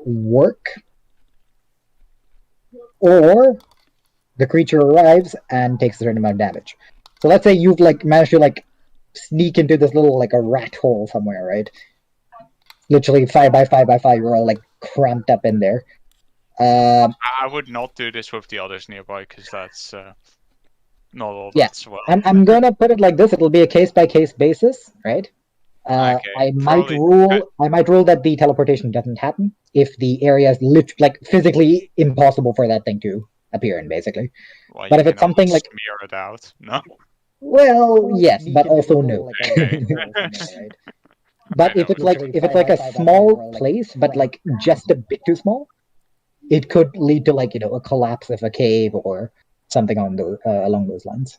work, or the creature arrives and takes a certain amount of damage. So let's say you've managed to sneak into this little a rat hole somewhere, right? Literally 5x5x5, you're all cramped up in there. I would not do this with the others nearby because that's not all that's well. I'm gonna put it like this. It'll be a case-by-case basis, right? Okay, I might rule that the teleportation doesn't happen if the area is physically impossible for that thing to appear in, basically. Well, but if it's something smear it out, no. Well, yes, but also no. Okay. But if it's a small place, but just a bit too small, it could lead to a collapse of a cave or something on along those lines.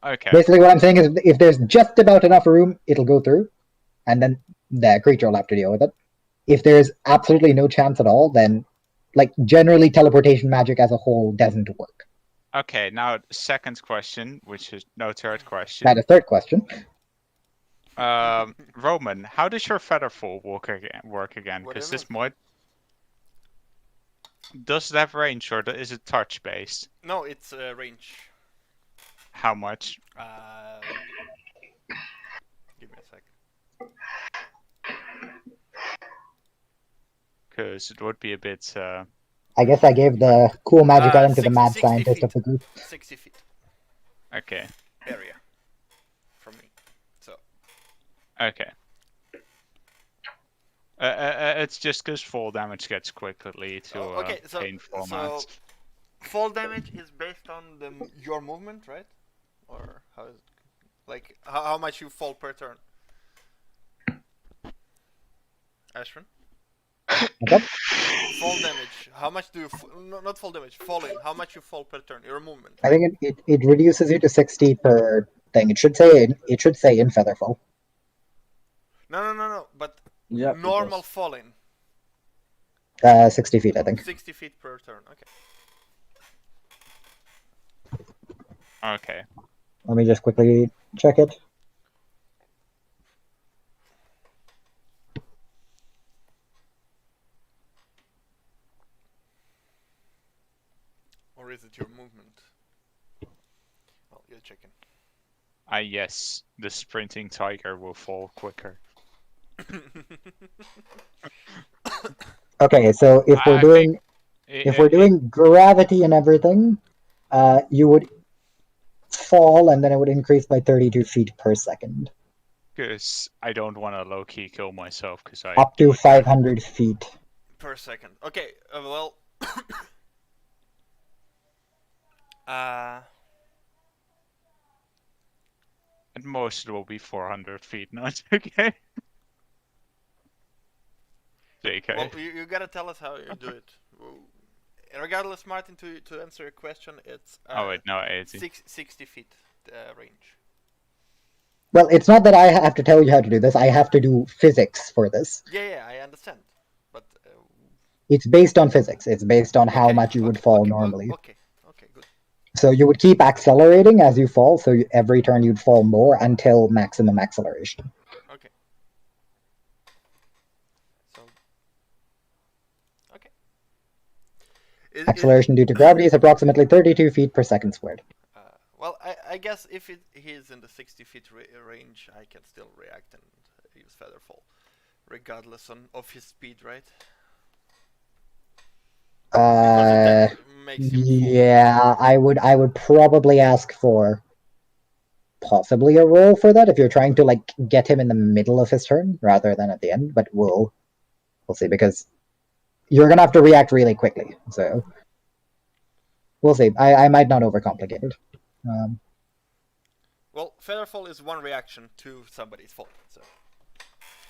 Okay. Basically, what I'm saying is, if there's just about enough room, it'll go through, and then the creature will have to deal with it. If there's absolutely no chance at all, then generally teleportation magic as a whole doesn't work. Okay, now second question, which is no third question. That is third question. Roman, how does your featherfall work again? Because this mod does it have range, or is it touch based? No, it's range. How much? Give me a sec. Because it would be a bit. I guess I gave the cool magic item to the mad scientist of the group. 60 feet. Okay. Area. From me. So. Okay. It's just because fall damage gets quickly to pain formats. So fall damage is based on your movement, right? Or how is it? How much you fall per turn? Ashwin? Okay. Fall damage. How much do you... not fall damage. Falling. How much you fall per turn? Your movement. I think it reduces you to 60 per thing. It should say in Featherfall. No. But normal falling. 60 feet, I think. 60 feet per turn. Okay. Okay. Let me just quickly check it. Or is it your movement? Well, you're checking. Yes, the sprinting tiger will fall quicker. Okay, so if we're doing gravity and everything, you would fall, and then it would increase by 32 feet per second. Because I don't want to low-key kill myself, because I... Up to 500 feet. Per second. Okay, well... At most it will be 400 feet, not okay? JK. Well, you gotta tell us how you do it. Regardless, Martin, to answer your question, it's... oh wait, no, 80. 60 feet range. Well, it's not that I have to tell you how to do this. I have to do physics for this. Yeah, I understand. But... it's based on physics. It's based on how much you would fall normally. Okay, good. So you would keep accelerating as you fall, so every turn you'd fall more until maximum acceleration. Okay. So... okay. Acceleration due to gravity is approximately 32 feet per second squared. Well, I guess if he is in the 60 feet range, I can still react and use Featherfall, regardless of his speed, right? Yeah, I would probably ask for possibly a roll for that if you're trying to get him in the middle of his turn rather than at the end. But we'll see, because you're gonna have to react really quickly. So we'll see. I might not overcomplicate it. Well, Featherfall is one reaction to somebody's fall, so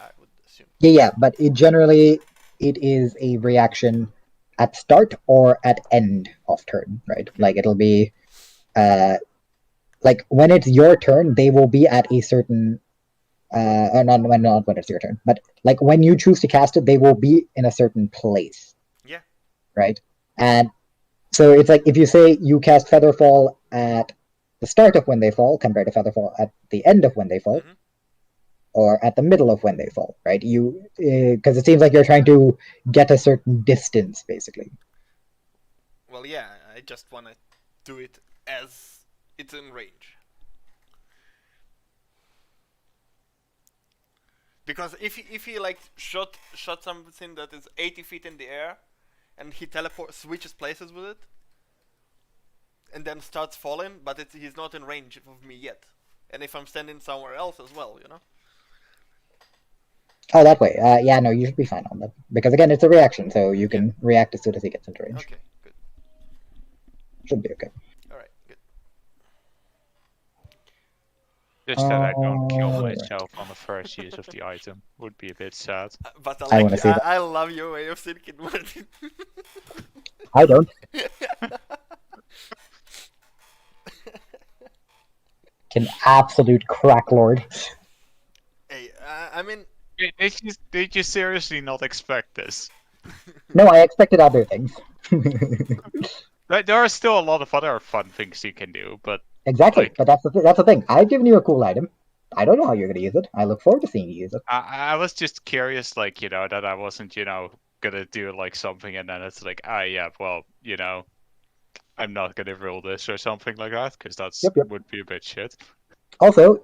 I would assume. Yeah, but it is a reaction at start or at end of turn, right? It'll be when it's your turn, they will be at a certain not when it's your turn, but when you choose to cast it, they will be in a certain place. Yeah. Right? And so it's if you say you cast Featherfall at the start of when they fall compared to Featherfall at the end of when they fall, or at the middle of when they fall, right? Because it seems like you're trying to get a certain distance, basically. Well, yeah, I just want to do it as it's in range. Because if he like shot something that is 80 feet in the air, and he switches places with it, and then starts falling, but he's not in range of me yet. And if I'm standing somewhere else as well, you know. Oh, that way. Yeah, no, you should be fine on that. Because again, it's a reaction, so you can react as soon as he gets into range. Okay, good. Should be okay. Alright, good. Just that I don't kill myself on the first use of the item would be a bit sad. But I wanna see that. I love your way of thinking, Martin. I don't. An absolute crack lord. Hey, I mean... Did you seriously not expect this? No, I expected other things. There are still a lot of other fun things you can do, but... Exactly, like, but that's the thing. I've given you a cool item. I don't know how you're going to use it. I look forward to seeing you use it. I was just curious, like, you know, that I wasn't, you know, gonna do, like, something and then it's like, yeah, well, you know, I'm not gonna roll this or something like that, because that's would be a bit shit. Also,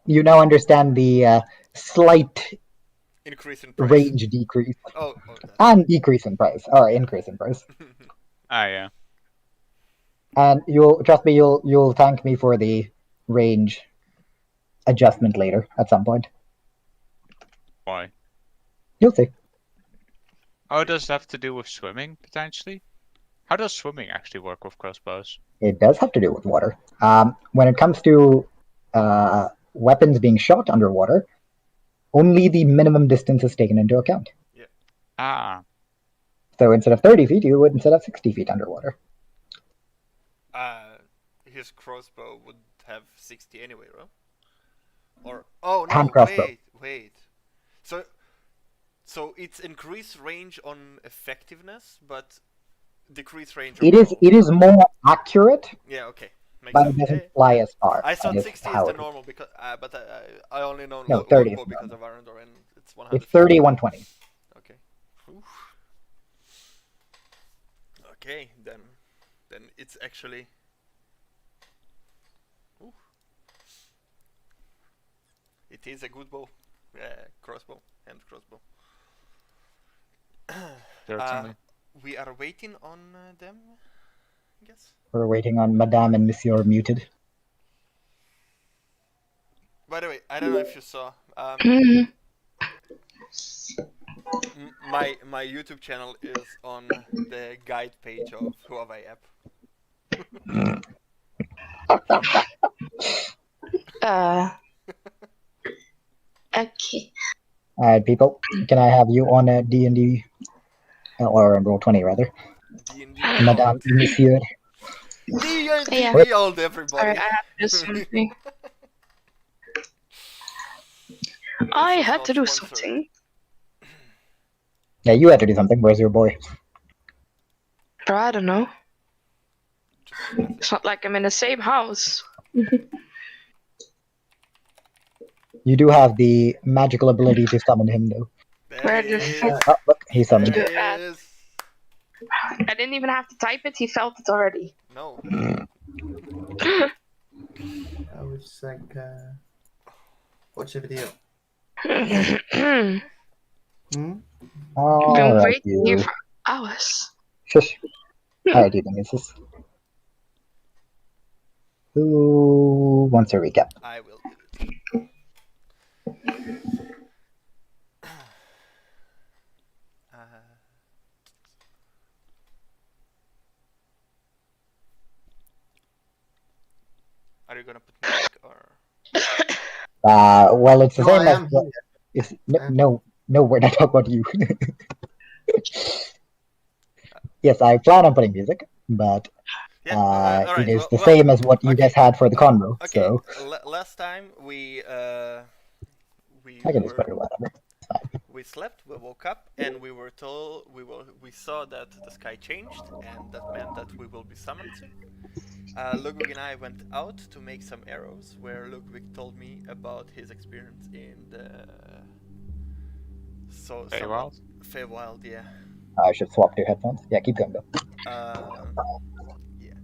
you now understand the slight increase in price. Range decrease. Okay. And decrease in price, or increase in price. Yeah. And trust me, you'll thank me for the range adjustment later at some point. Why? You'll see. Oh, does it have to do with swimming, potentially? How does swimming actually work with crossbows? It does have to do with water. When it comes to weapons being shot underwater, only the minimum distance is taken into account. Yeah. So instead of 30 feet, you would instead of 60 feet underwater. His crossbow would have 60 anyway, right? Or no, hand crossbow. Wait. So it's increased range on effectiveness, but decreased range. It is more accurate. Yeah. Okay. Makes but sense. It doesn't fly as far. I thought 60 is the normal because, but I only know 30 longbow because of Arendor, and it's 100. It's 30, 120. Okay. Oof. Okay, then it's actually. Oof. It is a good bow, crossbow, hand crossbow. Certainly. We are waiting on them, I guess. We're waiting on Madame and Monsieur muted. By the way, I don't know if you saw. My YouTube channel is on the guide page of Huawei app. Okay. Alright, people. Can I have you on a D&D? Or Roll20, rather. D&D. Madame, Monsieur. D&D old everybody. Sorry, I have to do something. I had to do something. Yeah, you had to do something. Where's your boy? Bro, I don't know. It's not like I'm in the same house. You do have the magical ability to summon him, though. Where the fuck? Oh, look, he summoned. I didn't even have to type it, he felt it already. No. I was like, watch a video. Been waiting here for hours. Shush. Alright, you this. Who wants a recap? I will do it. Are you gonna put music or? Well, it's the same as. It's, no, we're not talking about you. Yes, I plan on putting music, but right. it is the same as what you guys had for the convo. Okay. So Last time we I can just put it whatever. We slept, we woke up, and we were told we saw that the sky changed, and that meant that we will be summoned soon. Logwig and I went out to make some arrows, where Logwig told me about his experience in the Feywild? Feywild, yeah. I should swap to headphones. Yeah, keep going though. Yeah.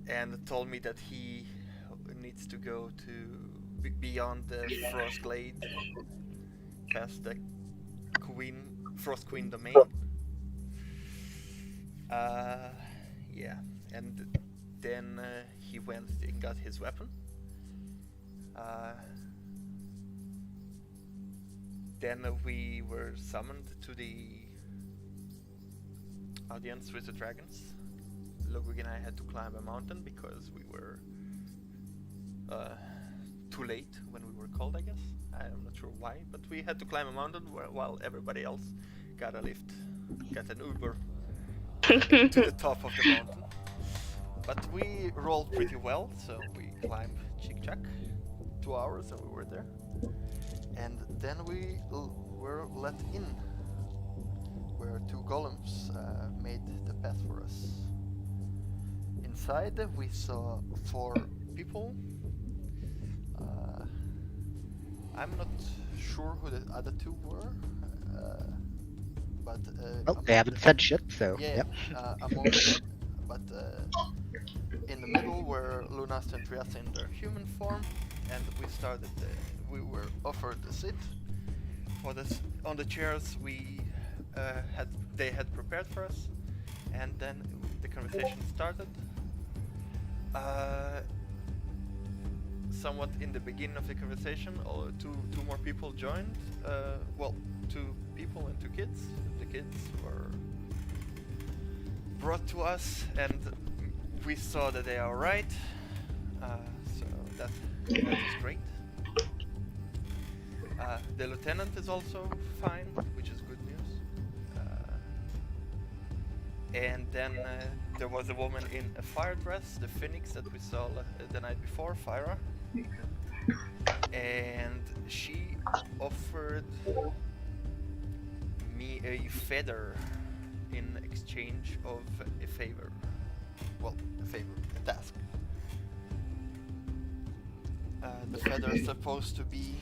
And told me that he needs to go to beyond the Frostglade, past the Frost Queen domain. Yeah, and then he went and got his weapon. Then we were summoned to the audience with the dragons. Logwig and I had to climb a mountain because we were too late when we were called, I guess. I'm not sure why, but we had to climb a mountain while everybody else got a lift, got an Uber to the top of the mountain. But we rolled pretty well, so we climbed Chick-Chack, 2 hours and we were there. And then we were let in, where 2 golems made the path for us. Inside we saw 4 people. I'm not sure who the other 2 were, but Well, they haven't said shit, so yeah, yep. among them, but in the middle were Lunas and Trias in their human form, and we were offered a seat for this on the chairs they had prepared for us, and then the conversation started. Somewhat in the beginning of the conversation, two more people joined. 2 people and 2 kids. The kids were brought to us, and we saw that they are right. So that is great. The lieutenant is also fine, which is good news. And then there was a woman in a fire dress, the phoenix that we saw the night before, Fyra. And she offered me a feather in exchange of a favor. Well, a task. The feather is supposed to be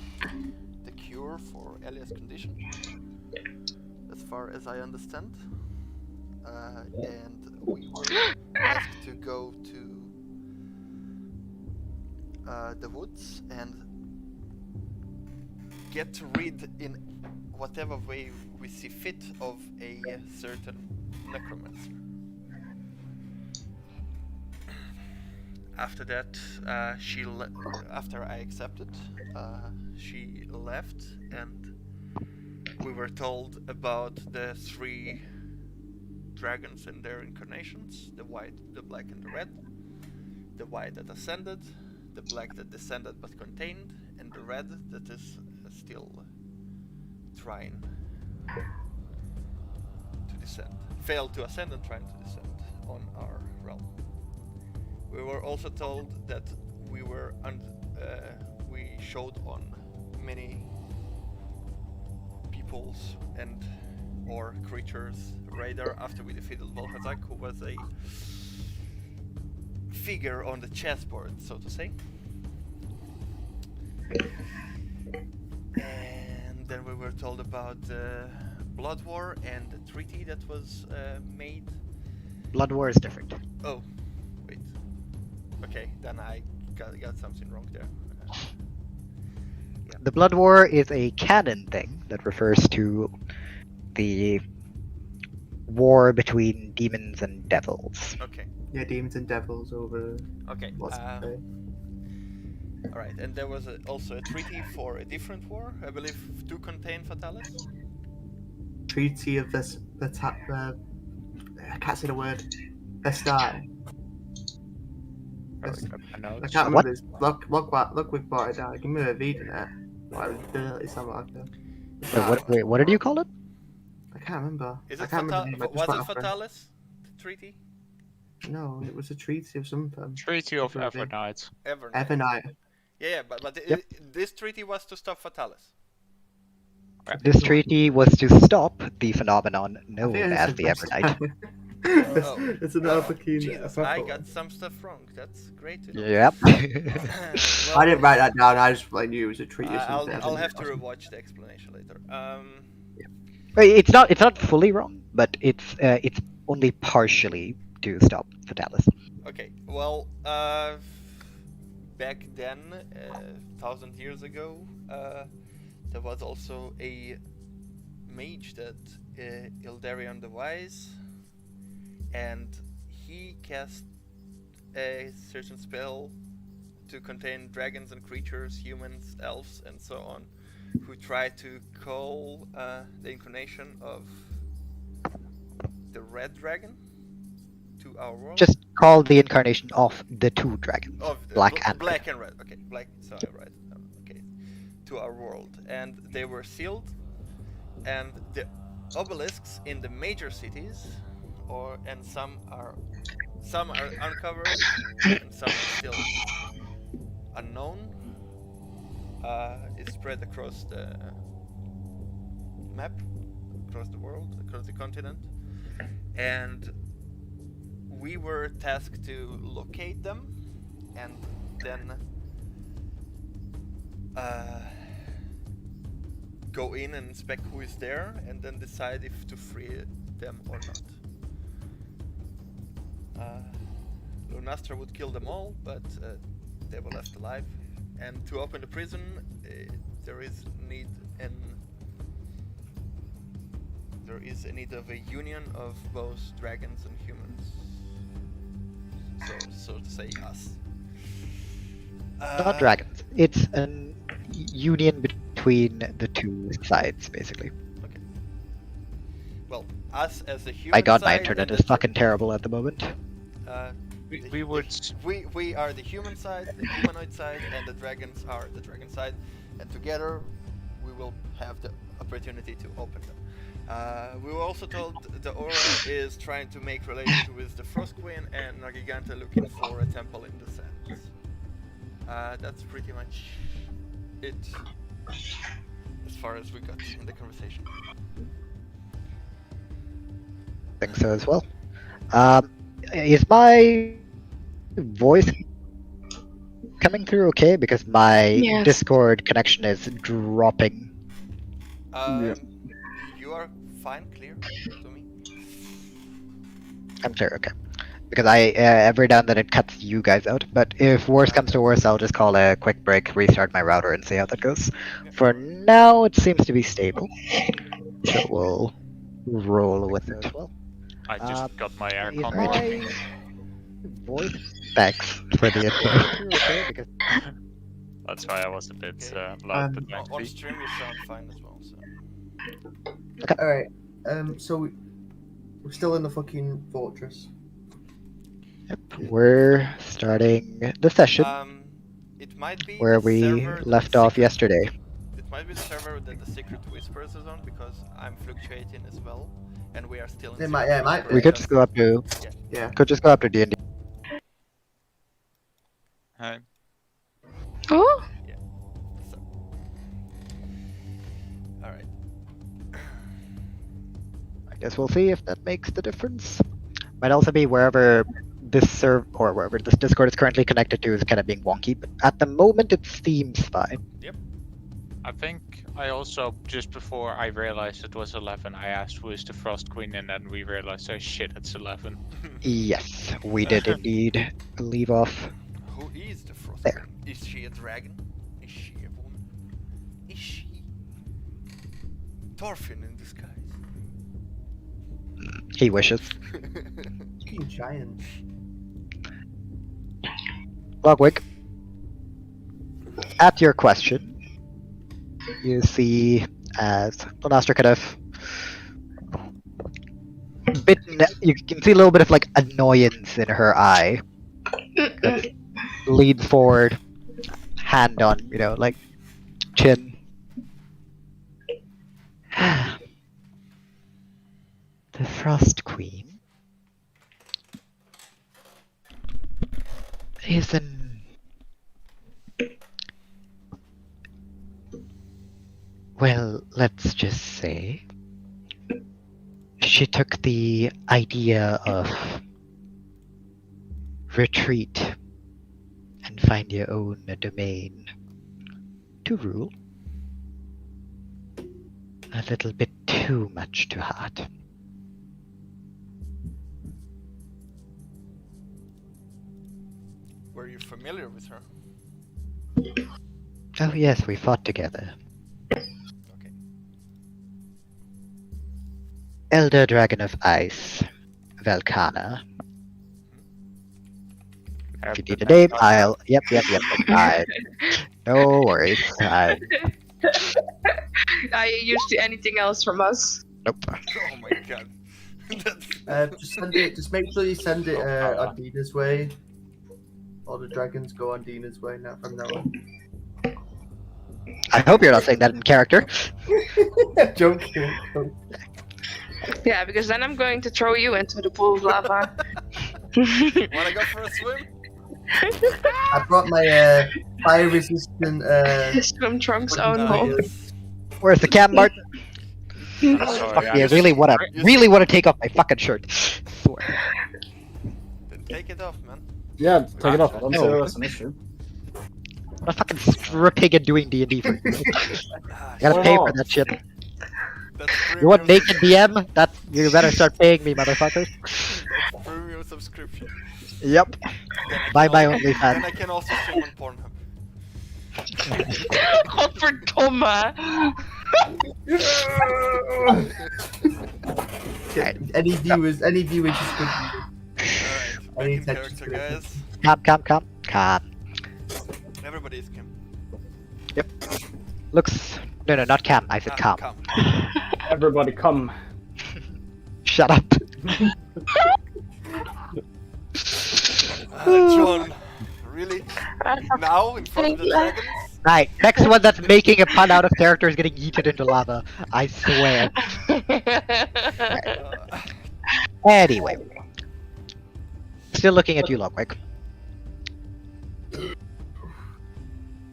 the cure for Elia's condition, as far as I understand. And we were asked to go to the woods and get rid in whatever way we see fit of a certain necromancer. After that, after I accepted, she left, and we were told about the 3 dragons and their incarnations: the white, the black, and the red. The white that ascended, the black that descended but contained, and the red that is still trying to descend. Failed to ascend and trying to descend on our realm. We were also told that we showed on many peoples and or creatures radar after we defeated Volhazak, who was a figure on the chessboard, so to say. And then we were told about the Blood War and the treaty that was made. Blood War is different. Oh, wait. Okay, then I got something wrong there. Yeah. The Blood War is a canon thing that refers to the war between demons and devils. Okay. Yeah, demons and devils over. Okay. What's it? All right, and there was also a treaty for a different war, I believe, to contain Fatalis. Treaty of this. I can't say the word. Vestai. I can't remember this. Logwig bought it down. I can remember reading it. It's something like that. What did you call it? I can't remember. Is I it can't remember. was it Fatalis? The treaty? No, it was a treaty of something. Treaty of Evernight. Evernight. Yeah, but Yep. This treaty was to stop Fatalis. This treaty was to stop the phenomenon known as the Evernight. It's an Alpakeen. Jesus, I got some stuff wrong. That's great to know. Yep. Well, I didn't write that down. I just knew it was a tree or something. I'll have to rewatch the explanation later. It's not fully wrong, but it's only partially to stop Fatalis. Okay, well, back then, 1,000 years ago, there was also a mage that Ildarion the Wise, and he cast a certain spell to contain dragons and creatures, humans, elves, and so on, who try to call the incarnation of the red dragon to our world. Just call the incarnation of the two dragons, black and black and red. Okay, black. Sorry, right. Okay, to our world, and they were sealed, and the obelisks in the major cities, and some are uncovered, and some are still unknown. It's spread across the map, across the world, across the continent, and we were tasked to locate them and then go in and inspect who is there and then decide if to free them or not. Lunastra would kill them all, but they were left alive. And to open the prison, there is a need of a union of both dragons and humans. So to say, us. Not dragons. It's a union between the two sides, basically. Okay. Well, us as a human. My God, my side internet and is fucking terrible at the moment. We are the human side, the humanoid side, and the dragons are the dragon side, and together we will have the opportunity to open them. We were also told the Aura is trying to make relations with the Frost Queen, and Nargiganta looking for a temple in the sands. That's pretty much it, as far as we got in the conversation. I think so as well. Is my voice coming through okay? Because my Discord connection is dropping. You are fine, clear to me. I'm clear, okay. Because every now and then it cuts you guys out. But if worse comes to worse, I'll just call a quick break, restart my router, and see how that goes. Okay. For now, it seems to be stable. So we'll roll with it as well. I just got my aircon My working. voice. Thanks for the info. Okay, because That's why I was a bit loud, but thanks. On stream you sound fine as well. So. Okay. Alright, so we're still in the fucking fortress. Yep, we're starting the session It might be where the we server left that off yesterday. It might be the server that the Secret Whispers is on, because I'm fluctuating as well, and we are still in. It might be. We could just go up to. Yeah. Could just go up to DnD. Hi. Oh, So. All right. I guess we'll see if that makes the difference. Might also be wherever this or wherever this Discord is currently connected to is kind of being wonky, but at the moment it seems fine. Yep. I think I also, just before I realized it was 11, I asked who is the Frost Queen, and then we realized, oh shit, it's 11. Yes, we did indeed leave off. Who is the Frost There. Queen? Is she a dragon? Is she a woman? Is she Thorfinn in disguise? He wishes. Fucking giant. Logwig, at your question, you see as Lunastra kind of you can see a little bit of like annoyance in her eye. Lean forward, hand on, like chin. The Frost Queen is well, let's just say she took the idea of retreat and find your own domain to rule a little bit too much to heart. Were you familiar with her? Oh yes, we fought together. Okay. Elder Dragon of Ice, Velkana. If you need a name, I'll... Yep, it's fine. No worries. Are you used to anything else from us? Nope. Oh my god. That's... Just send it. Just make sure you send it Ondina's way. All the dragons go Ondina's way now from now on. I hope you're not saying that in character. Joking. Yeah, because then I'm going to throw you into the pool of lava. Wanna go for a swim? I brought my fire resistant. Swim trunks, oh no. Where's the cam, Martin? Sorry, Fuck me, I really want to take off my fucking shirt. Swear. Then take it off, man. Yeah, take it off. I don't No. see that's an issue. I'm not fucking stripping and doing D&D for you. I gotta Why pay not? for that shit. That's You want premium naked DM? That you better start paying me, motherfuckers. That's premium subscription. Yep. Then I Buy can my also- OnlyFans. Then I can also stream on Pornhub. Godverdomme. Any viewers just could. Alright, I need back in to- character, guys. Calm. Everybody is Kim. Looks... No, not Cam. I said calm. Come. Everybody come. Shut up. John, really? Now, in front of the dragons? Right, next one that's making a pun out of character is getting yeeted into lava. I swear. Anyway. Still looking at you, Logwig.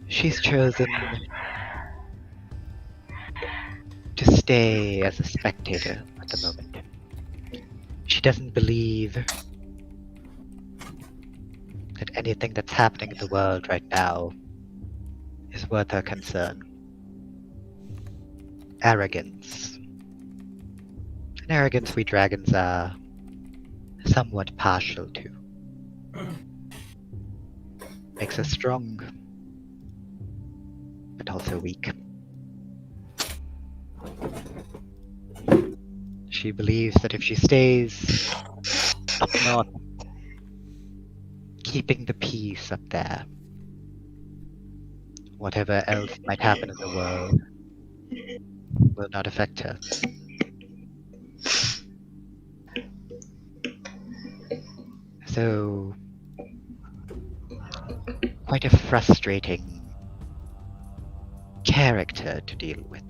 She's chosen to stay as a spectator at the moment. She doesn't believe that anything that's happening in the world right now is worth her concern. Arrogance. An arrogance we dragons are somewhat partial to. Makes us strong, but also weak. She believes that if she stays up north, keeping the peace up there, whatever else might happen in the world will not affect her. So, quite a frustrating character to deal with.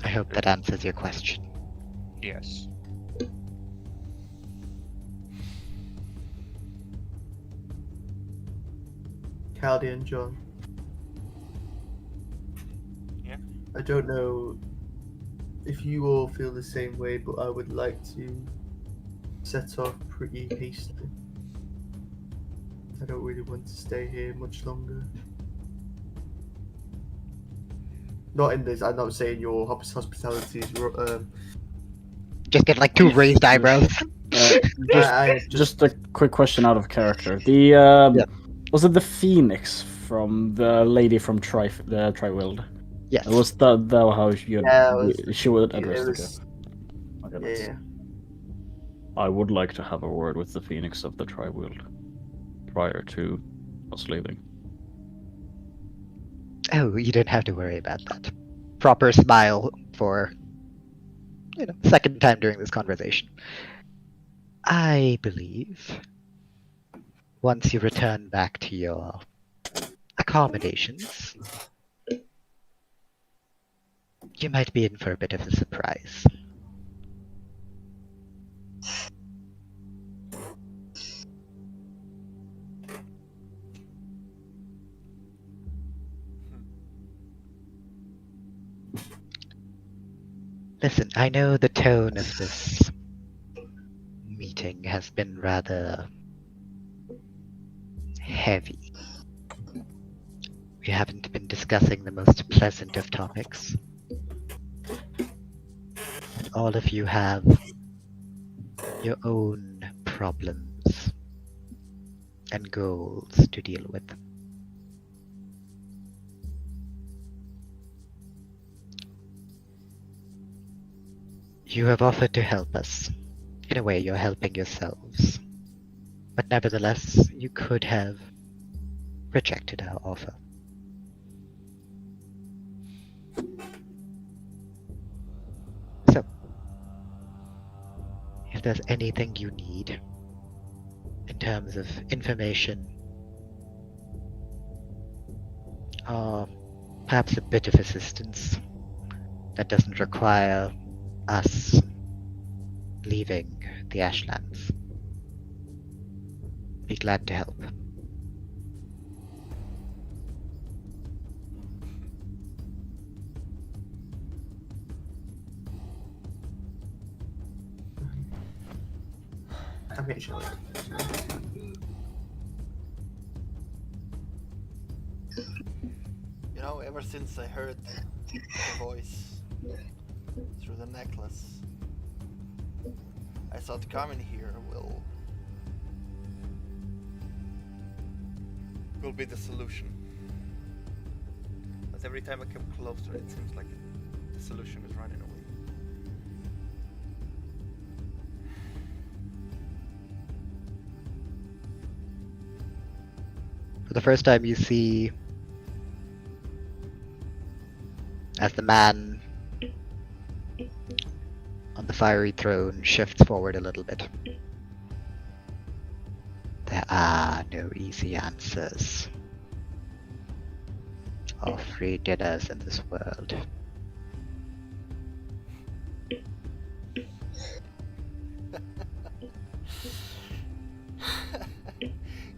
I hope that answers your question. Yes. Caldian, John. Yeah? I don't know if you all feel the same way, but I would like to set off pretty hastily. I don't really want to stay here much longer. Not in this. I'm not saying your hospitality is. Just get like two raised eyebrows. Just a quick question out of character. The was it the Phoenix from the lady from the Triwild? Yes. Was that how she would address the was, guy? Okay, yeah. I would like to have a word with the Phoenix of the Triwild prior to us leaving. Oh, you don't have to worry about that. Proper smile for, second time during this conversation. I believe once you return back to your accommodations, you might be in for a bit of a surprise. Listen, I know the tone of this meeting has been rather heavy. We haven't been discussing the most pleasant of topics. All of you have your own problems and goals to deal with. You have offered to help us. In a way, you're helping yourselves. But nevertheless, you could have rejected our offer. So, if there's anything you need in terms of information, or perhaps a bit of assistance that doesn't require us leaving the Ashlands, be glad to help. I'm getting chilly. You know, ever since I heard the voice through the necklace, I thought coming here will be the solution. But every time I come closer, it seems like the solution is running away. For the first time, you see as the man on the fiery throne shifts forward a little bit. There are no easy answers or free dinners in this world.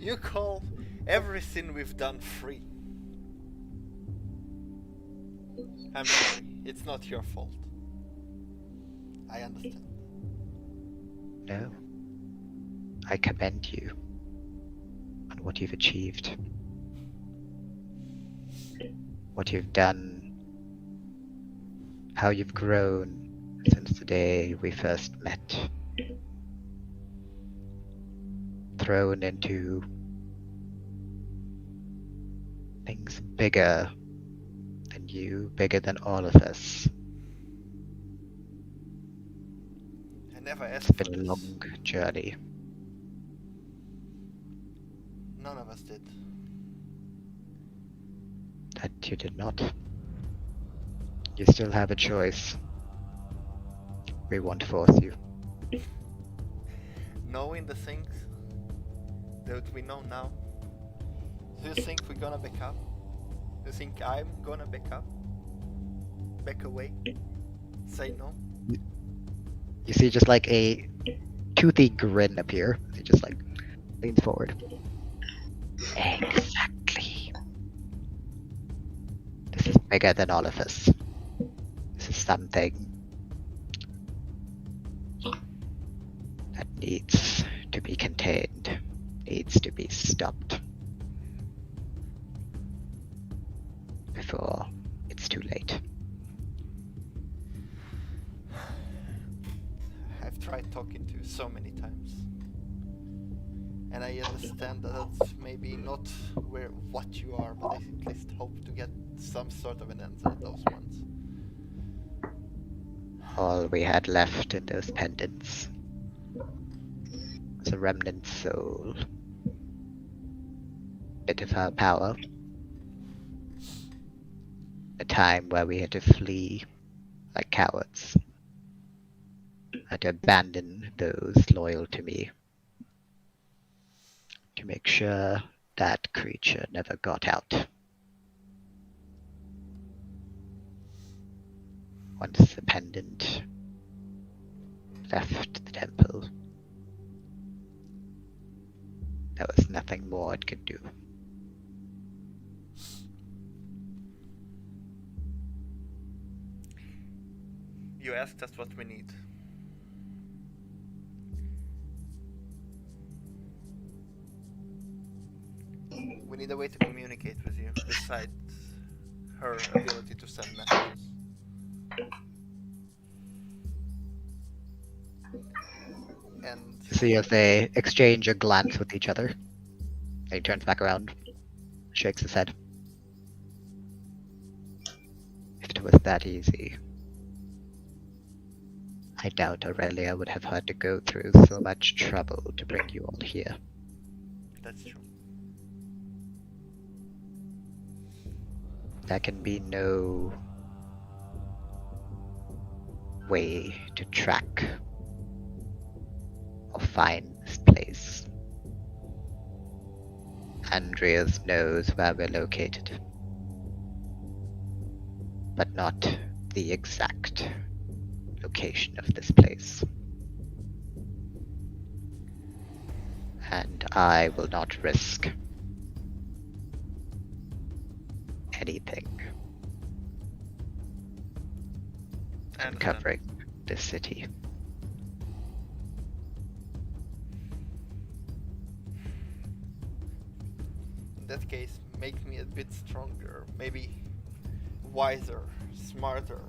You call everything we've done free. I'm sorry, it's not your fault. I understand. No. I commend you on what you've achieved. What you've done. How you've grown since the day we first met. Thrown into things bigger than you, bigger than all of us. I never asked It's for been a this. long journey. None of us did. That you did not. You still have a choice. We won't force you. Knowing the things that we know now, do you think we're gonna back up? Do you think I'm gonna back up? Back away? Say no? You see just like a toothy grin appear. He just like leans forward. Exactly. This is bigger than all of us. This is something that needs to be contained, needs to be stopped before it's too late. I've tried talking to you so many times. And I understand that that's maybe not what you are, but I at least hope to get some sort of an answer at those ones. All we had left in those pendants was a remnant soul. Bit of our power. A time where we had to flee like cowards. Had to abandon those loyal to me. To make sure that creature never got out. Once the pendant left the temple, there was nothing more it could do. You asked us what we need. We need a way to communicate with you, besides her ability to send messages. And See if they exchange a glance with each other. He turns back around, shakes his head. If it was that easy, I doubt Aurelia would have had to go through so much trouble to bring you all here. that's true. There can be no way to track or find this place. Andreas knows where we're located, but not the exact location of this place. And I will not risk anything uncovering this city. In that case, make me a bit stronger, maybe wiser, smarter.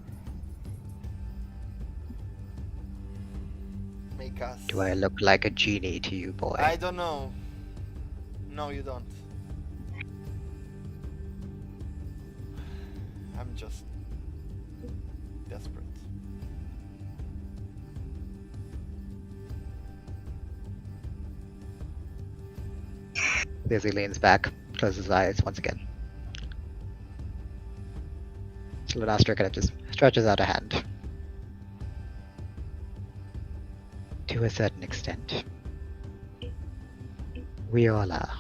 Make us... Do I look like a genie to you, boy? I don't know. No, you don't. I'm just desperate. Lizzie leans back, closes his eyes once again. Slanaster kind of just stretches out a hand. To a certain extent, we all are.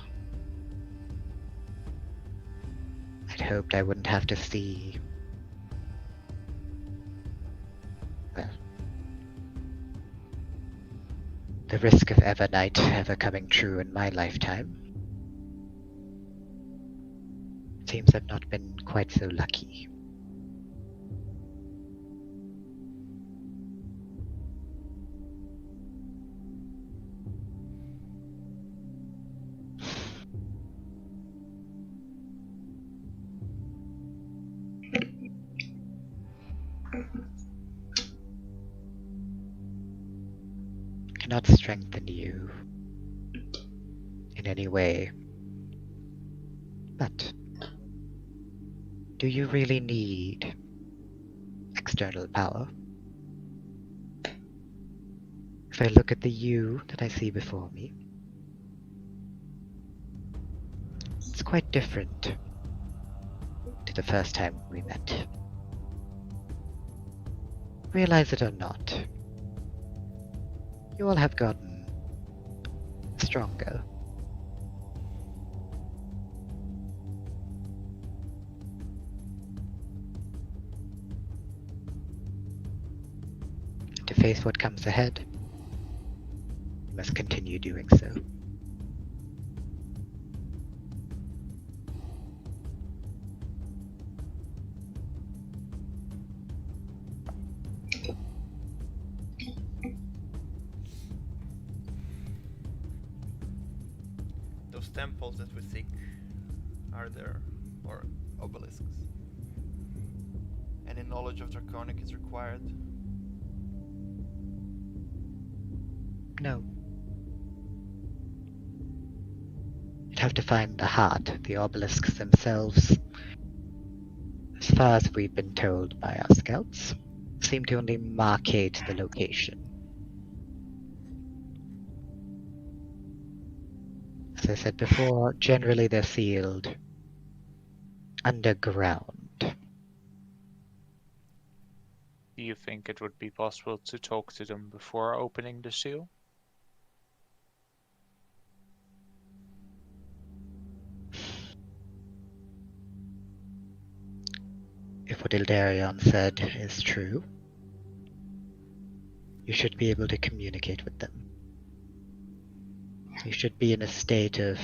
I'd hoped I wouldn't have to see, well, the risk of Evernight ever coming true in my lifetime. Seems I've not been quite so lucky. Cannot strengthen you in any way, but do you really need external power? If I look at the you that I see before me, it's quite different to the first time we met. Realize it or not, you all have gotten stronger. To face what comes ahead, you must continue doing so. Those temples that we seek, are there, or obelisks? Any knowledge of Draconic is required? No. You'd have to find the heart, the obelisks themselves. As far as we've been told by our scouts, seem to only markate the location. As I said before, generally they're sealed underground. Do you think it would be possible to talk to them before opening the seal? If what Ildarion said is true, you should be able to communicate with them. You should be in a state of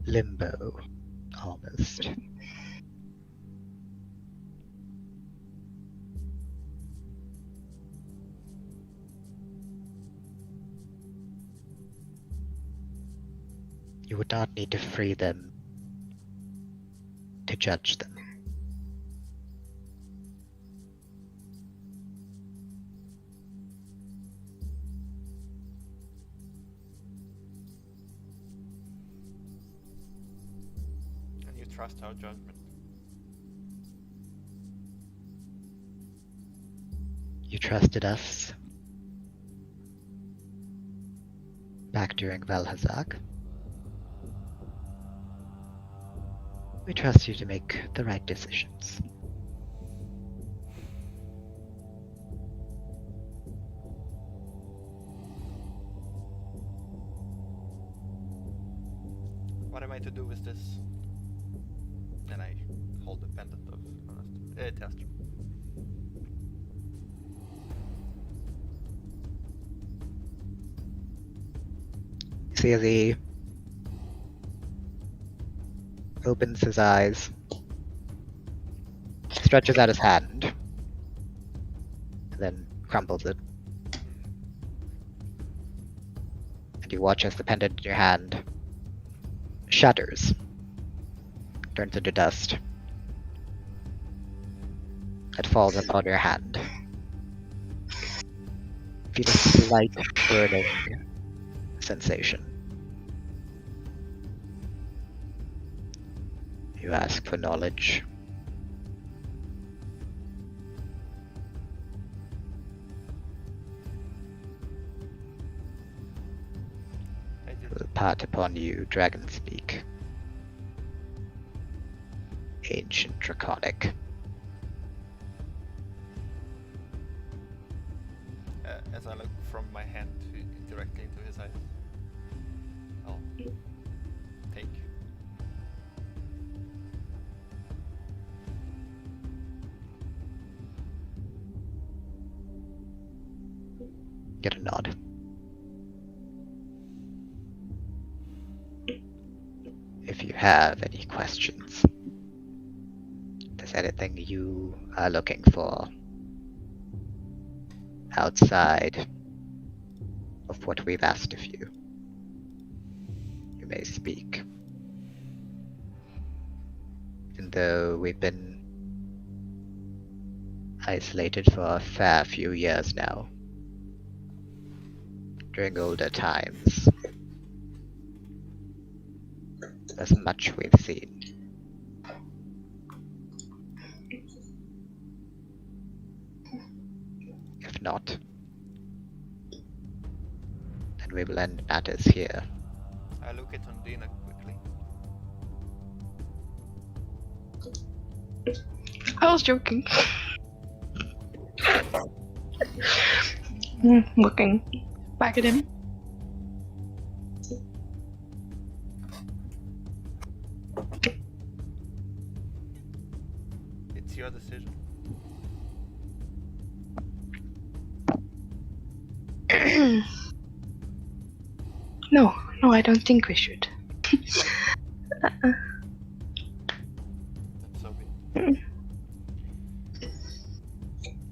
limbo, almost. You would not need to free them to judge them. And you trust our judgment. You trusted us back during Valhazak. We trust you to make the right decisions. What am I to do with this? Then I hold the pendant of Tester. See as he opens his eyes, stretches out his hand, and then crumples it. And you watch as the pendant in your hand shatters, turns into dust. It falls upon your hand. Feel a slight burning sensation. You ask for knowledge. Will part upon you, dragon speak. Ancient draconic. As I look from my hand directly into his eyes, I'll take. Get a nod. If you have any questions, if there's anything you are looking for outside of what we've asked of you, you may speak. Even though we've been isolated for a fair few years now, during older times, there's much we've seen. If not, then we will end matters here. I look at Ondina quickly. I was joking. Looking back at him. It's your decision. No, I don't think we should. That's so good.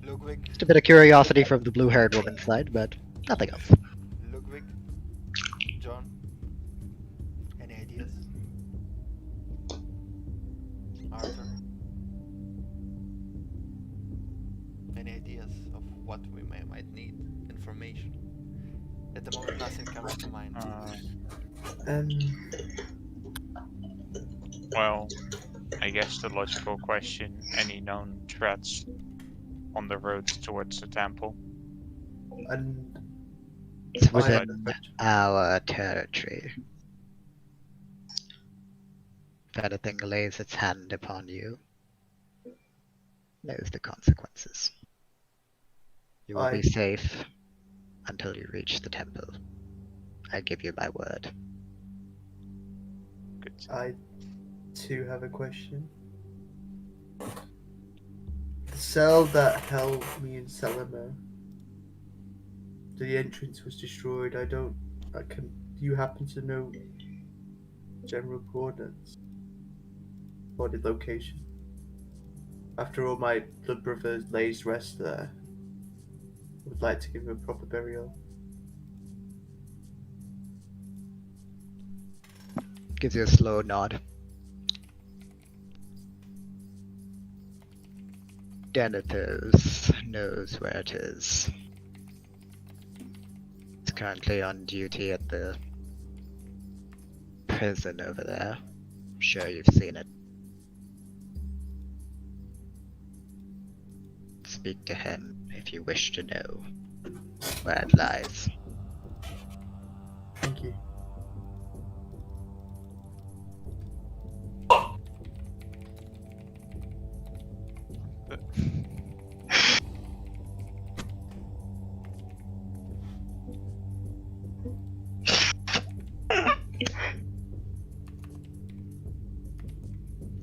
Logwig, Just a bit of curiosity from the blue-haired woman's side, but nothing else. Logwig, John, any ideas? Arthur, any ideas of what we might need? Information. At the moment, nothing comes to mind. Well, I guess the logical question, any known threats on the roads towards the temple? And It's within our territory. If anything lays its hand upon you, knows the consequences. You will be safe until you reach the temple. I give you my word. Good. I too have a question. The cell that held me in Salomo, the entrance was destroyed. Do you happen to know general coordinates or the location? After all, my blood brother lays rest there. I would like to give him a proper burial. Gives you a slow nod. Denethos knows where it is. He's currently on duty at the prison over there. I'm sure you've seen it. Speak to him if you wish to know where it lies. Thank you.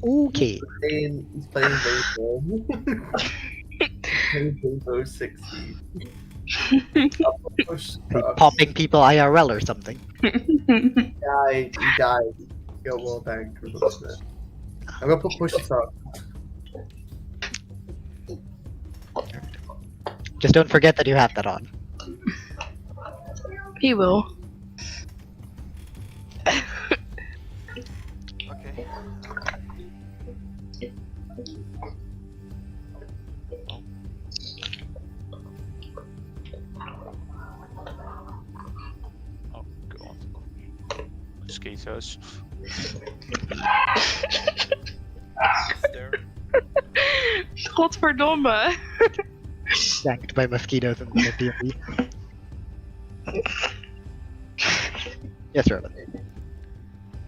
Okay. He's playing baseball. Playing Rainbow Six Siege. Popping people IRL or something. He died. He got wall banged with a snip. I'm gonna put push it up. Just don't forget that you have that on. He will. Okay. Oh god. Mosquitoes. There. Godverdomme. Yanked by mosquitoes in the DnD. Yes, Robin.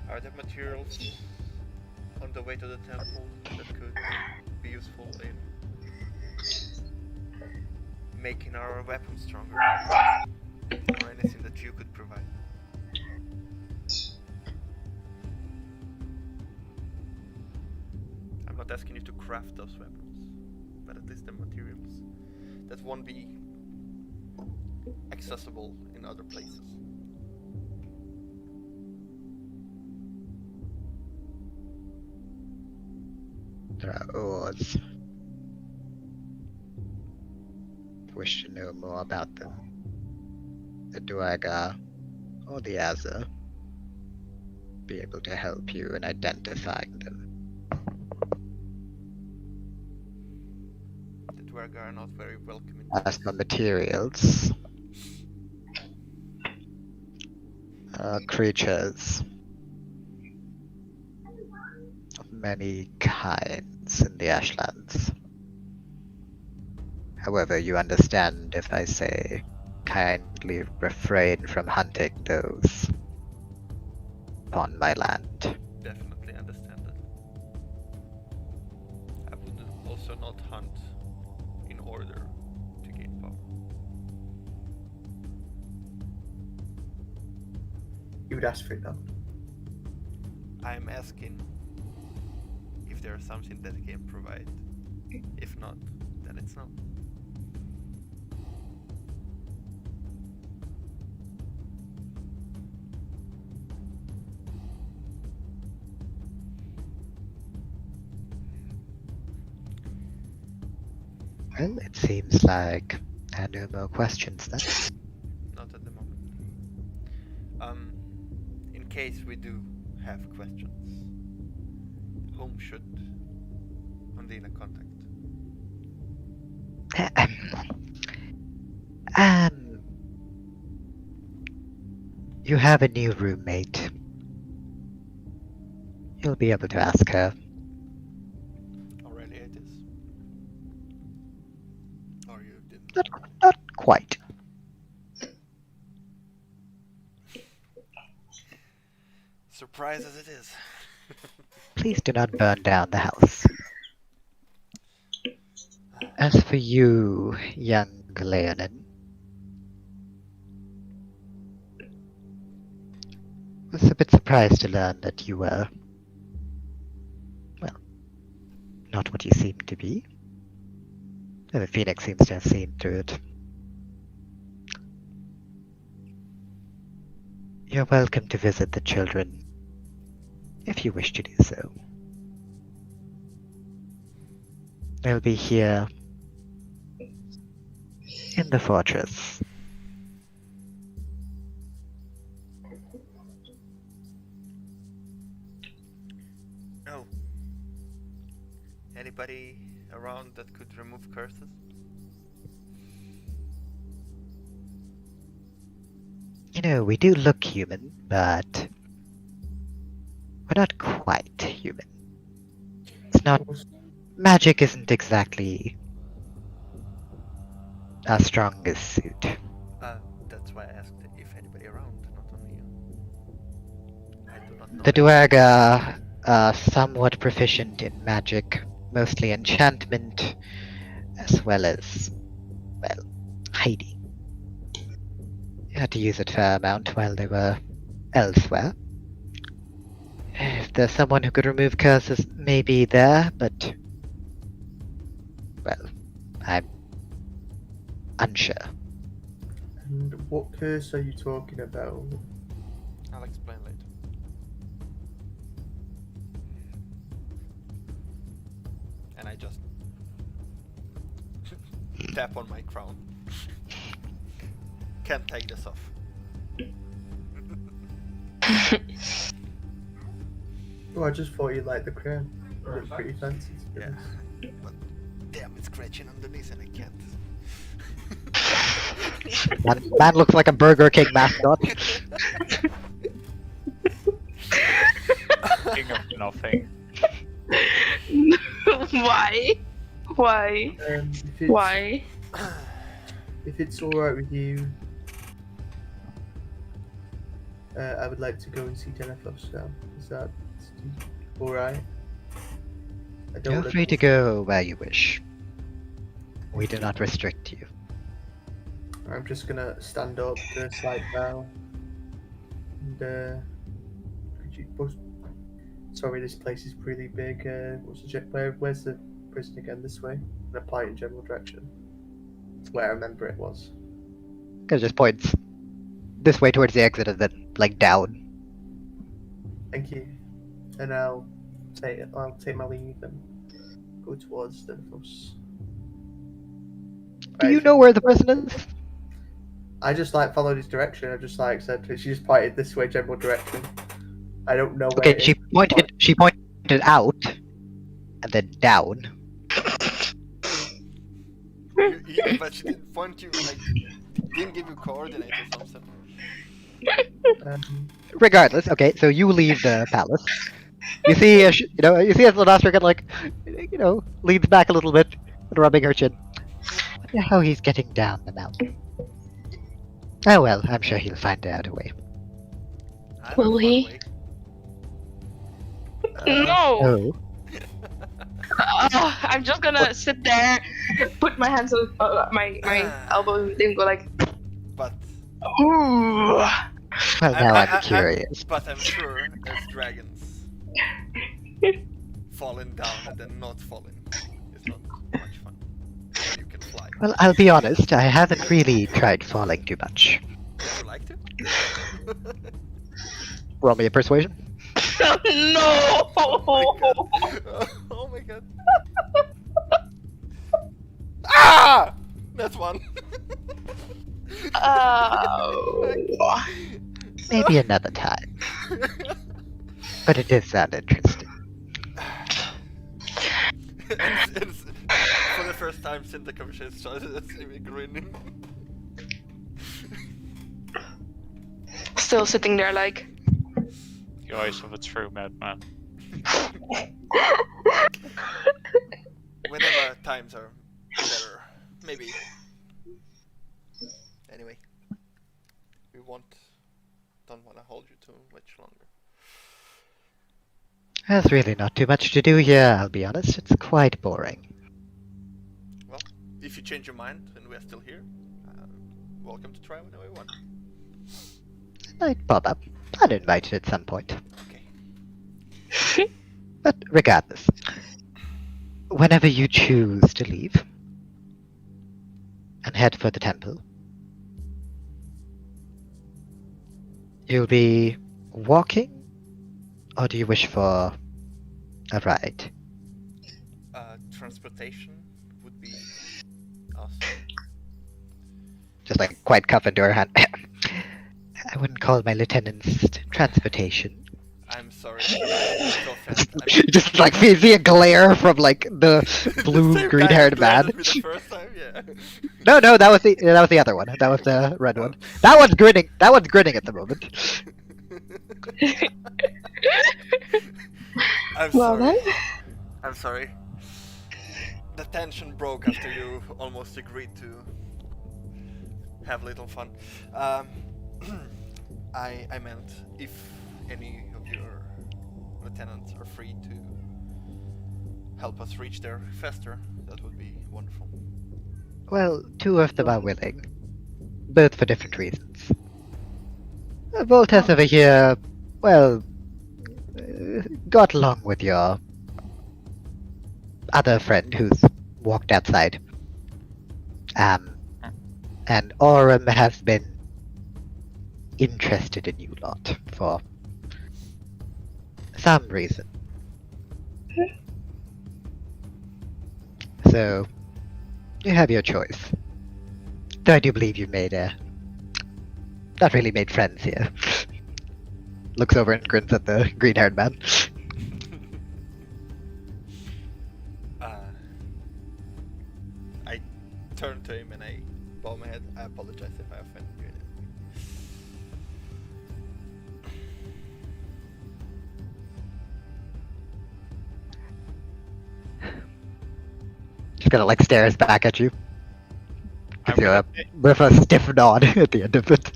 Are there materials on the way to the temple that could be useful in making our weapons stronger? Or anything that you could provide? I'm not asking you to craft those weapons, but at least the materials that won't be accessible in other places. There are oars. Wish to know more about them. The Duergar or the Azza be able to help you in identifying them. The Dwergar are not very welcoming. As for materials, creatures of many kinds in the Ashlands. However, you understand if I say kindly refrain from hunting those upon my land. Definitely understand that. I would also not hunt in order to gain power. You would ask for it though. I'm asking if there's something that I can provide. If not, then it's not. Well, it seems like there are no more questions then. Not at the moment. In case we do have questions, whom should Ondina contact? You have a new roommate. You'll be able to ask her. Already it is? Or you didn't? Not quite. Surprised as it is. Please do not burn down the house. As for you, young Leonin, I was a bit surprised to learn that you were, well, not what you seem to be. The Phoenix seems to have seen through it. You're welcome to visit the children if you wish to do so. They'll be here in the fortress. Anybody around that could remove curses? You know, we do look human, but we're not quite human. It's not. Magic isn't exactly our strongest suit. That's why I asked if anybody around, not only you. I do not know. The Duergar are somewhat proficient in magic, mostly enchantment, as well as, well, hiding. You had to use it a fair amount while they were elsewhere. If there's someone who could remove curses, maybe there, but, well, I'm unsure. And what curse are you talking about? I'll explain later. And I just tap on my crown. Can't take this off. Oh, I just thought you liked the crown. It looked pretty fancy. Yeah. But damn, it's scratching underneath and I can't. Man looks like a Burger King mascot. King of nothing. Why? Why? Why? If it's alright with you, I would like to go and see Jennifer now. Is that alright? Feel free to go where you wish. We do not restrict you. I'm just gonna stand up, do a slight bow, and could you? Sorry, this place is pretty big. Where's the prison again? This way, and apply it in general direction. It's where I remember it was. It just points this way towards the exit and then, like, down. Thank you. And I'll take my leave and go towards the bus. Do you know where the prison is? I just like followed his direction. I just like said she just pointed this way, general direction. I don't know where. Okay, she pointed out and then down. But she didn't point you, like, didn't give you coordinates or something. Regardless, okay, so you leave the palace. You see, as Ladastrigan, like, leans back a little bit, rubbing her chin. Wonder how he's getting down the mountain. Oh well, I'm sure he'll find out a way. Will he? No! Oh. I'm just gonna sit there, put my hands on my elbow, and go like. But. Ooh. Well, now I'm curious. But I'm sure there's dragons falling down and then not falling. It's not much fun. You can fly. Well, I'll be honest, I haven't really tried falling too much. Would you like to? Roll me a persuasion. No! Oh my god. Ah! That's one. Maybe another time. But it does sound interesting. It's, for the first time since the conversation started, it's me grinning. Still sitting there like. The eyes of a true madman. Whenever times are better, maybe. Anyway, we don't want to hold you too much longer. There's really not too much to do here, I'll be honest. It's quite boring. Well, if you change your mind and we are still here, welcome to try whenever you want. I'd pop up. I'd invite it at some point. Okay. But regardless, whenever you choose to leave and head for the temple, you'll be walking, or do you wish for a ride? Transportation would be awesome. Just like quite cuff into her hand. I wouldn't call my lieutenant's transportation. I'm sorry. I didn't mean to offend. I mean, Just like see a glare from like the blue same green-haired guy man. who glared at me the first time, yeah. No, that was the other one. That was the red one. That one's grinning. That one's grinning at the moment. I'm Well sorry. then. I'm sorry. The tension broke after you almost agreed to have a little fun. I meant if any of your lieutenants are free to help us reach there faster, that would be wonderful. Well, two of them are willing, both for different reasons. Voltes over here, well, got along with your other friend who's walked outside. And Aurum has been interested in you lot for some reason. So, you have your choice. Though I do believe you've made not really made friends here. Looks over and grins at the green-haired man. I turn to him and I bow my head. I apologize if I offended you in any way. Just kinda like stares back at you. Gives you a with a stiff nod at the end of it.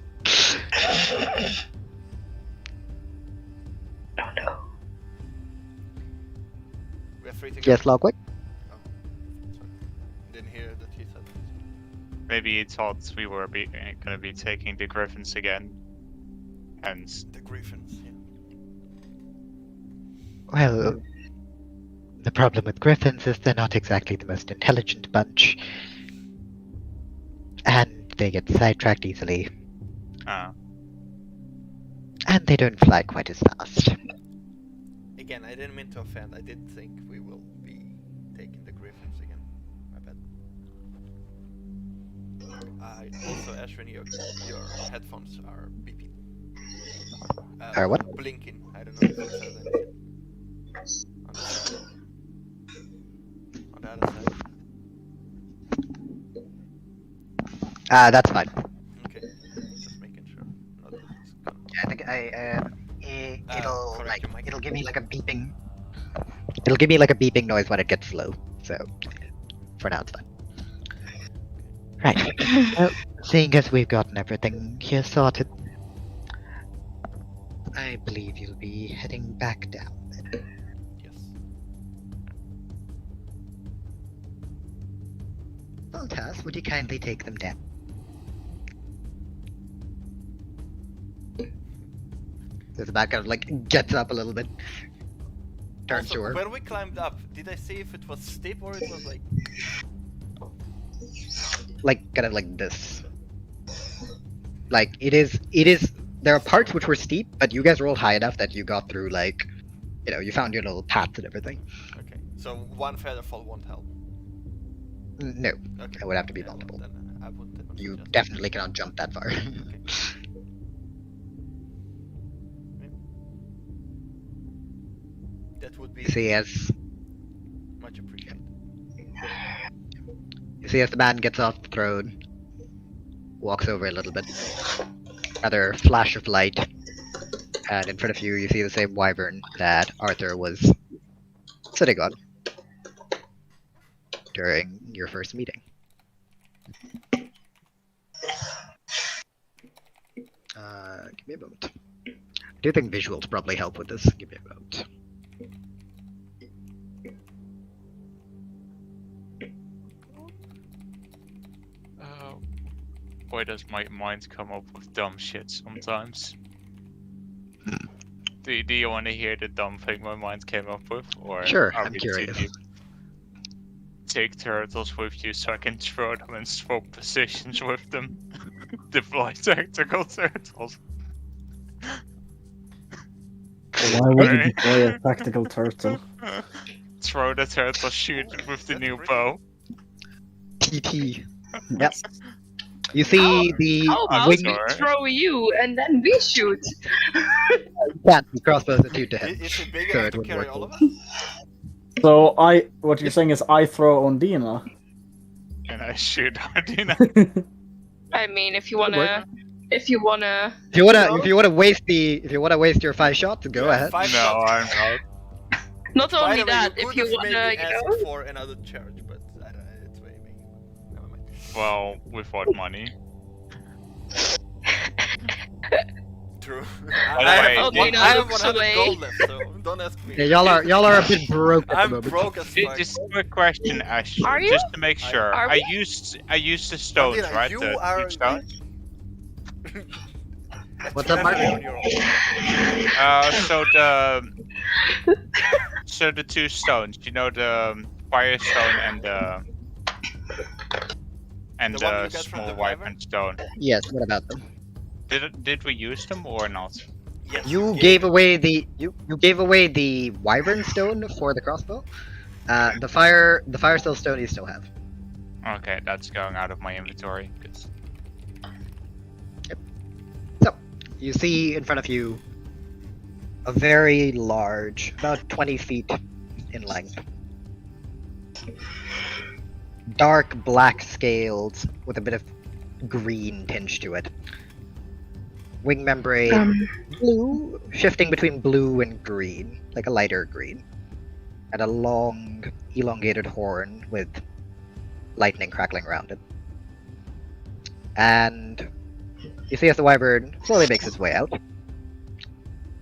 Oh no. We are free to go. Yes, Logwig? Oh, sorry. Didn't hear that he said that. Maybe he thought we were gonna be taking the griffins again. And The Griffins, yeah. Well, the problem with griffins is they're not exactly the most intelligent bunch. And they get sidetracked easily. And they don't fly quite as fast. Again, I didn't mean to offend. I did think we will be taking the Griffins again. My bad. Also, Ashwin, your headphones are beeping. Are what? Blinking. I don't know if it says anything. On the other side. That's fine. Okay. Just making sure. Not that it's gonna... Yeah, I think it'll correct your mic. it'll give me like a beeping. It'll give me like a beeping noise when it gets low. So for now it's fine. Right. Well, seeing as we've gotten everything here sorted, I believe you'll be heading back down then. Yes. Voltas, would you kindly take them down? The man kind of like gets up a little bit. Turns to her. When we climbed up, did I see if it was steep or it was like kind of like this. Like it is there are parts which were steep, but you guys rolled high enough that you got through like you found your little paths and everything. Okay. So one feather fall won't help. No. Okay. It would have to be multiple. Then I would You suggest- definitely cannot jump that far. Okay. That would be You see as much appreciated. the man gets off the throne, walks over a little bit, another flash of light, and in front of you see the same wyvern that Arthur was sitting on during your first meeting. Give me a moment. I do think visuals probably help with this. Give me a moment. Why does my mind come up with dumb shit sometimes? Do you want to hear the dumb thing my mind came up with? Or Sure, are I'm we curious. too deep? Take turtles with you so I can throw them and swap positions with them. Deploy tactical turtles. Why would you deploy a tactical turtle? Throw the turtle, shoot it with the That's new pretty- bow. TT. Yep. You see the How about wing. we throw you and then we shoot? You can't. The crossbow's a 2 to hit. Is it big So enough it to would carry work. all of us? So what you're saying is I throw Ondina. And I shoot Ondina. I mean, if you Would work. wanna, if you wanna, If you wanna waste your 5 shots, go ahead. 5 No, shots. I'm not. not By only the way, that, you if could you have wanna, maybe you asked know. for another charge, but I don't know, it's way never mind. Well, with what money? True. By the way, I have looks 100 away. gold left, so don't ask me. Yeah, y'all are a bit broke at the I'm moment. broke as fuck. Just a quick question, Ash. Are you? Just to make sure. Are I we? used the stones, Ondina, right? you The are deep stones. What's up, definitely Martin? on your own. So the 2 stones, you know, the fire stone and The one you the got from small the wyvern stone. Yes, what about them? Did we use them or not? Yes, You gave gave it. away the wyvern stone for the crossbow. The fire stone you still have. Okay, that's going out of my inventory. 'Cause So you see in front of you a very large, about 20 feet in length, dark black scales with a bit of green tinge to it. Wing membrane blue, shifting between blue and green, like a lighter green, and a long, elongated horn with lightning crackling around it. And you see as the wyvern slowly makes its way out,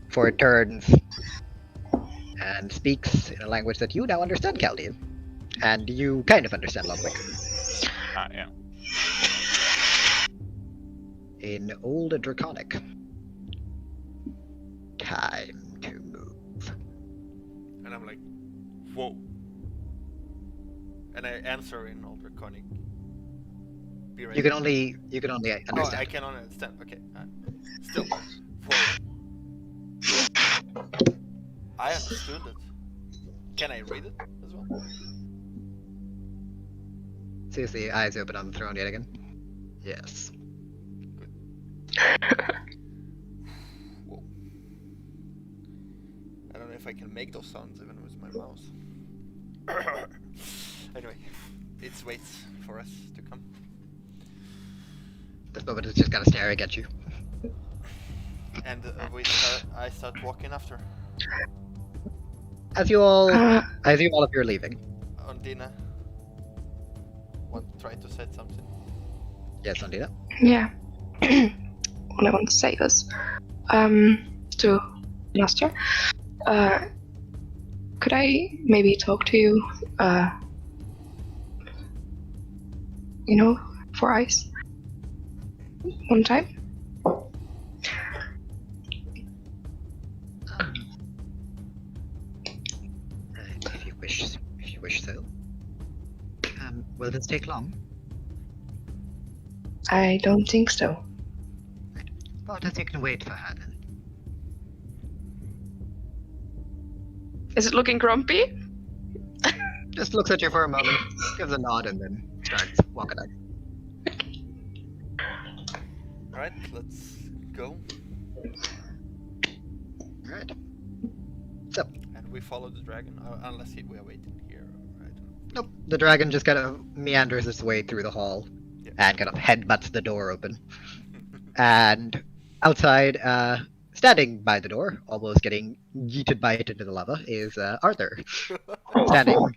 before it turns and speaks in a language that you now understand, Caldian, and you kind of understand Logwig. yeah. In Old Draconic. Time to move. And I'm like, whoa. And I answer in Old Draconic. Be ready. You can only understand. Oh, I can only understand. Okay. Still. Whoa. I understood it. Can I read it as well? Seriously, eyes open on the throne yet again? Yes. Whoa. I don't know if I can make those sounds even with my mouse. Anyway, it waits for us to come. This moment is just kind of staring at you. And I start walking after. As you all of you are leaving. Ondina. Try to say something. Yes, Ondina. Yeah. What I want to say was, to Master, could I maybe talk to you, you know, for ice? One time? If you wish so. Will this take long? I don't think so. But as you can wait for her then. Is it looking grumpy? Just looks at you for a moment, gives a nod, and then starts walking out. Alright, let's go. Alright. So, And we follow the dragon, unless we are waiting here. I don't know. nope, the dragon just kind of meanders its way through the hall and kind of headbutts the door open. And outside, standing by the door, almost getting yeeted by it into the lava, is Arthur. Standing,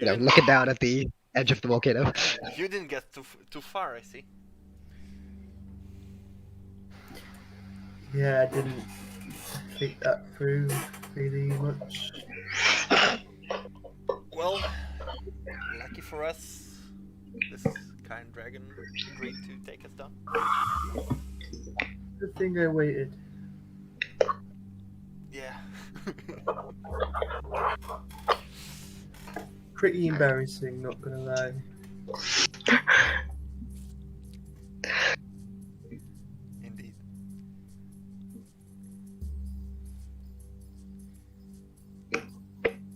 looking down at the edge of the volcano. You didn't get too far, I see. Yeah, I didn't think that through really much. Well, lucky for us, this kind dragon agreed to take us down. Good thing I waited. Yeah. Pretty embarrassing, not gonna lie. Indeed.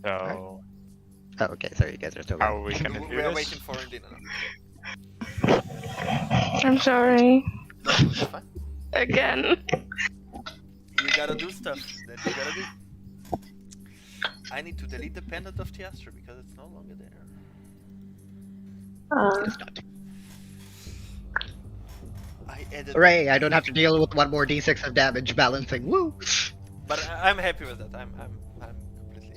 So, Oh, okay, sorry, you guys are still how are we gonna do We are this? waiting for Ondina now. I'm sorry. No, it's fine. Again. You gotta do stuff that you gotta do. I need to delete the pendant of Tiastra because it's no longer there. It's not. I added. Hooray! I don't have to deal with one more d6 of damage balancing. Woo! But I'm happy with that. I'm completely.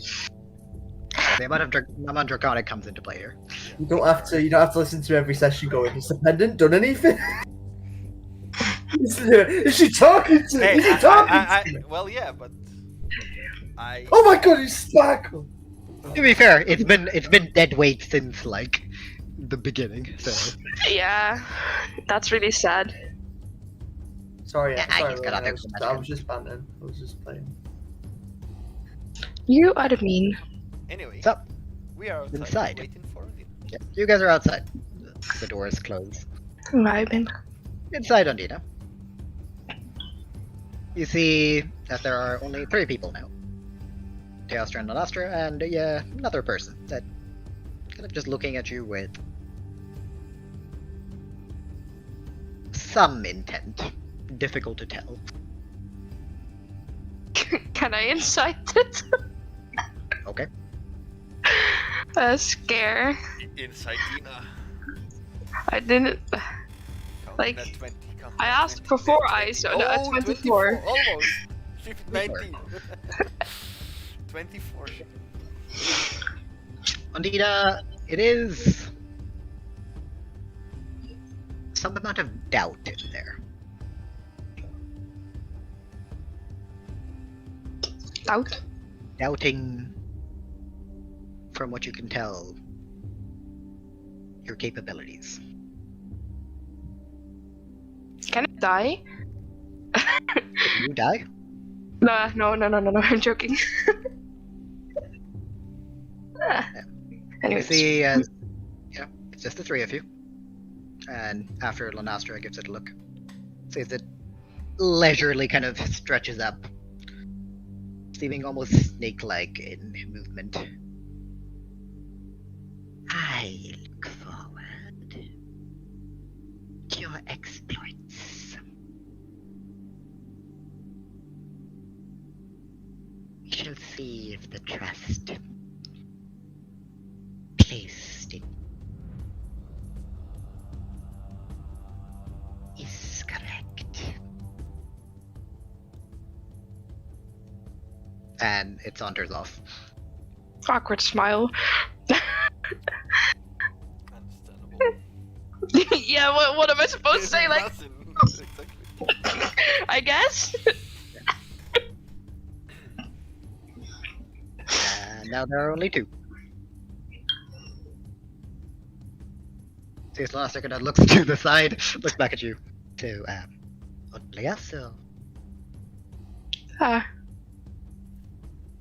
The amount of draconic comes into play here. You don't have to listen to every session going, has the pendant done anything? Is she talking to Hey, Is she talking to me? well, yeah, but Oh my god, he's sparkle! To be fair, it's been dead weight since like the beginning, so Yeah, that's really sad. Sorry, Yeah, sorry, he's got Rowan, other I was just banning. I was just playing. You are the mean. Anyway, so we are inside. waiting for Ondina. yeah, you guys are outside. The door is closed. Vibing. Inside Ondina, you see that there are only 3 people now. Teostra and Alastra, and another person that kind of just looking at you with some intent. Difficult to tell. Can I incite it? Okay. Scare. Inside Dina. I didn't. Like, Count that 20, count I that asked 20, for 4 that eyes, 20. so Oh, that's 24. Almost. 19. 24. Ondina, it is some amount of doubt in there. Out. Doubting, from what you can tell, your capabilities. Can I die? You die? No, I'm joking. You Anyways. see, it's just the 3 of you. And after Lanastra gives it a look, sees it leisurely kind of stretches up, seeming almost snake-like in movement. I look forward to your exploits. We shall see if the trust placed in is correct. And it saunters off. Awkward smile. Understandable. Yeah, what am I supposed to say? Like, Nothing. Exactly. I guess? And now there are only 2. Sees last second and looks to the side, looks back at you. So, only us, so.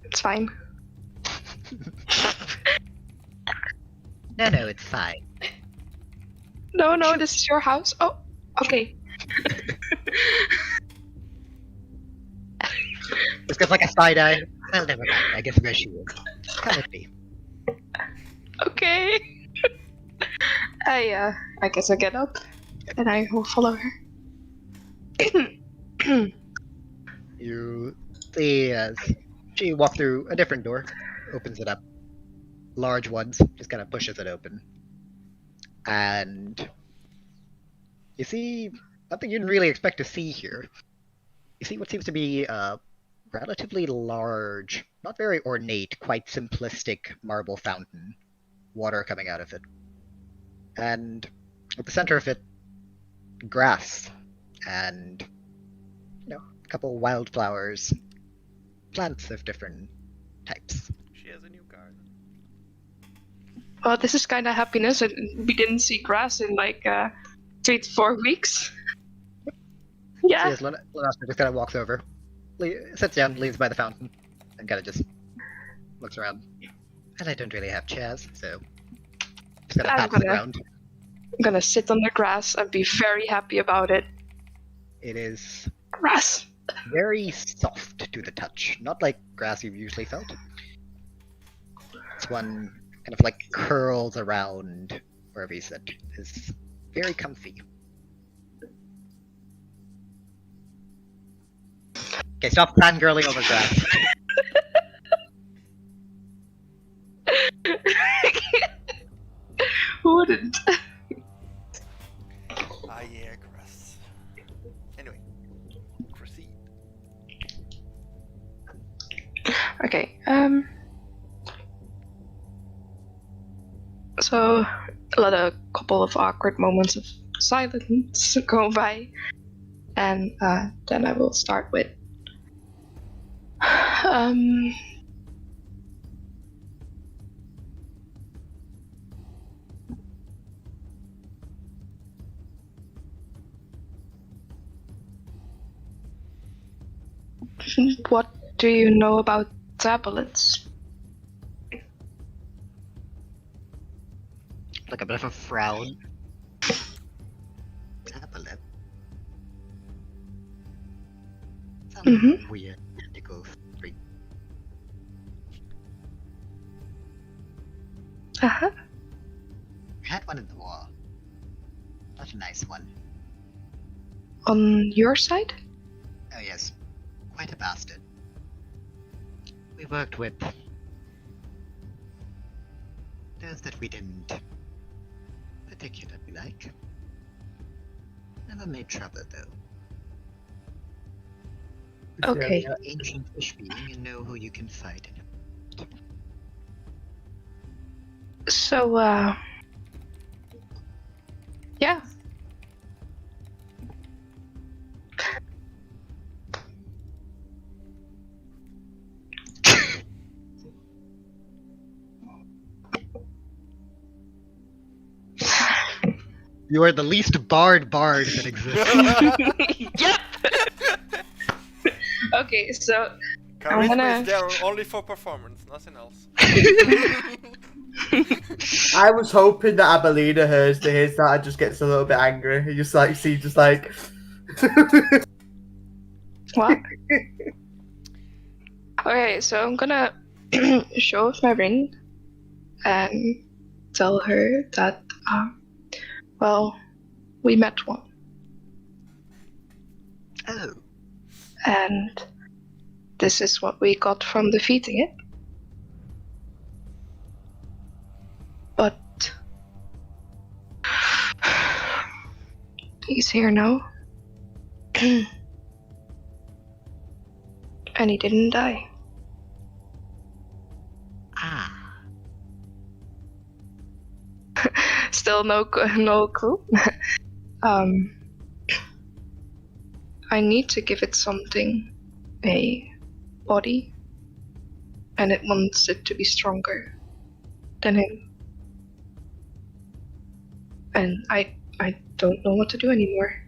It's fine. No, it's fine. No, this is your house. Oh, okay. This gets like a side eye. Well, never mind. I guess where she is. Come with me. Okay. I guess I get up and I will follow her. You see as she walks through a different door, opens it up. Large ones, just kind of pushes it open. And you see something you didn't really expect to see here. You see what seems to be a relatively large, not very ornate, quite simplistic marble fountain. Water coming out of it. And at the center of it, grass and, a couple wildflowers, plants of different types. She has a new garden. Well, this is kind of happiness. We didn't see grass in like 3 to 4 weeks. Yeah. Yes, Lanastra just kind of walks over, sits down, leans by the fountain, and kind of just looks around. And I don't really have chairs, so just kind of pats around. I'm gonna sit on the grass and be very happy about it. It is Grass. very soft to the touch, not like grass you've usually felt. This one kind of like curls around wherever you sit. It's very comfy. Okay, stop fangirling over grass. Who wouldn't? Ah, yeah, grass. Anyway, proceed. Okay, so let a couple of awkward moments of silence go by, and then I will start with what do you know about tablets? Like a bit of a frown. Tablet. Sounds weird. Tentacle string. Uh-huh. I had one in the war. Not a nice one. On your side? Oh yes. Quite a bastard. We worked with those that we didn't particularly like. Never made trouble though. Okay. You're an ancient fish being and know who you can fight in. So, yeah. You are the least bard that exists. Yep! Okay, so Charisma gonna- is there only for performance, nothing else. I was hoping that Abelina hears that and just gets a little bit angry. You just like see, just like. what? Okay, so I'm gonna show off my ring and tell her that, well, we met one. Oh. And this is what we got from defeating it. But he's here now. And he didn't die. Ah. Still no clue. I need to give it something, a body, and it wants it to be stronger than him. And I don't know what to do anymore.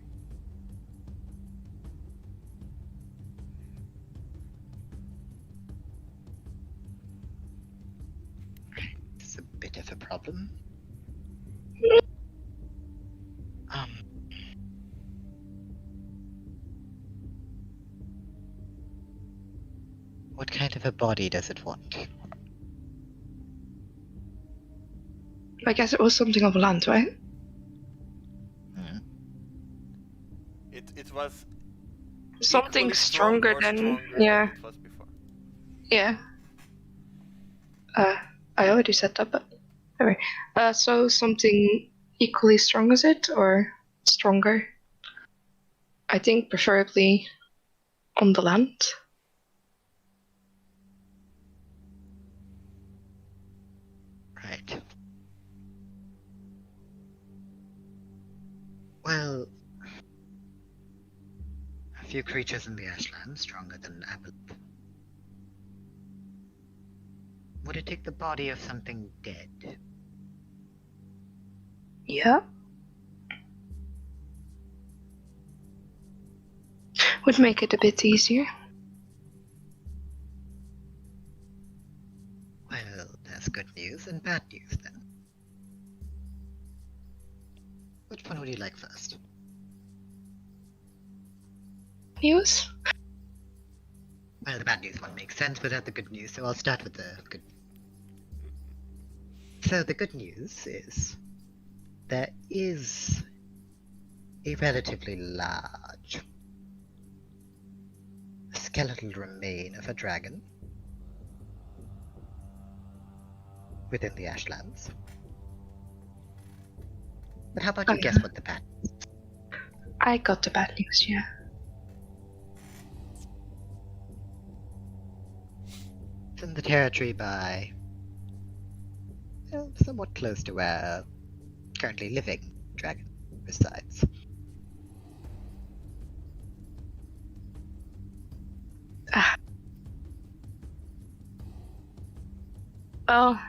It's a bit of a problem. What kind of a body does it want? I guess it was something of land, right? It was Something equally strong stronger or than stronger yeah. than it was before. Yeah. I already said that, but anyway. So something equally strong as it, or stronger? I think preferably on the land. Right. Well, a few creatures in the Ashland stronger than apple. Would it take the body of something dead? Yeah. Would make it a bit easier. Well, that's good news and bad news then. Which one would you like first? News? Well, the bad news one makes sense without the good news, so I'll start with the good. So the good news is there is a relatively large skeletal remain of a dragon within the Ashlands. But how about you guess what the bad news is? I got the bad news, yeah. It's in the territory by... well, somewhat close to where currently living dragon resides. Well,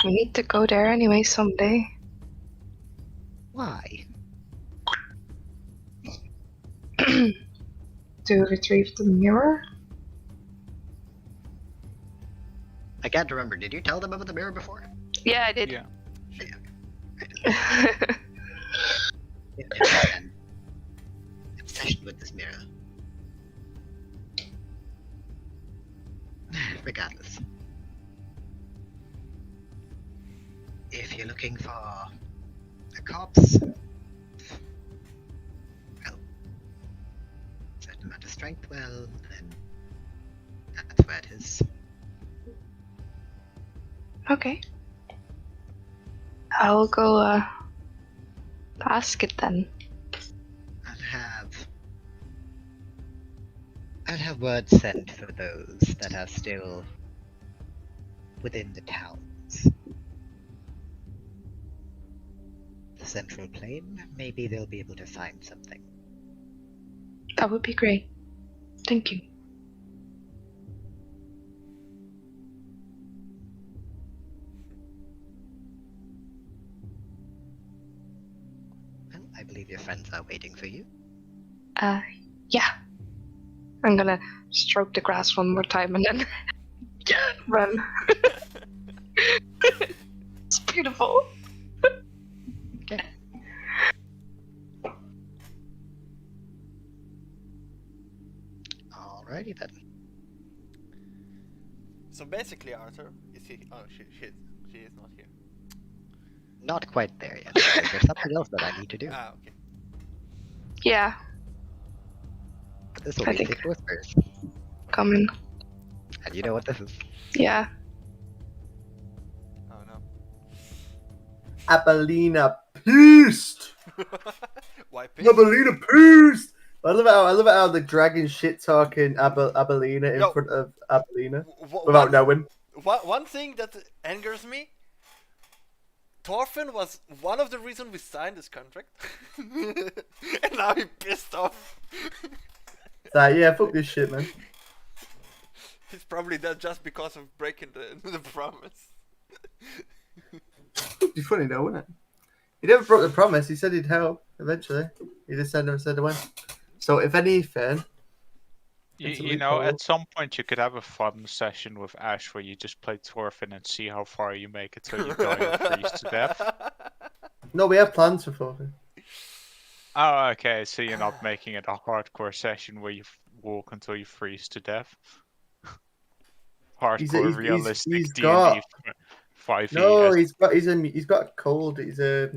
we need to go there anyway someday. Why? To retrieve the mirror? I can't remember. Did you tell them about the mirror before? Yeah, I did. Yeah. Obsession with this mirror. Regardless. If you're looking for a corpse, well, certain amount of strength, well, then that's where it is. Okay. I'll go ask it then. I'll have word sent for those that are still within the towns. The central plain, maybe they'll be able to find something. That would be great. Thank you. Well, I believe your friends are waiting for you. Yeah. I'm gonna stroke the grass one more time and then run. It's beautiful. Okay. Alrighty then. So basically, Arthur, is he? Oh, she is not here. Not quite there yet. There's something else that I need to do. Ah, okay. Yeah, This will I be think- Thick Whispers. coming. And you know what this is. Yeah. Oh no. Abelina pissed. Why piss? Abelina pissed. I love it how the dragon shit talking Abelina in Yo. front of Abelina W- without one, knowing. one thing that angers me, Thorfinn was one of the reasons we signed this contract. And now he pissed off. Like, yeah, fuck this shit, man. He's probably dead just because of breaking the promise. It'd be funny though, wouldn't it? He never broke the promise. He said he'd help eventually. He just never said when. So if anything, You know, at some point you could have a fun session with Ash where you just play Thorfinn and see how far you make it till you die or freeze to death. no, we have plans for Thorfinn. Oh, okay, so you're not making it a hardcore session where you walk until you freeze to death. Hardcore, realistic he's D&D got- 5e. No, he's got a cold. Is it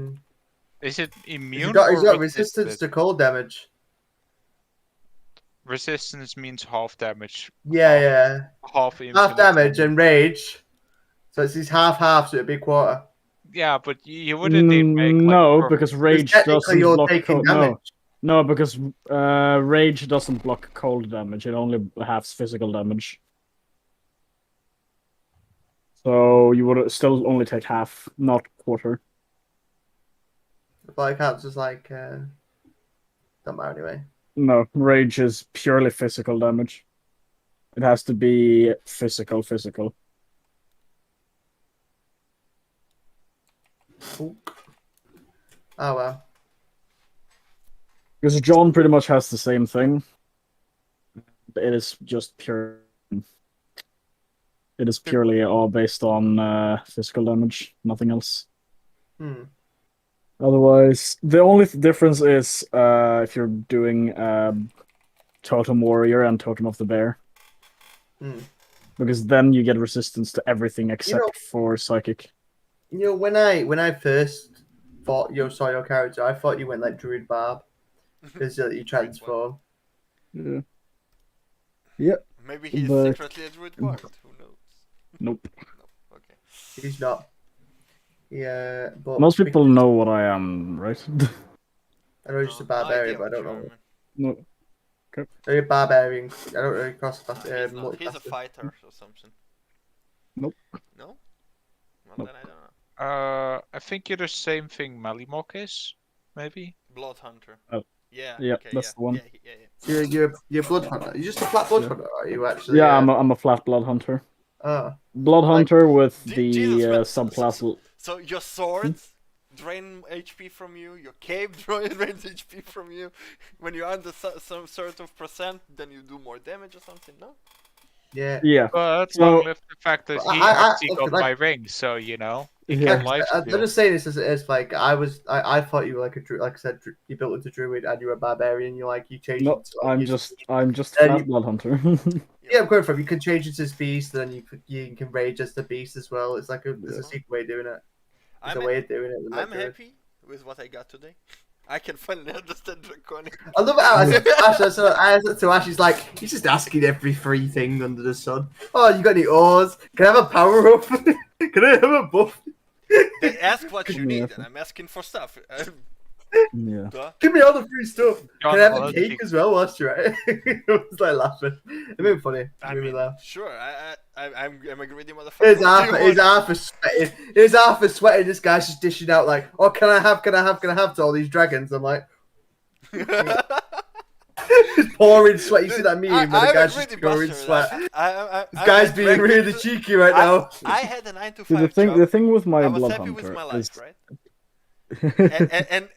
immune? he's got or resistance to cold damage. Resistance means half damage. Yeah. Half Half damage and rage. So it's his half, so it'd be a quarter. Yeah, but you wouldn't even make like no, perfect- because rage technically doesn't you're block taking cold. No, damage. no, because rage doesn't block cold damage. It only halves physical damage. So you would still only take half, not quarter. But I can't just like don't matter anyway. No, rage is purely physical damage. It has to be physical. Oh well. Because John pretty much has the same thing. It is just pure. It is purely all based on physical damage, nothing else. Otherwise, the only difference is if you're doing Totem Warrior and Totem of the Bear. Because then you get resistance to everything except for Psychic. You know, when I first saw your character, I thought you went like Druid Barb. Because you transform. Yeah. Yep. Maybe he's But- secretly a druid bard. Who knows? Nope. No. Okay. He's not. Yeah, but Most people know what I am, right? I know he's just a barbarian, but I don't know. No. They're barbarian. I don't really cross class. He's not. He's a fighter or something. Nope. No? Well, Nope. then I don't know. I think you're the same thing Malimok is, maybe. Blood hunter. Oh. Yeah. Yeah, Okay, that's the one. Yeah. You're blood hunter. You're just a flat blood hunter, are you actually? Yeah, I'm a flat blood hunter. Oh. Blood hunter with the Jesus, subclass. So your swords drain HP from you, your cape drains HP from you. When you're under some sort of percent, then you do more damage or something, no? Yeah. Yeah. But So- long live the fact that he actually got my ring, so you know. It Yeah. can life I'm steal. just saying this as it is. Like I thought you were like a druid. Like I said, you built into druid and you were a barbarian. You changed. No, into, like, I'm just Then flat you- blood hunter. Yeah, I'm going from. You can change into this beast, and then you can rage as the beast as well. It's like there's Yeah. a secret way of doing it. There's I'm a way of doing it. I'm happy with what I got today. I can finally understand Draconic. I love how I said to Ash, he's like, he's just asking every free thing under the sun. Oh, you got any ores? Can I have a power up? Can I have a buff? They ask what you Yeah. need, and I'm asking for stuff. Yeah. Duh. Give me all the free stuff. John Can I have a Oliver. cake as well whilst you're at it? I was like laughing. It made me funny. It I made me mean, laugh. sure. I'm a greedy motherfucker. Here's What do you Arthur sweating. Here's Arthur sweating. This guy's just dishing out like, oh, can I have to all these dragons? I'm like, want? just pouring sweat. You see that meme? I'm But the a guy's greedy just pouring bastard. sweat. This guy's being really cheeky right now. I had a 9 to See, 5 the job. thing with my I was blood happy with hunter my is life, right?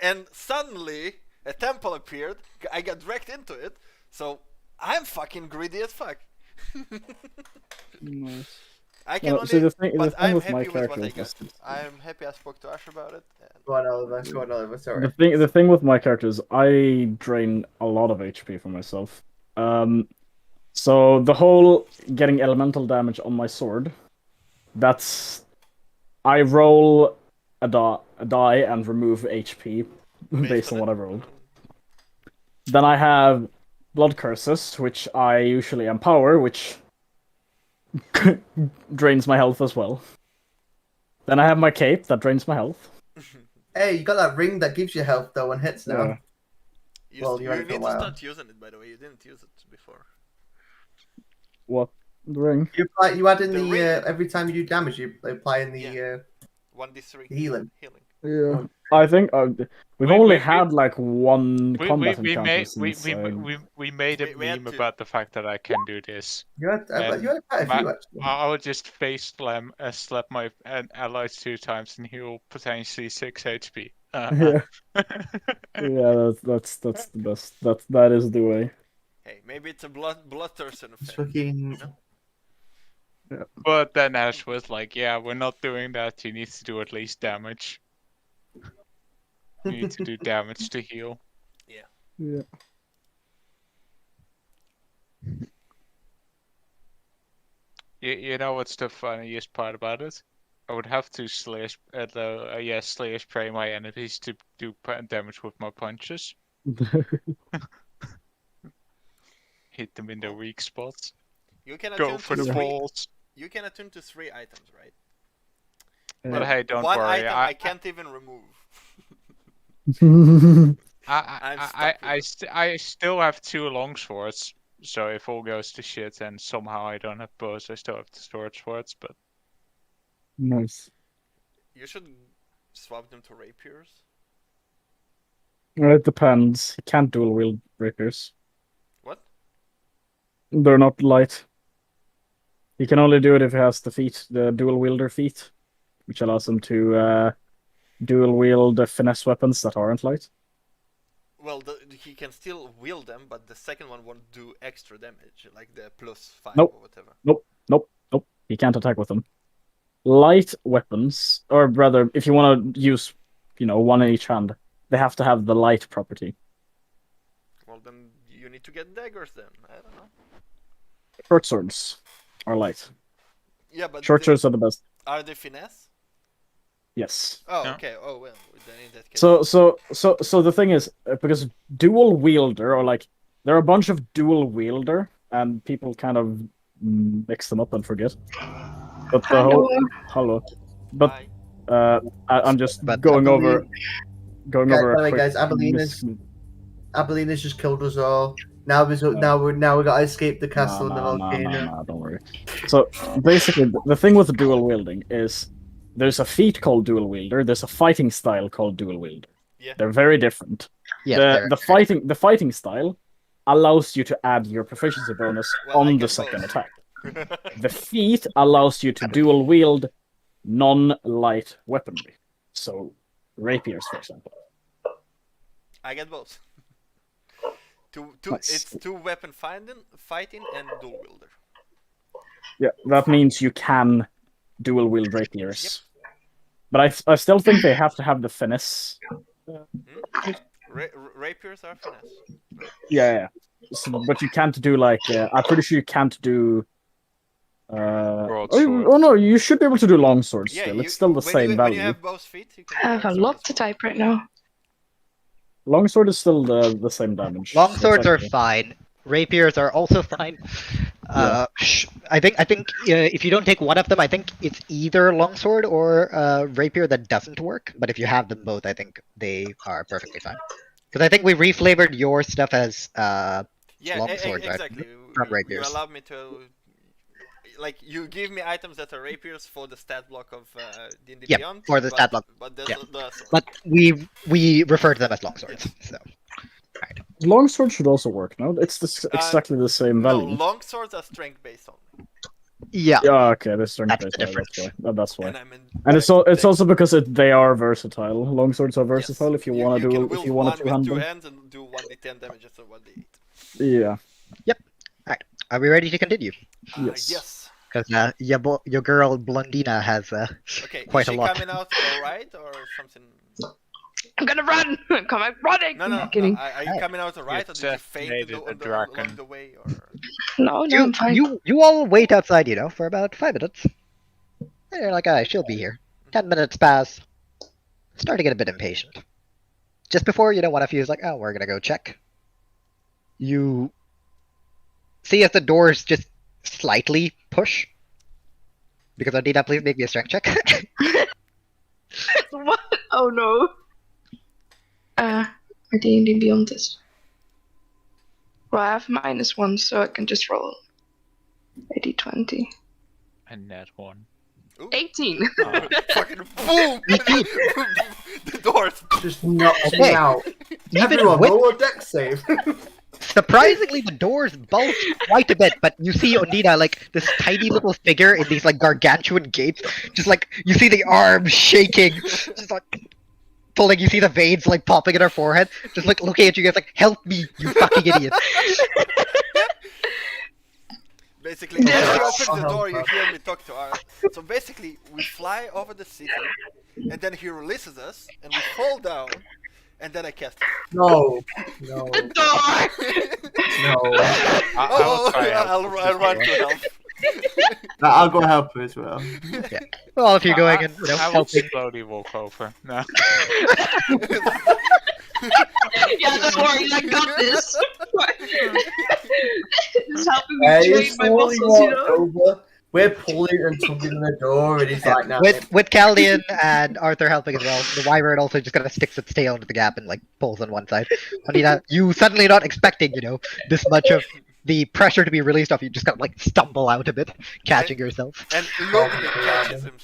and suddenly a temple appeared. I got dragged into it, so I'm fucking greedy as fuck. Nice. I can No, only, see, the thing but I'm with my happy with what character I is got. just- I'm happy I spoke to Ash about it. And Go on, Oliver. Sorry. The thing with my character is I drain a lot of HP from myself. So the whole getting elemental damage on my sword, that's I roll a die and remove HP based on what I rolled. Then I have blood curses, which I usually empower, which drains my health as well. Then I have my cape that drains my health. Hey, you got that ring that gives you health though and hits now. Yeah. Well, you you had it need for a to while. start using it, by the way. You didn't use it before. What? The ring? You add in The the ring. every time you do damage, you apply in the 1d3 healing. Yeah. I think we've only had like one combat we encounter made since we made a We had meme to- about the fact that I can do this. You had quite a few actually. I would just face slam slap my allies 2 times and heal potentially 6 HP. Yeah. Yeah, that's the best. That is the way. Hey, maybe it's a bloodthirst It's effect. fucking. But then Ash was like, "Yeah, we're not doing that. You need to do at least damage. You need to do damage to heal." Yeah. You know what's the funniest part about it? I would have to slash spray my enemies to do damage with my punches. Hit them in their weak spots. You can Go attune for to the 3. balls. You can attune to 3 items, right? But hey, don't One worry. item I can't even remove. I still have 2 long swords. So if all goes to shit and somehow I don't have bows, I still have the storage swords. But Nice. You should swap them to rapiers. Well, it depends. You can't dual wield rapiers. What? They're not light. You can only do it if he has the feat, the dual wielder feat, which allows him to dual wield the finesse weapons that aren't light. Well, he can still wield them, but the second one won't do extra damage, like the +5 Nope. or whatever. Nope. He can't attack with them. Light weapons, or rather, if you want to use, one in each hand, they have to have the light property. Well, then you need to get daggers then. I don't know. Short swords are light. Yeah, but Short swords are the best. are they finesse? Yes. Oh, Yeah. okay. Oh well, then in that case. So the thing is, because dual wielder, or like there are a bunch of dual wielder, and people kind of mix them up and forget. But the whole hello, but Bye. I'm just But going I over Guys, a by the way, quick guys, Abelina's just killed us all. Now we gotta escape the castle and the volcano. No, don't worry. So basically, the thing with the dual wielding is there's a feat called dual wielder. There's a fighting style called dual wielder. Yeah. They're very different. yeah, The fighting style allows you to add your proficiency bonus on the second attack. The feat allows you to dual wield non-light weaponry. So rapiers, for example. I get both. Nice. It's two weapon fighting and dual wielder. Yeah, that means you can dual wield rapiers. But I still think they have to have the finesse. Rapiers are finesse. Yeah. So, but you can't do like I'm pretty sure you can't do. Oh no, you should be able to do longswords still. It's still the same value. When you have both feet, you can I have a lot to type right now. Longsword is still the same damage. Longswords are fine. Rapiers are also fine. I think if you don't take one of them, I think it's either longsword or rapier that doesn't work. But if you have them both, I think they are perfectly fine. Because I think we reflavored your stuff as longsword, exactly. Right? From rapiers. You allowed me to, like, you give me items that are rapiers for the stat block of D&D Beyond. For the stat block. But we refer to them as longswords. So. Right. Longsword should also work, no? It's exactly the same value. No, longswords are strength based only. Yeah. Yeah, okay, they're strength based. That's why. And it's also because they are versatile. Longswords are versatile if you want to do if you want to two-hand them. 2 hands and do 1d10 damage instead of 1d8. Yeah. Yep. Alright. Are we ready to continue? Yes. Because your girl Blondina has quite a lot. Is she coming out alright or something? I'm gonna run! I'm coming running! No. Are you coming out alright or did you faint along the way? Or... No, I'm fine. You all wait outside, for about 5 minutes. And you're like, she'll be here. 10 minutes pass. Start to get a bit impatient. Just before, one of you is like, oh, we're gonna go check. You see as the doors just slightly push. Because Ondina, please make me a strength check. What? Oh no. Are D&D Beyond this? Well, I have -1, so I can just roll a d20. And that one. Ooh. 18! Fucking boom! The doors just knocked me out. Everyone, roll a dex save. Surprisingly, the doors bulge quite a bit, but you see Ondina, like, this tiny little figure in these, like, gargantuan gates. Just, like, you see the arms shaking. Just, like, pulling, you see the veins, like, popping in her forehead. Just, like, looking at you guys, like, help me, you fucking idiot. Basically, as you open the door, you hear me talk to her. So basically, we fly over the city, and then he releases us, and we fall down, and then I cast it. No. The door! No. I'll run to help. I'll go help her as well. Yeah. Well, if you're going and helping. Slowly walk over. No. Yeah, don't worry, I got this. It's helping me train my muscles, Over. We're pulling and tugging the door, and he's like, "Nah." With Caldian and Arthur helping as well, the wyvern also just kind of sticks its tail into the gap and like pulls on one side. Ondina, you suddenly not expecting, this much of the pressure to be released off you, just kind of like stumble out a bit, catching yourself. And Logwig catches him.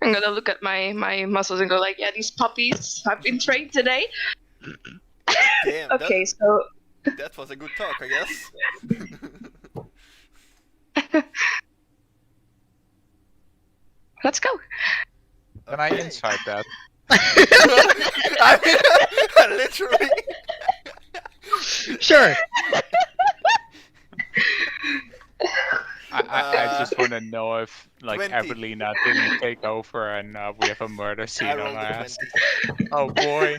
I'm gonna look at my muscles and go like, yeah, these puppies have been trained today. Damn. Okay, so that was a good talk, I guess. Let's go. Can I inside that? I literally. Sure. I just want to know if, like, 20. Evelina didn't take over and we have a murder scene on our ass. Oh boy.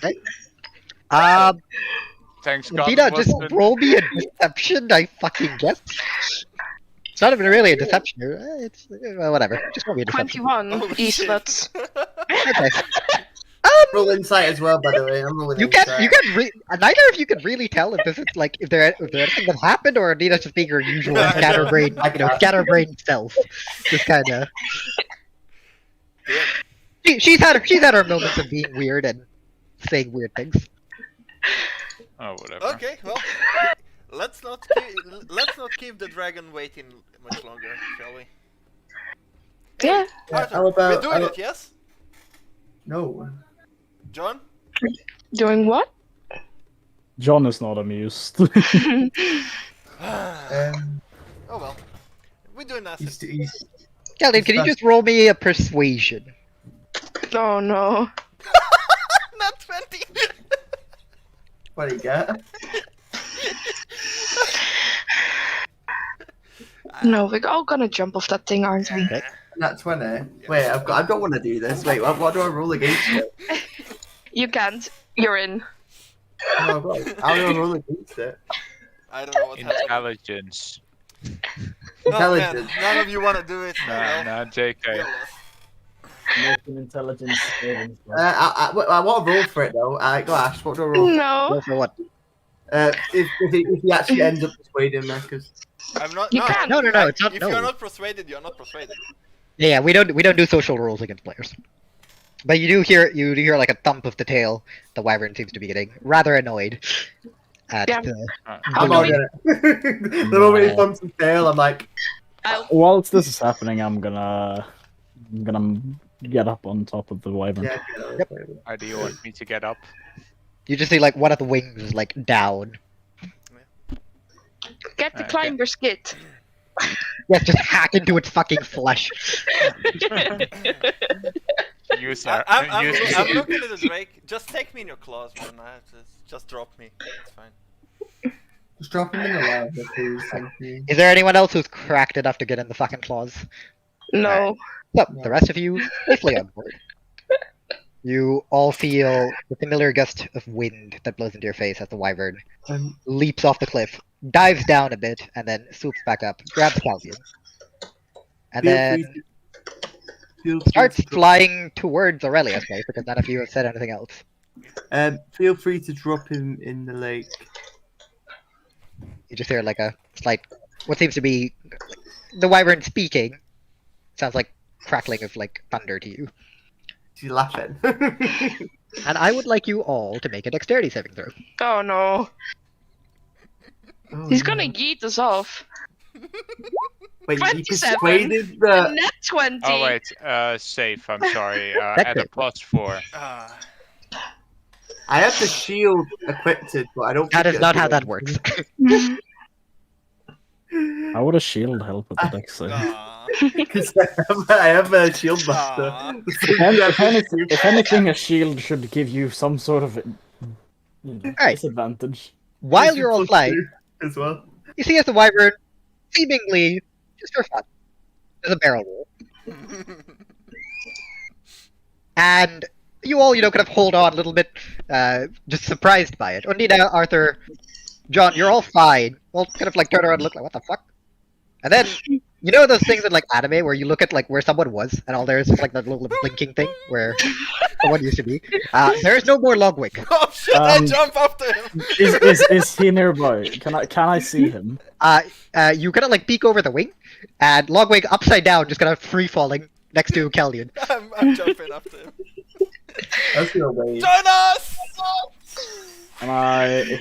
Thanks God. Ondina, just roll me a deception, I fucking guess. It's not even really a deception. It's well, whatever. Just gonna be a deception. 21 Oh, E-slots. Okay. Roll insight as well, by the way. I'm rolling You insight. neither of you can really tell if this is like if there anything that happened or Nina's just being her usual scatterbrain, scatterbrain self. Just kind of. She's had her moments of being weird and saying weird things. Oh, whatever. Okay, well, let's not keep the dragon waiting much longer, shall we? Yeah. Arthur, how about- we're doing it, yes? No. John? Doing what? John is not amused. Oh well. We're doing nothing. Caldian, can you just roll me a persuasion? Oh no. Not 20! What do you get? No, we're all gonna jump off that thing, aren't we? Not 20. Wait, I don't want to do this. Wait, what do I roll against it? You can't. You're in. Oh, right. How do I roll against it? I don't know what happened. Intelligence. Oh man, Intelligence. none of you want to do it. No, JK. Make an intelligence saving throw. I want to roll for it though. Go Ash, what do I roll? No. Roll for what? If he actually ends up persuading me, because I'm not. You no, can't. No, it's not. If No. you're not persuaded, you're not persuaded. Yeah, we don't do social rules against players. But you do hear like a thump of the tail. The wyvern seems to be getting rather annoyed at Yeah. I'm on it. The moment he bumps his tail, I'm like, Whilst this is happening, I'm gonna get up on top of the wyvern. yeah. How do you want me to get up? You just see like one of the wings is like down. Get the Okay. climber's kit. Yeah, just hack into its fucking flesh. Use I'm looking at the Drake. Just take me in your claws, man. Just drop me. It's fine. Just drop him in the lava, please. Thank you. Is there anyone else who's cracked enough to get in the fucking claws? No. So, the rest of you safely on board. You all feel the familiar gust of wind that blows into your face as the wyvern leaps off the cliff, dives down a bit, and then swoops back up, grabs Caldian, and then starts flying towards Aurelia's place because none of you have said anything else. Feel free to drop him in the lake. You just hear like a slight, what seems to be the wyvern speaking. Sounds like crackling of like thunder to you. She's laughing. And I would like you all to make a dexterity saving throw. Oh no. Oh, He's no. gonna yeet us off. Wait, you 27. persuaded the. Net 20. Oh wait, safe. I'm sorry. At a it. +4. I have the shield equipped, but I don't. That think is not it's how good. that works. How would a shield help with the dex save? Because I have a shield buster. And if anything, a shield should give you some sort of Alright. disadvantage. While you're all flying, as well. you see as the wyvern, seemingly, just for fun, does a barrel roll. And you all, kind of hold on a little bit, just surprised by it. Ondina, Arthur, John, you're all fine. All kind of like turn around and look like, what the fuck? And then, you know those things in like anime where you look at like where someone was and all there is just like that little blinking thing where someone used to be? There is no more Logwig. Oh shit! I jump after him. Is he nearby? Can I see him? You kind of like peek over the wing, and Logwig upside down, just kind of free falling next to Caldian. I'm jumping after him. That's your way. Join us!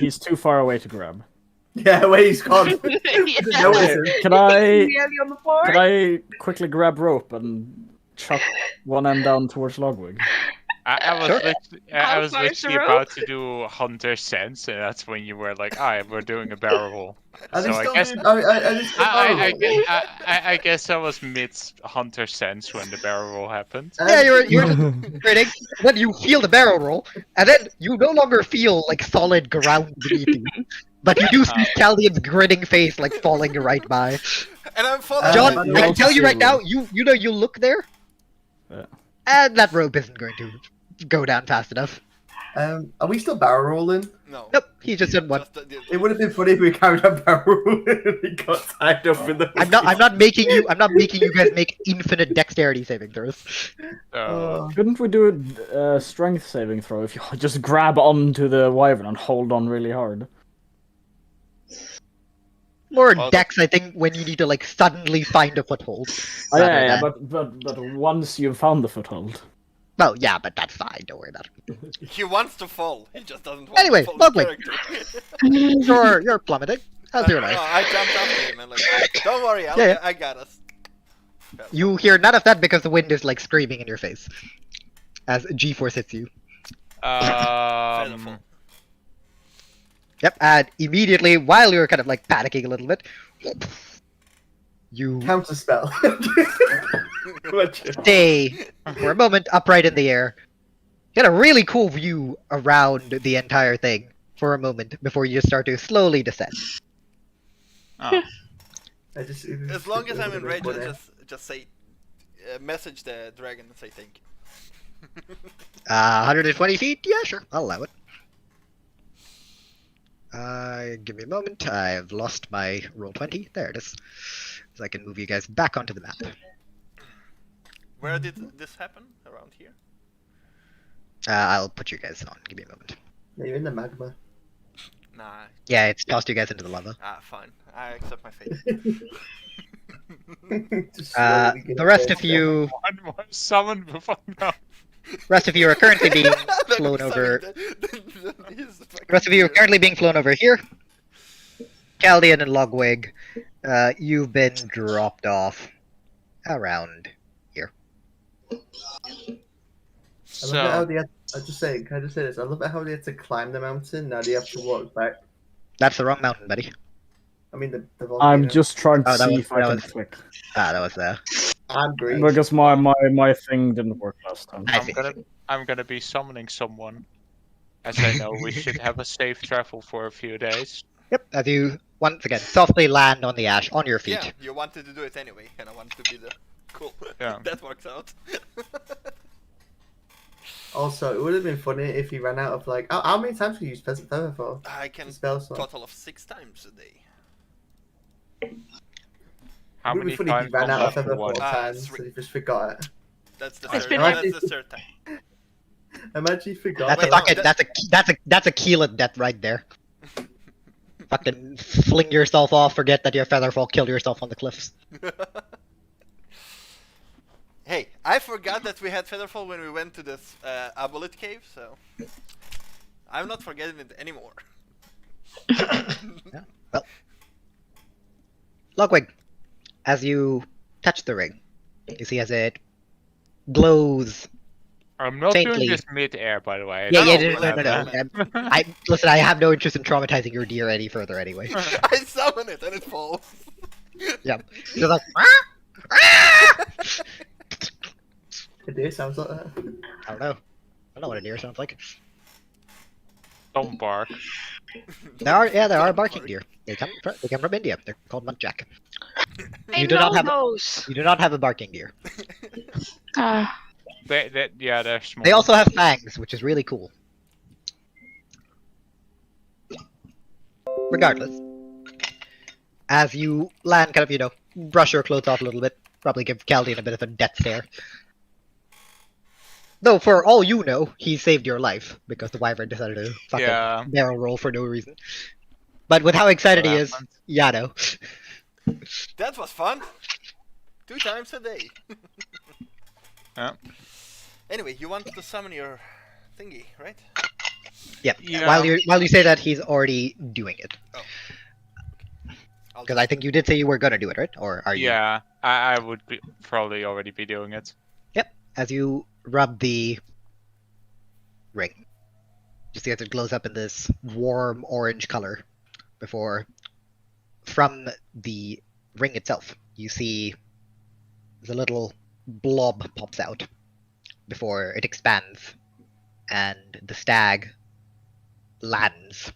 He's too far away to grab. Yeah, wait, he's gone. Yeah. No, listen. Can I Nearly on the floor. can I quickly grab rope and chuck one end down towards Logwig? I was far is the literally rope? about to do Hunter Sense, and that's when you were like, we're doing a barrel roll. Are they So I still guess doing- are they still barrel I guess I was mid Hunter Sense when the barrel roll happened. Yeah, you're just grinning. Then you feel the barrel roll, and then you no longer feel like solid ground beneath you. But you do see Caldian's grinning face like falling right by. And I'm following. John, you I can also tell you see right a now, rope. you look there, Yeah. and that rope isn't going to go down fast enough. Are we still barrel rolling? No. Nope, he just did one. It would have been funny if we carried on barrel rolling and he got tied up in the. I'm not making you guys make infinite dexterity saving throws. Couldn't we do a strength saving throw if you just grab onto the wyvern and hold on really hard? More dex, I think, when you need to like suddenly find a foothold. Oh, yeah, but once you've found the foothold. Well, yeah, but that's fine. Don't worry about it. He wants to fall. He just doesn't want Anyway, to fall. Logwig. You're plummeting. How's your life? I jumped after him and like, don't worry, I got us. You hear none of that because the wind is like screaming in your face as G-force hits you. Yep, and immediately, while you're kind of like panicking a little bit, you counter spell. stay for a moment upright in the air. Get a really cool view around the entire thing for a moment before you just start to slowly descend. Oh. As long as I'm in rage, I just say, message the dragon and say thank you. 120 feet? Yeah, sure, I'll allow it. Give me a moment. I've lost my roll 20. There it is. So I can move you guys back onto the map. Where did this happen? Around here? I'll put you guys on. Give me a moment. Yeah, you're in the magma. Nah. Yeah, it's tossed you guys into the lava. Fine. I accept my fate. The rest of you... One more summon before now. Rest of you are currently being flown over... Rest of you are currently being flown over here. Caldian and Logwig, you've been dropped off around here. I love it how they had, can I just say this? I love it how they had to climb the mountain, now they have to walk back. That's the wrong mountain, buddy. I mean the volcano. I'm just trying to see if I can click. That was I'm great. Because my thing didn't work last time. I'm gonna be summoning someone, as I know we should have a safe travel for a few days. Yep, as you once again softly land on the ash on your feet. Yeah, you wanted to do it anyway, and I wanted to be the cool. Yeah. That works out. Also, it would have been funny if he ran out of like. How many times can you use Peasant Feather for? I can spell total of 6 times a day. How it would many be funny times if he ran out of Feather 4 3. times, so he just forgot it. That's the It's third. been That's the third time. Imagine he forgot. That's a keyless death right there. Fucking fling yourself off, forget that you're Featherfall, kill yourself on the cliffs. Hey, I forgot that we had Featherfall when we went to this Aboleth cave, so I'm not forgetting it anymore. Yeah, well, Logwig, as you touch the ring, you see as it glows. I'm not faintly. doing this mid-air, by the way. No. Listen, I have no interest in traumatizing your deer any further anyway. I summon it and it falls. Yeah. You're like, A deer sounds like that. I don't know. I don't know what a deer sounds like. Don't bark. There are barking deer. They come from India. They're called muntjac. You do not have a barking deer. They're small. They also have fangs, which is really cool. Regardless, as you land, kind of, brush your clothes off a little bit, probably give Caldian a bit of a death stare. Though, for all you know, he saved your life, because the wyvern decided to fucking barrel roll for no reason. But with how excited he is, no. That was fun! 2 times a day. Yeah. Anyway, you wanted to summon your thingy, right? Yeah. Yeah. While you say that, he's already doing it. Oh. Because I think you did say you were gonna do it, right? Or are you? Yeah, I would probably already be doing it. Yep. As you rub the ring, you see as it glows up in this warm orange color before, from the ring itself, you see the little blob pops out before it expands, and the stag lands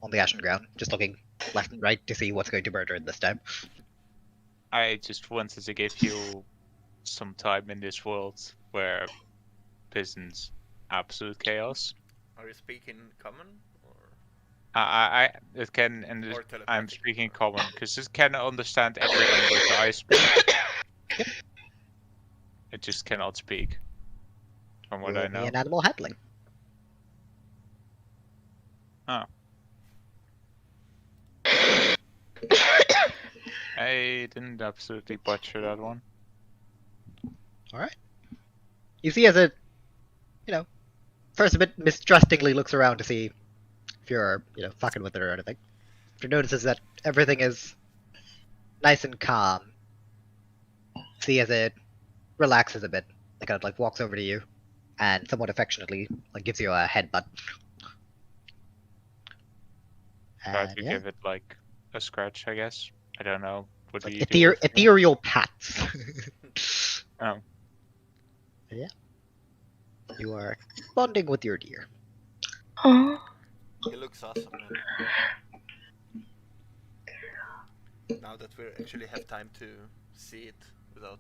on the ashen ground, just looking left and right to see what's going to murder it this time. I just wanted to give you some time in this world where business absolute chaos. Are you speaking common or? It can, and Or I'm telepathic. speaking common because it can understand every language I speak. It just cannot speak, from what I Roll me know. an animal handling. Oh. I didn't absolutely butcher that one. Alright. You see as it, first a bit mistrustingly looks around to see if you're, fucking with it or anything. After notices that everything is nice and calm. See as it relaxes a bit. It kind of like walks over to you and somewhat affectionately like gives you a headbutt. Try And to yeah, give it like a scratch, I guess. I don't know. What like do you do? With it? ethereal pats. Oh. Yeah. You are bonding with your deer. Oh. He looks awesome, man. Now that we actually have time to see it without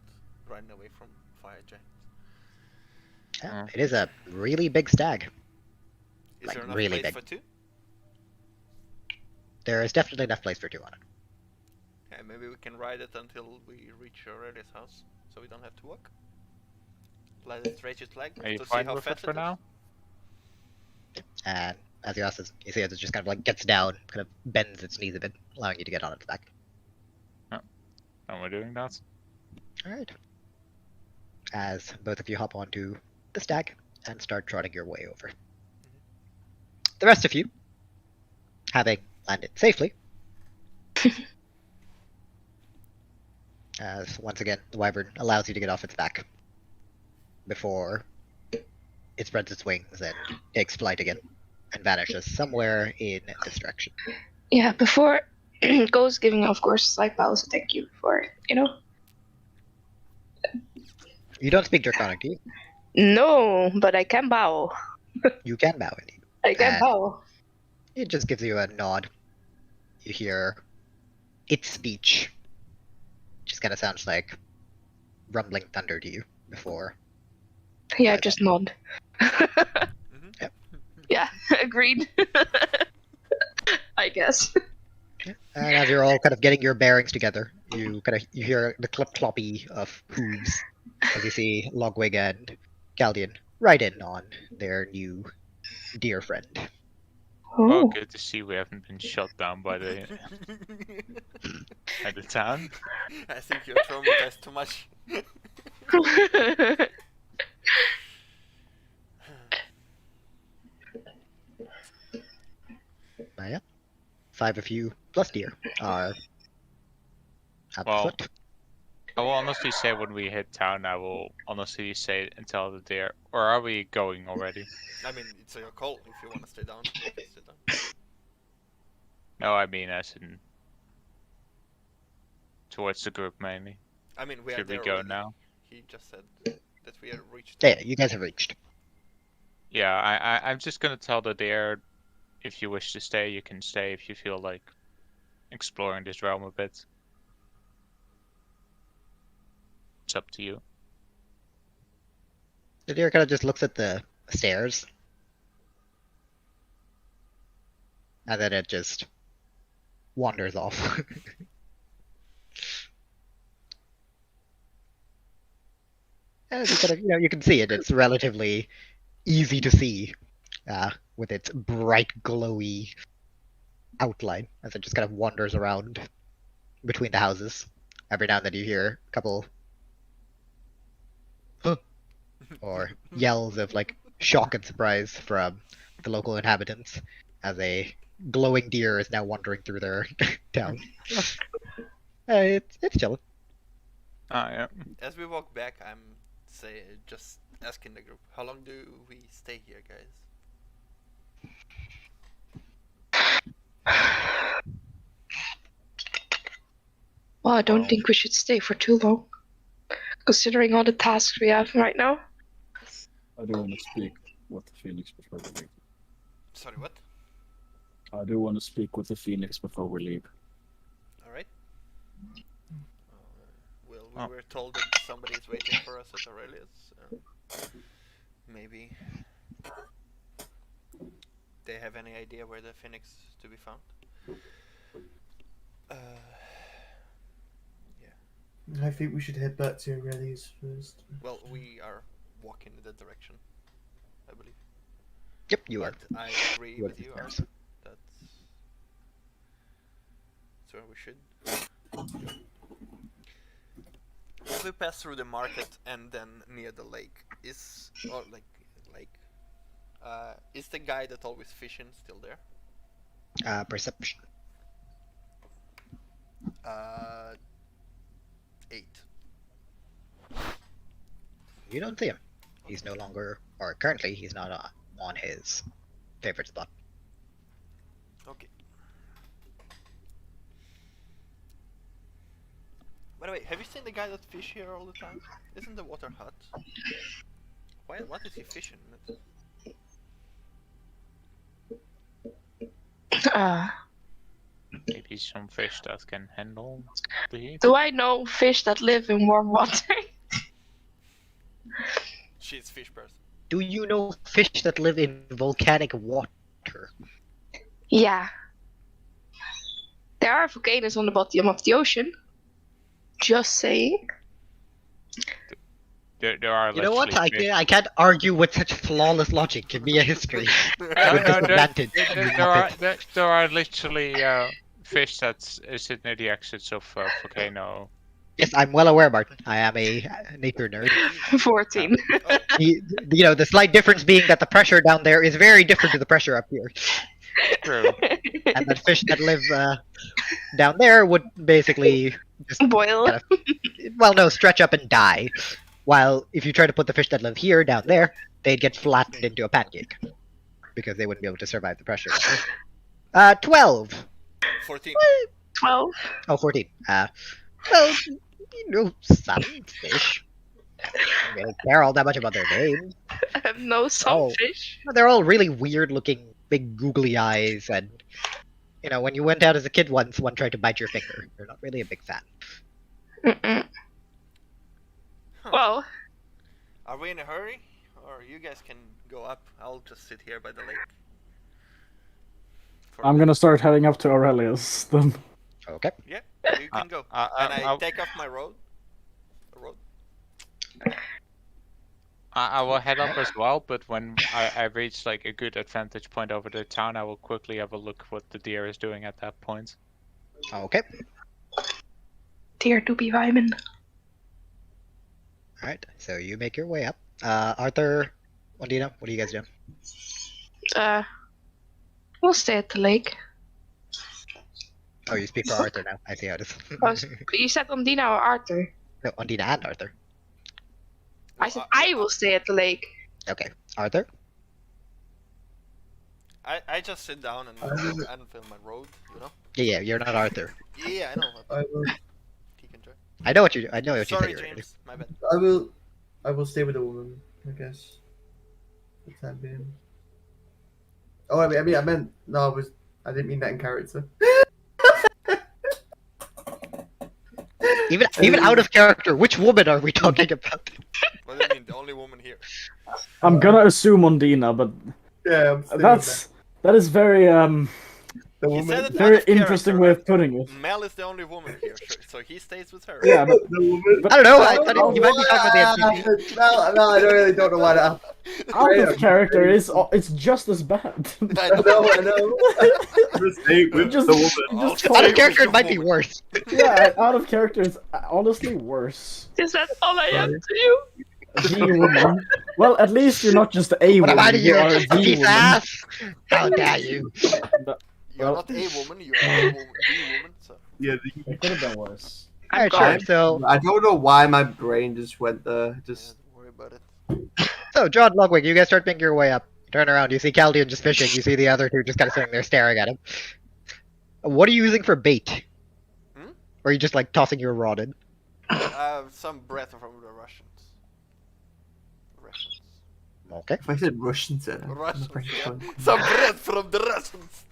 running away from fire giants. Yeah, it is a really big stag. Is Like, there enough really place big. for two? There is definitely enough place for two on it. Okay, maybe we can ride it until we reach Aurelia's house, so we don't have to walk. Let it stretch its leg Are you to see fine how with it fast for it is. now? And as you see as it just kind of like gets down, kind of bends its knees a bit, allowing you to get on its back. And we're doing that? Alright. As both of you hop onto the stag and start trotting your way over. The rest of you, having landed safely, as once again the wyvern allows you to get off its back before it spreads its wings and takes flight again and vanishes somewhere in this direction. Yeah, before it goes, giving of course slight bows. Thank you for You don't speak Draconic, do you? No, but I can bow. You can bow indeed. I can And bow. it just gives you a nod. You hear its speech. Just kind of sounds like rumbling thunder to you before. Yeah, just nod. Yep. Yeah, agreed. I guess. And as you're all kind of getting your bearings together, you hear the clip-cloppy of hooves as you see Logwig and Caldian ride in on their new dear friend. Well, Oh. good to see we haven't been shot down by the town. I think you're traumatized too much. Yeah. 5 of you plus deer are at the foot. I will honestly say when we hit town, I will honestly say and tell the deer. Or are we going already? I mean, it's your call. If you want to stay down, you can stay down. No, I mean as in towards the group mainly. I mean, we are Should we there go already. now? He just said that we have reached. Yeah, you guys have reached. Yeah, I'm just gonna tell the deer, if you wish to stay, you can stay. If you feel like exploring this realm a bit, it's up to you. The deer kind of just looks at the stairs, and then it just wanders off. And you kind of, you can see it. It's relatively easy to see with its bright, glowy outline as it just kind of wanders around between the houses. Every now and then you hear a couple or yells of like shock and surprise from the local inhabitants as a glowing deer is now wandering through their town. It's chilling. Yeah. As we walk back, I'm just asking the group, how long do we stay here, guys? Well, I don't think we should stay for too long, considering all the tasks we have right now. I do want to speak with the Phoenix before we leave. Sorry, what? I do want to speak with the Phoenix before we leave. Alright. Well, we were told that somebody is waiting for us at Aurelia's. Maybe they have any idea where the phoenix is to be found. I think we should head back to Aurelius first. Well, we are walking in that direction, I believe. Yep, you are. But I agree with you, Arthur. That's where we should. If we pass through the market and then near the lake, is the guy that always fishing still there? Perception. 8. You don't see him. He's no longer, or currently, he's not on his favorite spot. Okay. By the way, have you seen the guy that fish here all the time? Isn't the water hot? What is he fishing? Maybe some fish that can handle the heat. Do I know fish that live in warm water? She's fish person. Do you know fish that live in volcanic water? Yeah. There are volcanoes on the bottom of the ocean. Just saying. There are. You know what? I can't argue with such flawless logic. Give me a history. There are literally fish that sit near the exits of volcano. Yes, I'm well aware, Martin. I am a nature nerd. 14. The slight difference being that the pressure down there is very different to the pressure up here. True. And the fish that live down there would basically just boil. Stretch up and die. While if you try to put the fish that live here down there, they'd get flattened into a pancake because they wouldn't be able to survive the pressure. 12. 14. 12. Oh, 14. Some fish. I don't care all that much about their names. No, some fish. They're all really weird-looking, big googly eyes, and when you went out as a kid once, one tried to bite your finger. You're not really a big fan. Mm-mm. Huh. Well, are we in a hurry, or you guys can go up? I'll just sit here by the lake. I'm gonna start heading up to Aurelius then. Okay. Yeah, you can go. And I take off my road. I will head up as well, but when I reach like a good advantage point over the town, I will quickly have a look what the deer is doing at that point. Okay. Deer to be vibing. Alright, so you make your way up. Arthur, Ondina, what do you guys do? We'll stay at the lake. Oh, you speak for Arthur now. I see how it is. You said Ondina or Arthur? No, Ondina and Arthur. I said I will stay at the lake. Okay, Arthur? I just sit down and film my road, Yeah, you're not Arthur. Yeah, I know. I will. He can join. I know what you said. Sorry, James. My bad. I will stay with the woman, I guess. For the time being. Oh, I meant no. I didn't mean that in character. Even out of character, which woman are we talking about? What do you mean, the only woman here? I'm gonna assume Ondina, but yeah, that is very the woman. Very interesting way of putting it. Mel is the only woman here, so he stays with her. Yeah, but the woman. I don't know. I thought you might be talking about the NPC. No, I really don't know why that. Out of character it's just as bad. I know. Just Out of character, it might be worse. Yeah, out of character is honestly worse. Is that all I am to you? The woman. Well, at least you're not just a What woman. about you? You are the Piece of woman. ass! How dare you? You're not a woman, you're the woman, so. Yeah, It could have been worse. Alright, sure. So, I don't know why my brain just went there. Just don't worry about it. so John, Logwig, you guys start making your way up. Turn around, you see Caldian just fishing. You see the other two just kind of sitting there staring at him. What are you using for bait? Or are you just like tossing your rod in? Some bread from the Russians. Okay. if I said Russians, then Russians, yeah. Some bread from the Russians.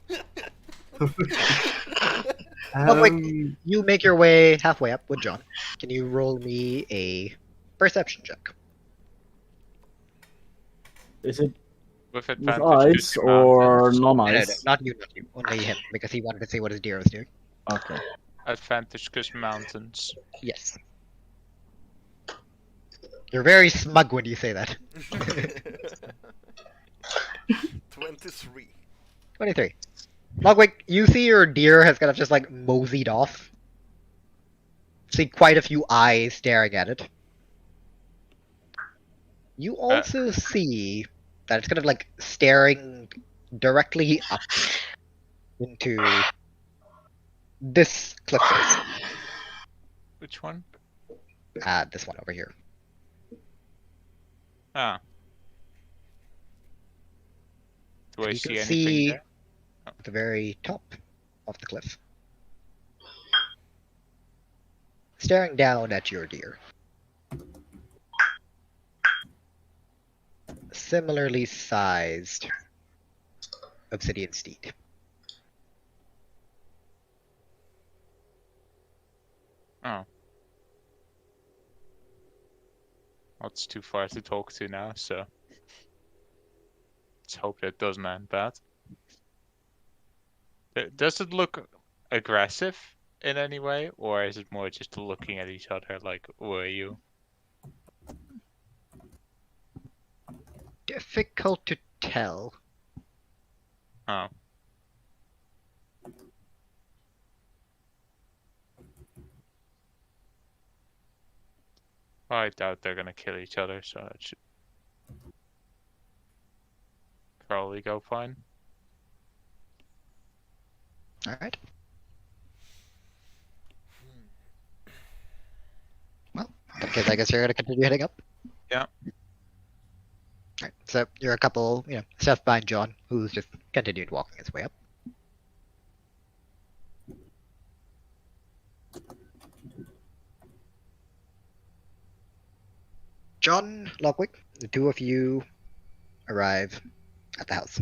Logwig, you make your way halfway up with John. Can you roll me a perception check? Is it With With advantage eyes to or mountains. No, non-eyes? not you, only him, because he wanted to see what his deer was doing. Okay. Advantage because mountains. Yes. You're very smug when you say that. 23. 23. Logwig, you see your deer has kind of just like moseyed off. See quite a few eyes staring at it. You also see that it's kind of like staring directly up into this cliff face. Which one? This one over here. Ah. Do I You see can anything see there? at the very top of the cliff. Staring down at your deer. Similarly sized obsidian steed. Oh. That's too far to talk to now, so let's hope that doesn't end bad. Does it look aggressive in any way, or is it more just looking at each other like, who are you? Difficult to tell. Oh. I doubt they're gonna kill each other, so it should probably go fine. Alright. Well, in that case, I guess you're gonna continue heading up. Yeah. Alright, so you're a couple, steps behind John, who's just continued walking his way up. John, Logwig, the two of you arrive at the house.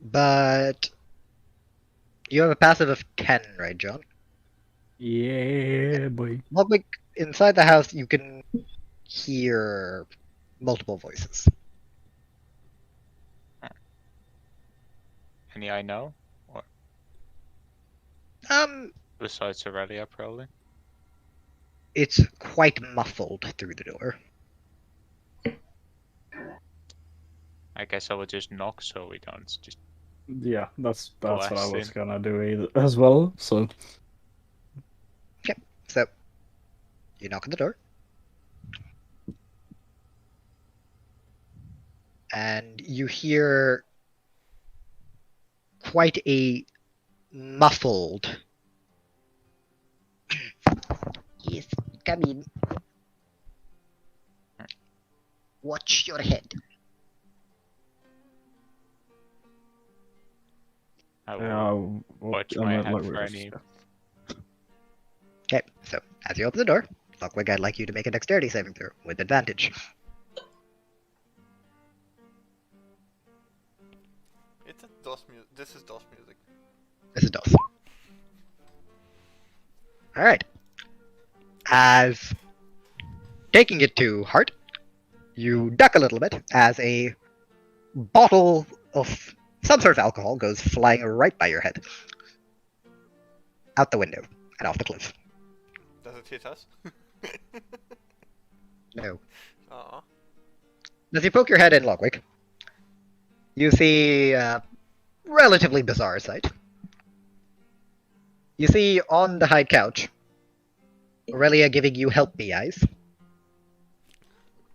But you have a passive of 10, right, John? Yeah, boy. Logwig, inside the house, you can hear multiple voices. Any I know? Or besides Aurelia, probably. It's quite muffled through the door. I guess I would just knock so we don't just. Yeah, that's what I Blast was in. gonna do as well. So So, you knock on the door. And you hear quite a muffled. Yes, come in. Watch your head. I will watch my head for any. Okay, so as you open the door, Logwig, I'd like you to make a dexterity saving throw with advantage. It's a DOS music. This is DOS music. This is DOS. Alright. As taking it to heart, you duck a little bit as a bottle of some sort of alcohol goes flying right by your head. Out the window and off the cliff. Does it hit us? No. Aw. As you poke your head in, Logwig, you see a relatively bizarre sight. You see on the hide couch, Aurelia giving you help me eyes,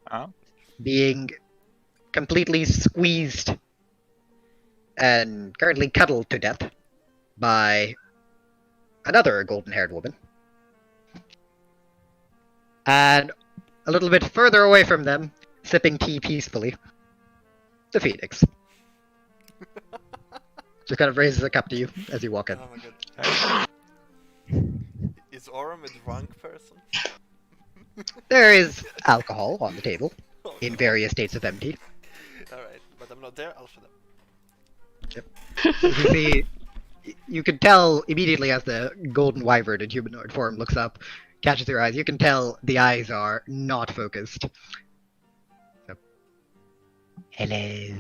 Oh. being completely squeezed and currently cuddled to death by another golden-haired woman. And a little bit further away from them, sipping tea peacefully, the Phoenix. Just kind of raises a cup to you as you walk in. Oh my god. Is Oram a drunk person? There is alcohol on the table, Oh, in no. various states of empty. Alright, but I'm not there, I'll shut up. You see, you can tell immediately as the golden wyvern in humanoid form looks up, catches your eyes. You can tell the eyes are not focused. So, hello.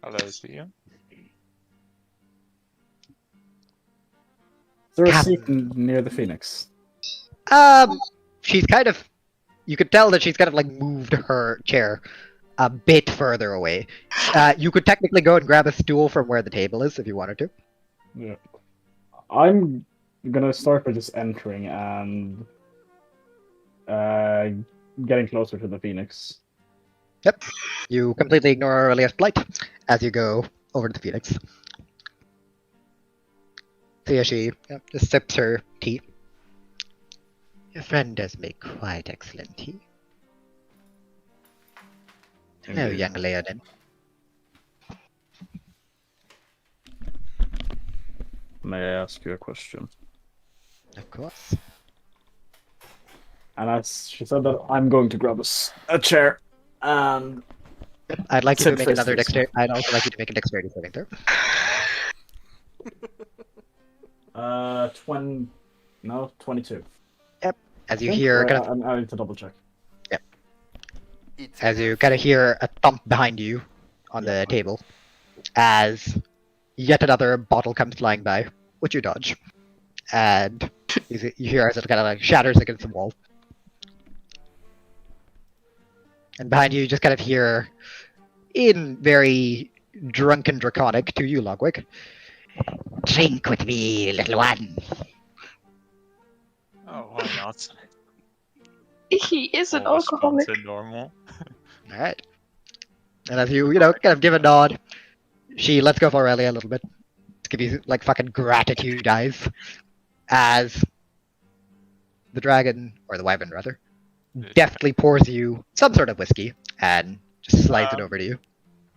Hello to you. Is there a seat near the Phoenix? She's kind of. You could tell that she's kind of like moved her chair a bit further away. You could technically go and grab a stool from where the table is if you wanted to. Yeah. I'm gonna start by just entering and getting closer to the Phoenix. Yep. You completely ignore Aurelia's plight as you go over to the Phoenix. So yeah, she just sips her tea. Your friend does make quite excellent tea. Hello, young Leonin. May I ask you a question? Of course. And as she said that, I'm going to grab a chair and I'd like you to sit make face another face. dexterity. I'd also like you to make a dexterity saving throw. 22. Yep. As you hear, kind of, I need to double check. Yep. As you kind of hear a thump behind you on the table, as yet another bottle comes flying by, which you dodge, and you hear as it kind of like shatters against the wall. And behind you just kind of hear, in very drunken draconic to you, Logwig, drink with me, little one. Oh, why not? He is an More alcoholic. response than normal. Alright. And as you, kind of give a nod, she lets go of Aurelia a little bit. To give you, like, fucking gratitude eyes. As the dragon, or the wyvern rather, deftly pours you some sort of whiskey and just slides it over to you.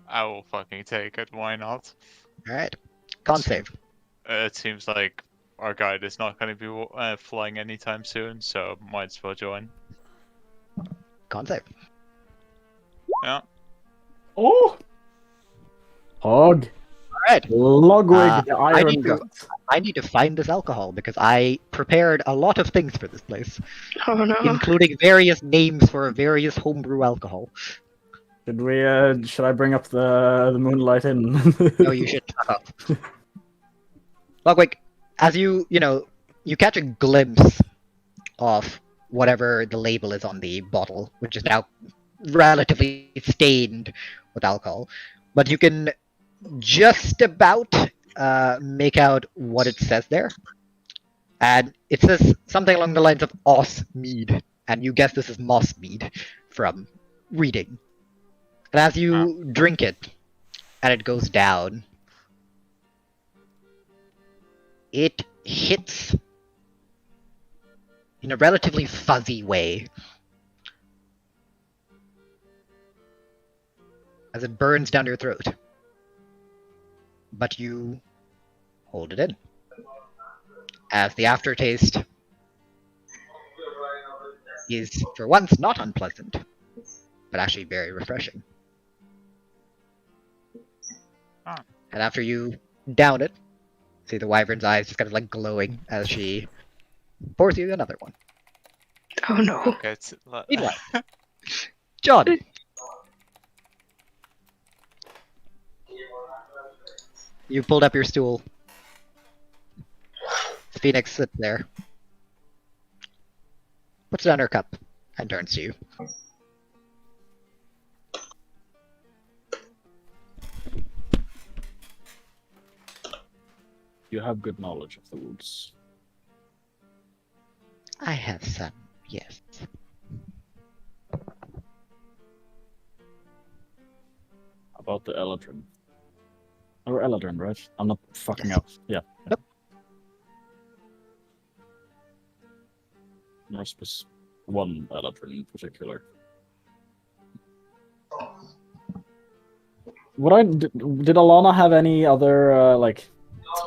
I will fucking take it, why not? Alright. Con save. It seems like our guide is not going to be flying anytime soon, so might as well join. Con save. Yeah. Oh! Hog! Alright. Logwig, the Iron Gut. I need to find this alcohol because I prepared a lot of things for this place, Oh no. including various names for various homebrew alcohol. Should I bring up the Moonlight Inn? No, you should fuck up. Logwig, as you catch a glimpse of whatever the label is on the bottle, which is now relatively stained with alcohol, but you can just about make out what it says there. And it says something along the lines of Os Mead, and you guess this is Moss Mead from reading. And as you drink it, and it goes down, it hits in a relatively fuzzy way as it burns down your throat. But you hold it in. As the aftertaste is, for once, not unpleasant, but actually very refreshing. And after you down it, see the wyvern's eyes just kind of like glowing as she pours you another one. Oh no. Okay, Meanwhile, John. You pulled up your stool. Phoenix sits there. Puts down her cup and turns to you. You have good knowledge of the woods. I have some, yes. About the Eladrin. Or Eladrin, right? I'm not fucking up. Yeah. Nope. There was one Eladrin in particular. Did Alana have any other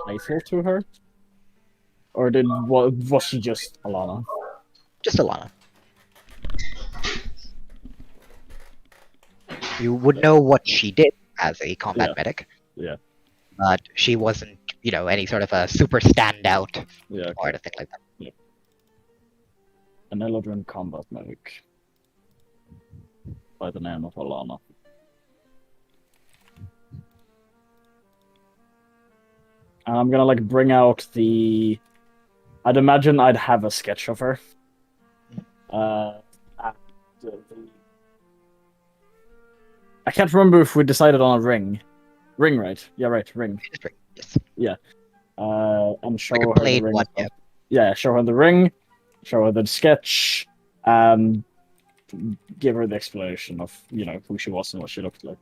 title to her, or was she just Alana? Just Alana. You would know what she did as a combat medic. Yeah. but she wasn't, any sort of a super standout Yeah. or anything like that. Yeah. An Eladrin combat medic by the name of Alana. And I'm gonna bring out the. I'd imagine I'd have a sketch of her. I can't remember if we decided on a ring. Ring, right? Yeah, right. Ring. Yes. Yeah. And show her plain the ring. one, Yeah, show her the ring. Show her the sketch. And give her the explanation of who she was and what she looked like.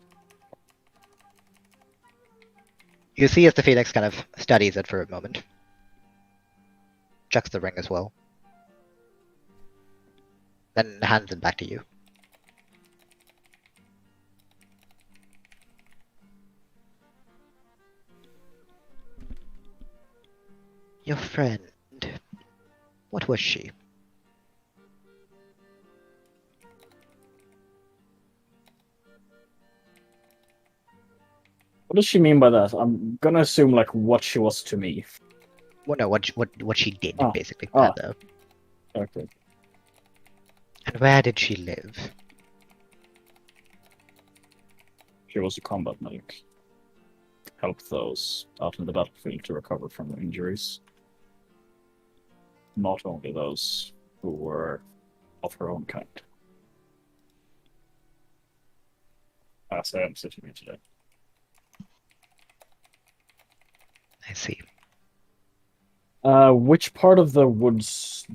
You see as the Phoenix kind of studies it for a moment. Checks the ring as well. Then hands it back to you. Your friend. What was she? What does she mean by that? I'm gonna assume what she was to me. Well, no, what she did basically. Okay. And where did she live? She was a combat medic. Helped those out in the battlefield to recover from their injuries. Not only those who were of her own kind. As I am sitting here today. I see. Which part of the woods?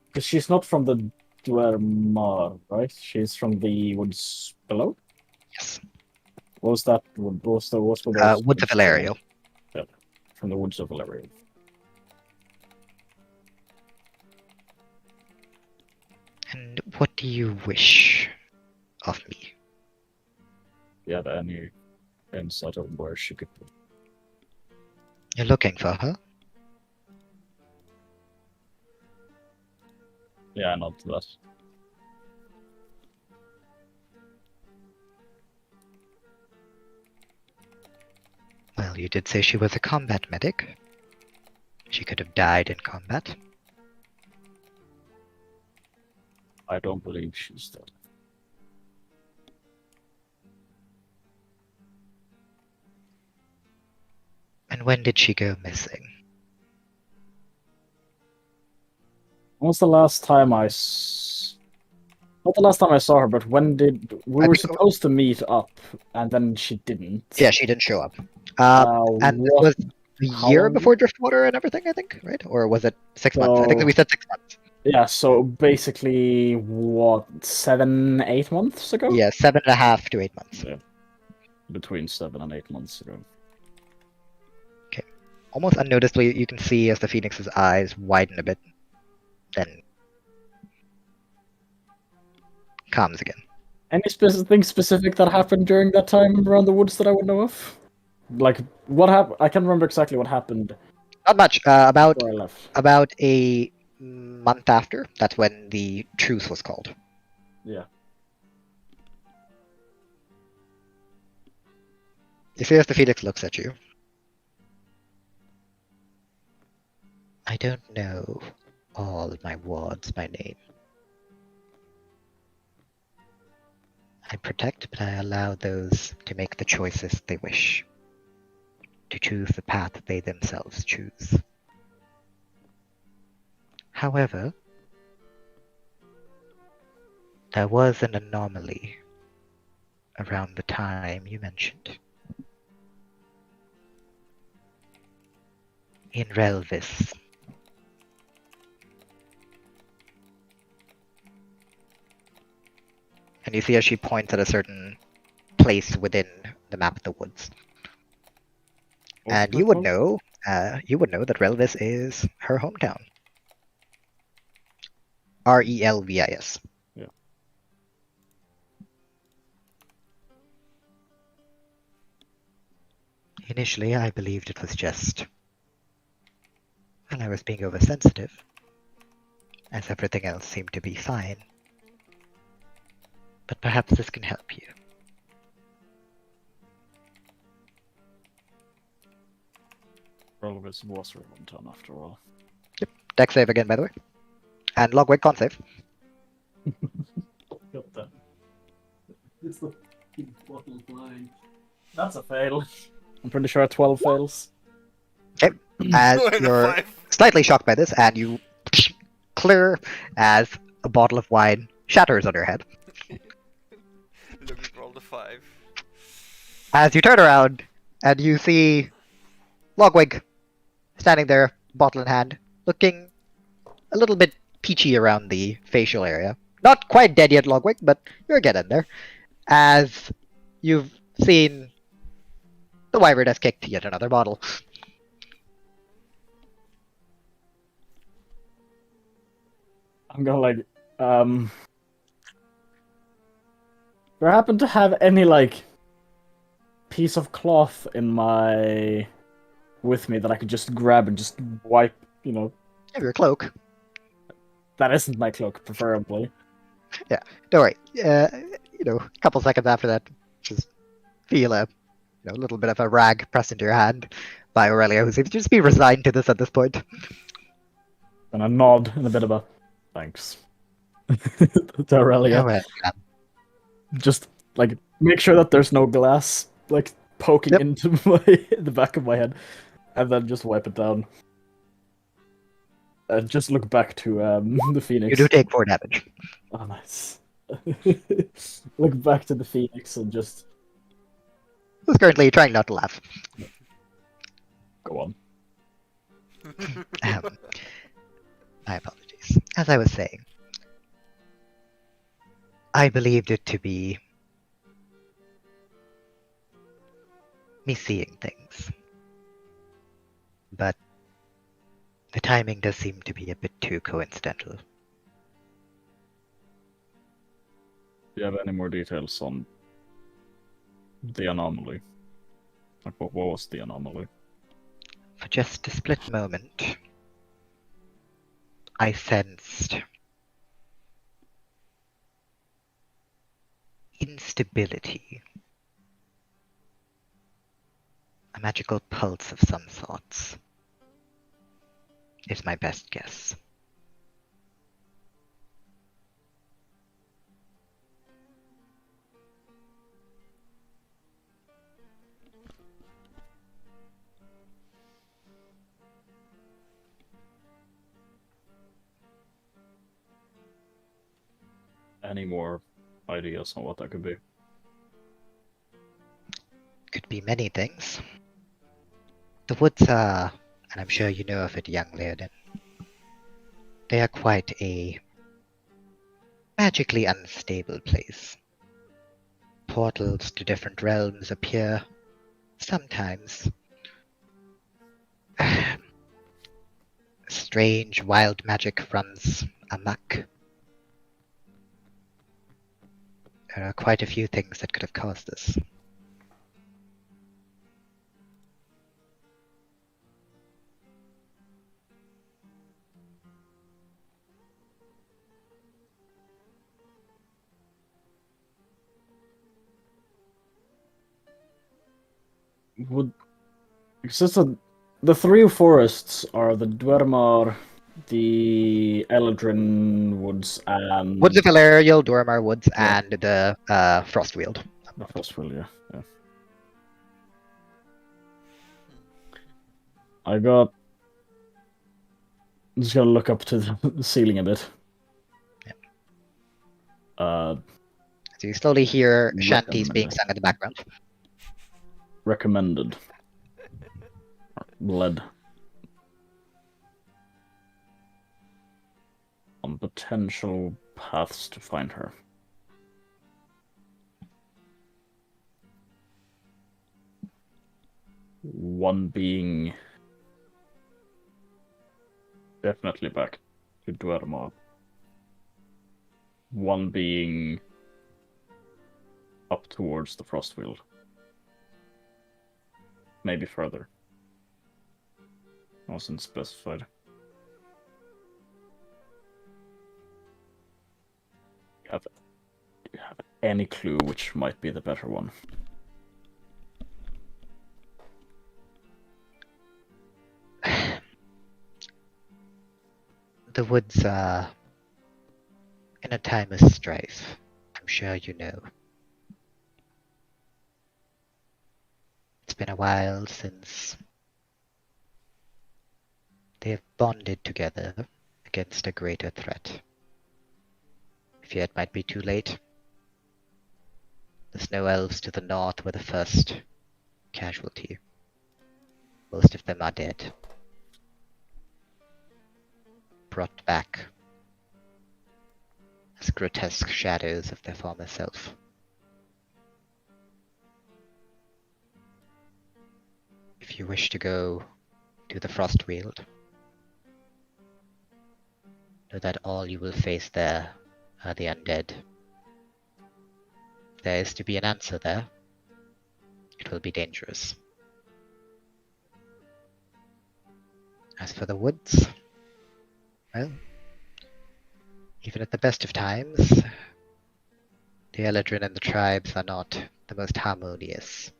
Because she's not from the Dwermar, right? She's from the woods below? Yes. What was that? What was the Woods of Valerio. Yeah, from the woods of Valerio. And what do you wish of me? Yeah, any insight of where she could be. You're looking for her? Yeah, not that. Well, you did say she was a combat medic. She could have died in combat. I don't believe she's dead. And when did she go missing? When was the last time not the last time I saw her, but when did we were supposed to meet up and then she didn't? Yeah, she didn't show up. And it was a year before Driftwater and everything, I think, right? Or was it 6 months? I think that we said 6 months. Yeah, so basically, 7, 8 months ago? Yeah, 7.5 to 8 months. Yeah. Between 7 and 8 months ago. Okay. Almost unnoticeably, you can see as the Phoenix's eyes widen a bit, then calms again. Anything specific that happened during that time around the woods that I would know of? What happened? I can't remember exactly what happened. Not much. About a month after, that's when the truce was called. Yeah. You see as the Phoenix looks at you. I don't know all my wards by name. I protect, but I allow those to make the choices they wish. To choose the path they themselves choose. However, there was an anomaly around the time you mentioned. In Relvis. And you see as she points at a certain place within the map of the woods. And you would know that Relvis is her hometown. Relvis. Yeah. Initially, I believed it was just... Well, I was being oversensitive. As everything else seemed to be fine. But perhaps this can help you. All of this was relevant on after all. Yep. Dex save again, by the way. And Logwig con save. Got that. It's the bottle line. That's a fail. I'm pretty sure 12 fails. Okay. As Two and a you're 5. slightly shocked by this, and you clear as a bottle of wine shatters on your head. Logwig rolled a 5. As you turn around, and you see Logwig standing there, bottle in hand, looking a little bit peachy around the facial area. Not quite dead yet, Logwig, but you're getting there. As you've seen the wyvern has kicked yet another bottle. I'm gonna like, do I happen to have any like piece of cloth with me that I could just grab and just wipe, you know? Have your cloak. That isn't my cloak, preferably. Yeah, don't worry. A couple seconds after that, just feel a little bit of a rag pressed into your hand by Aurelia, who seems to just be resigned to this at this point. And a nod and a bit of a thanks to Aurelia. Oh, yeah. Just like make sure that there's no glass like poking into the back of my head, and then just wipe it down. And just look back to the Phoenix. You do take 4 damage. Oh, nice. Look back to the Phoenix and just... Who's currently trying not to laugh. Go on. My apologies. As I was saying, I believed it to be me seeing things. But the timing does seem to be a bit too coincidental. Do you have any more details on the anomaly? Like, what was the anomaly? For just a split moment, I sensed instability. A magical pulse of some sorts is my best guess. Any more ideas on what that could be? Could be many things. The woods are, and I'm sure you know of it, young Leonin, they are quite a magically unstable place. Portals to different realms appear sometimes. Strange, wild magic runs amok. There are quite a few things that could have caused this. The three forests are the Dwermar, the Eldrin Woods, and... Woods of Valerial, Dormar Woods, and the Frostweald. The Frostweald, yeah. I'm just gonna look up to the ceiling a bit. So you slowly hear shanties being sung in the background. Recommended. Led. On potential paths to find her. One being definitely back to Dwermar. One being up towards the Frostweald. Maybe further. Wasn't specified. Do you have any clue which might be the better one? The woods are in a time of strife. I'm sure you know. It's been a while since they have bonded together against a greater threat. I fear it might be too late. The snow elves to the north were the first casualty. Most of them are dead. Brought back as grotesque shadows of their former self. If you wish to go to the Frostweald, know that all you will face there are the undead. If there is to be an answer there, it will be dangerous. As for the woods, well, even at the best of times, the Eladrin and the tribes are not the most harmonious.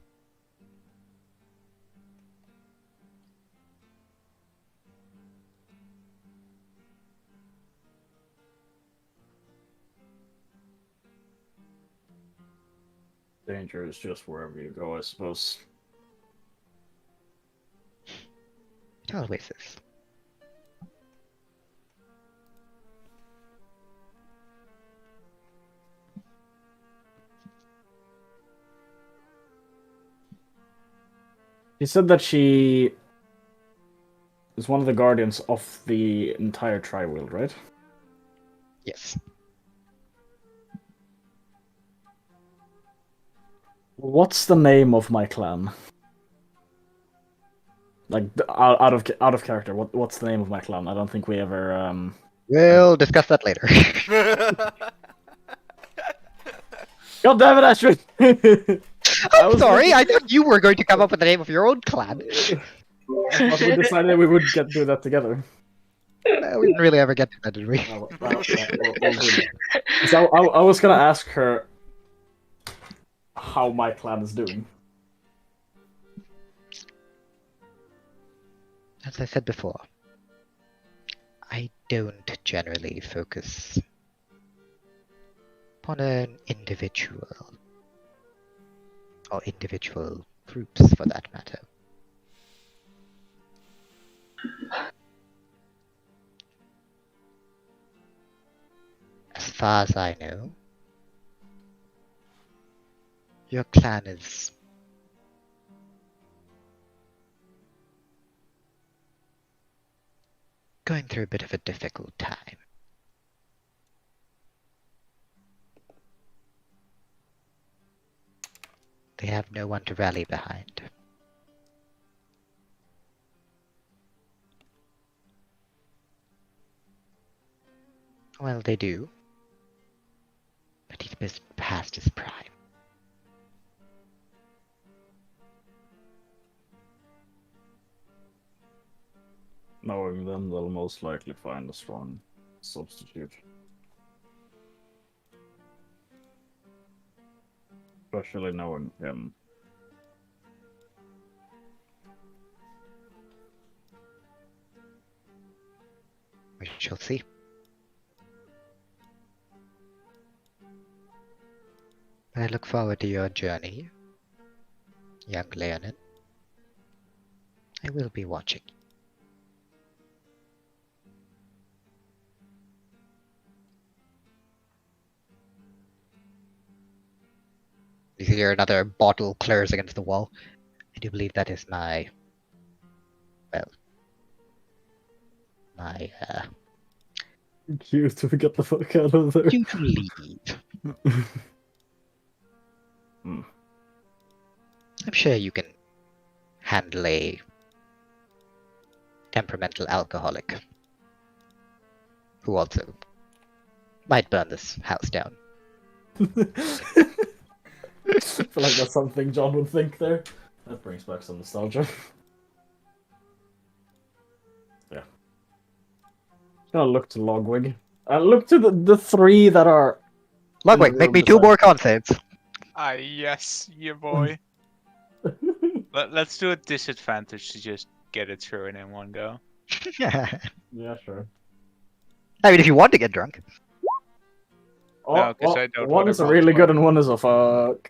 Danger is just wherever you go, I suppose. It always is. She said that she is one of the guardians of the entire Tri-World, right? Yes. What's the name of my clan? Like out of character. What's the name of my clan? I don't think we ever. We'll discuss that later. God damn it, Astrid! I'm sorry, I thought you were going to come up with the name of your own clan. I thought we decided we would do that together. We didn't really ever get to that, did we? We'll do that. So I was gonna ask her how my clan is doing. As I said before, I don't generally focus upon an individual, or individual groups for that matter. As far as I know, your clan is going through a bit of a difficult time. They have no one to rally behind. Well, they do. But he's past his prime. Knowing them, they'll most likely find a strong substitute. Especially knowing him. We shall see. I look forward to your journey, young Leonin. I will be watching. You hear another bottle clatters against the wall. I do believe that is my... well... my, Cue to get the fuck out of there. you to leave. I'm sure you can handle a temperamental alcoholic who also might burn this house down. I feel like that's something John would think there. That brings back some nostalgia. Yeah. Gonna look to Logwig. Look to the three that are... Logwig, make me 2 more con saves. Ah, yes, you boy. Let's do a disadvantage to just get it through in one go. Yeah, sure. I mean, if you want to get drunk. No, 'cause I don't one wanna is a roll really good twice. and one is a fuck.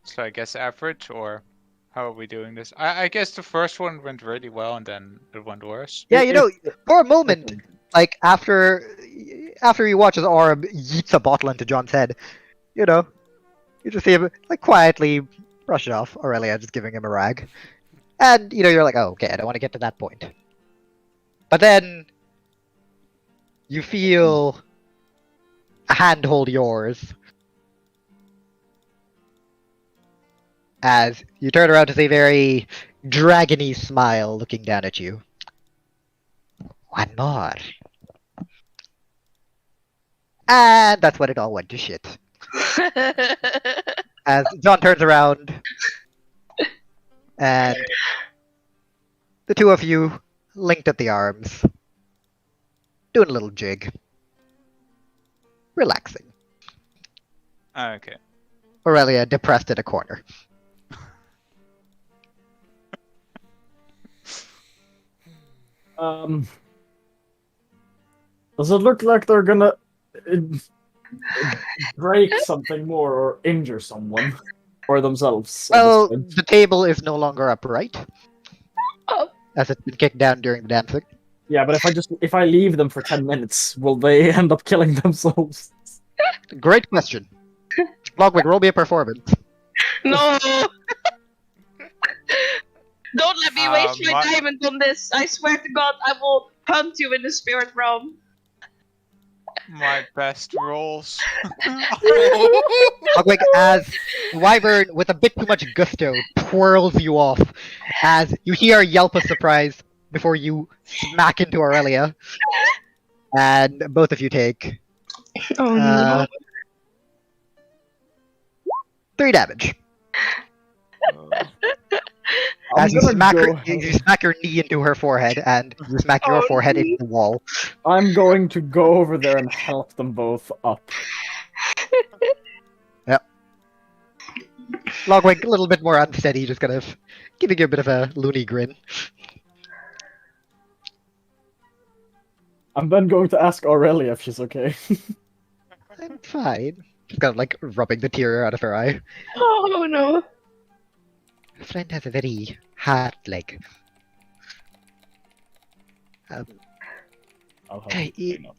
So I guess average, or how are we doing this? I guess the first one went really well, and then it went worse. Yeah, you know, for a moment, like after you watch as Orb yeets a bottle into John's head, you know, you just see him like quietly brush it off. Aurelia just giving him a rag, and you know, you're like, oh, okay, I don't want to get to that point. But then you feel a hand hold yours as you turn around to see a very dragony smile looking down at you. One more. And that's when it all went to shit. As John turns around, and the two of you linked at the arms, doing a little jig, relaxing. Okay. Aurelia depressed in a corner. Does it look like they're gonna break something more or injure someone or themselves? Well, the table is no longer upright, as it's been kicked down during the dancing. Yeah, but if I leave them for 10 minutes, will they end up killing themselves? Great question. Logwig, roll me a performance. No! Don't let me waste my my- diamond on this. I swear to God, I will hunt you in the spirit realm. My best rolls. Logwig, as Wyvern, with a bit too much gusto, twirls you off, as you hear a yelp of surprise before you smack into Aurelia, and both of you take Oh no. 3 damage. I'm As you gonna smack, go- you smack your knee into her forehead, and you smack your Oh, forehead no. into the wall. I'm going to go over there and help them both up. Logwig, a little bit more unsteady, just kind of giving you a bit of a loony grin. I'm then going to ask Aurelia if she's okay. I'm fine. Just kind of like rubbing the tear out of her eye. Oh no. My friend has a very hard leg. I'll help It, you clean up.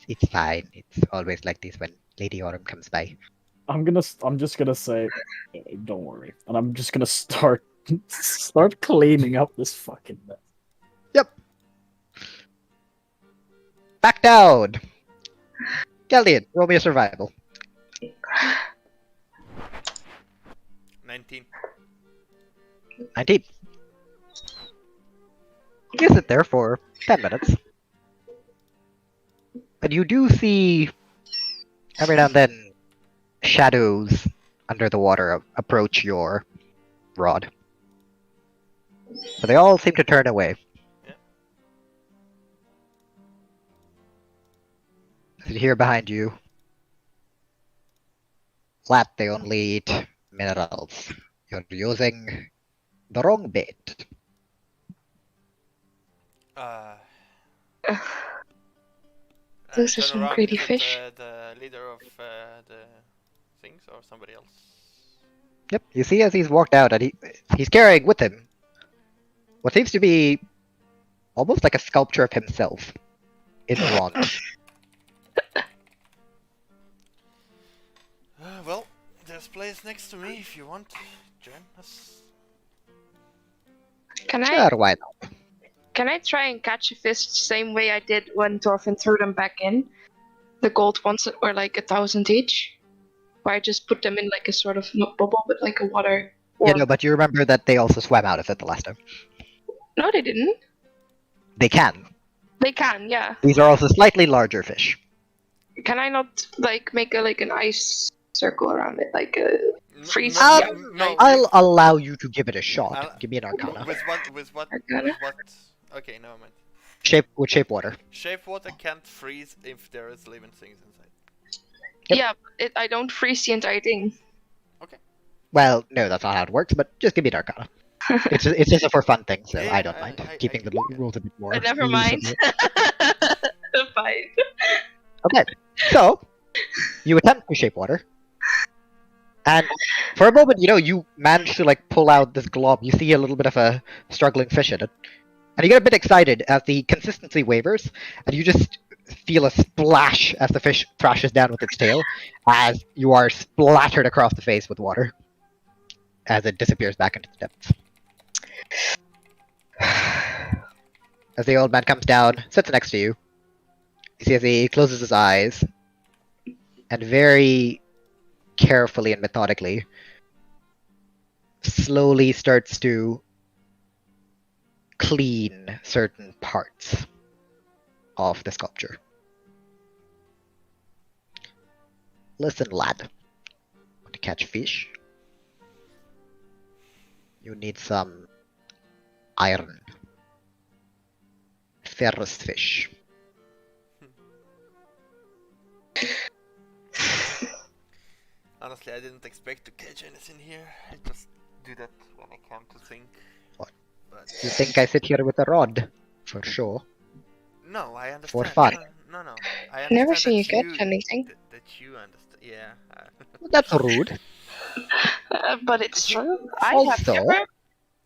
it's fine. It's always like this when Lady Autumn comes by. I'm just gonna say, don't worry, and I'm just gonna start cleaning up this fucking mess. Back down! Caldian, roll me a survival. 19. 19. You sit there for 10 minutes. And you do see, every now and then, shadows under the water approach your rod. But they all seem to turn away. Yeah. As you hear behind you, flat, they only eat minerals. You're using the wrong bait. Those are Turn some around, greedy is it, fish. the leader of the things or somebody else? Yep, you see as he's walked out, and he's carrying with him what seems to be almost like a sculpture of himself in bronze. Well, there's place next to me if you want. Join us. Can I Sure, why not? can I try and catch a fish the same way I did when Thorfinn threw them back in? The gold ones that were like 1,000 each? Where I just put them in like a sort of, not bubble, but like a water. Yeah, no, but you remember that they also swam out of it the last time. No, they didn't. They can. They can, yeah. These are also slightly larger fish. Can I not like make an ice circle around it, like a freeze? No, yeah, no, I'll allow you to give it a shot. I'll- Give me an Arcana. With what? Arcana? With what? Okay, never mind. Shape water. Shape water can't freeze if there is living things inside. Yep. Yeah, I don't freeze the entire thing. Well, no, that's not how it works. But just give me an Arcana. It's just a for fun thing, so Yeah, I don't mind keeping the rules a bit more. But never loose mind. a bit. Fine. Okay, so you attempt to shape water, and for a moment, you manage to like pull out this glob. You see a little bit of a struggling fish in it, and you get a bit excited as the consistency wavers, and you just feel a splash as the fish thrashes down with its tail, as you are splattered across the face with water, as it disappears back into the depths. As the old man comes down, sits next to you, you see as he closes his eyes, and very carefully and methodically, slowly starts to clean certain parts of the sculpture. Listen, lad. Want to catch fish? You need some iron. Ferrous fish. Honestly, I didn't expect to catch anything here. I just do that when I come to think. What? But You think I sit here with a rod? For sure. no, I understand. For fun. No. I I've never understand seen you that catch anything. that you understand. Yeah. That's rude. But it's true. I have Also, never.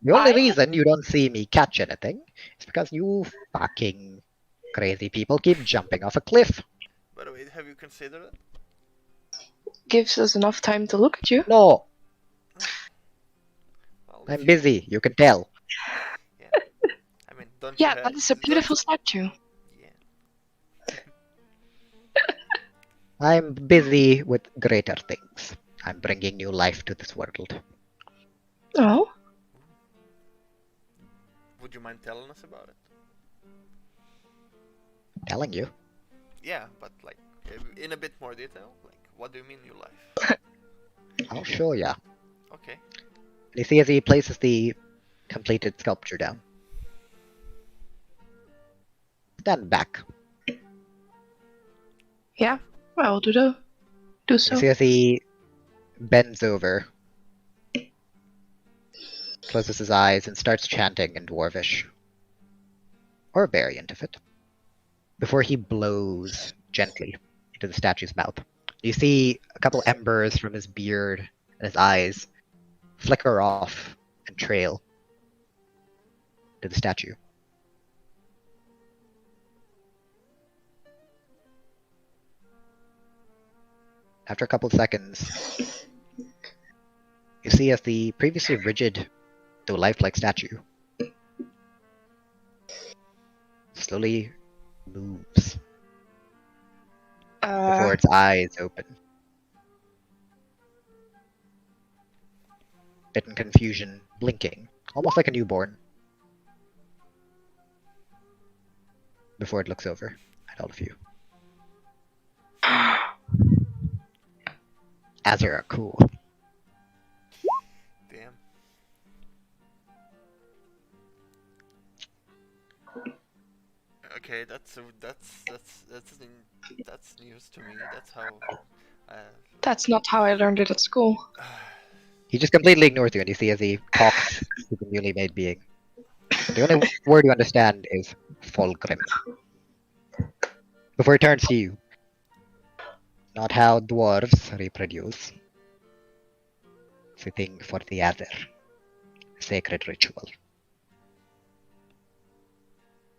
the only I- reason you don't see me catch anything is because you fucking crazy people keep jumping off a cliff. By the way, have you considered it? Gives us enough time to look at you. No, Well, I'm busy, you can tell. Yeah. I mean, don't Yeah, you have? that is a beautiful statue. Yeah. I'm busy with greater things. I'm bringing new life to this world. Oh, Would you mind telling us about it? Telling you. Yeah, but like in a bit more detail. Like, what do you mean new life? I'll show ya. Okay. You see as he places the completed sculpture down. Stand back. yeah. I will do so. You see as he bends over, closes his eyes, and starts chanting in Dwarvish. Or a variant of it. Before he blows gently into the statue's mouth. You see a couple embers from his beard and his eyes flicker off and trail to the statue. After a couple of seconds, you see as the previously rigid, though lifelike statue slowly moves before its eyes open. Bit in confusion, blinking, almost like a newborn, before it looks over at all of you. Azure are cool. Damn. Okay, that's news to me. That's how. That's not how I learned it at school. He just completely ignores you, and you see as he talks to the newly made being. The only word you understand is Fulgrim. Before he turns to you, not how dwarves reproduce. Fitting for the other. Sacred ritual.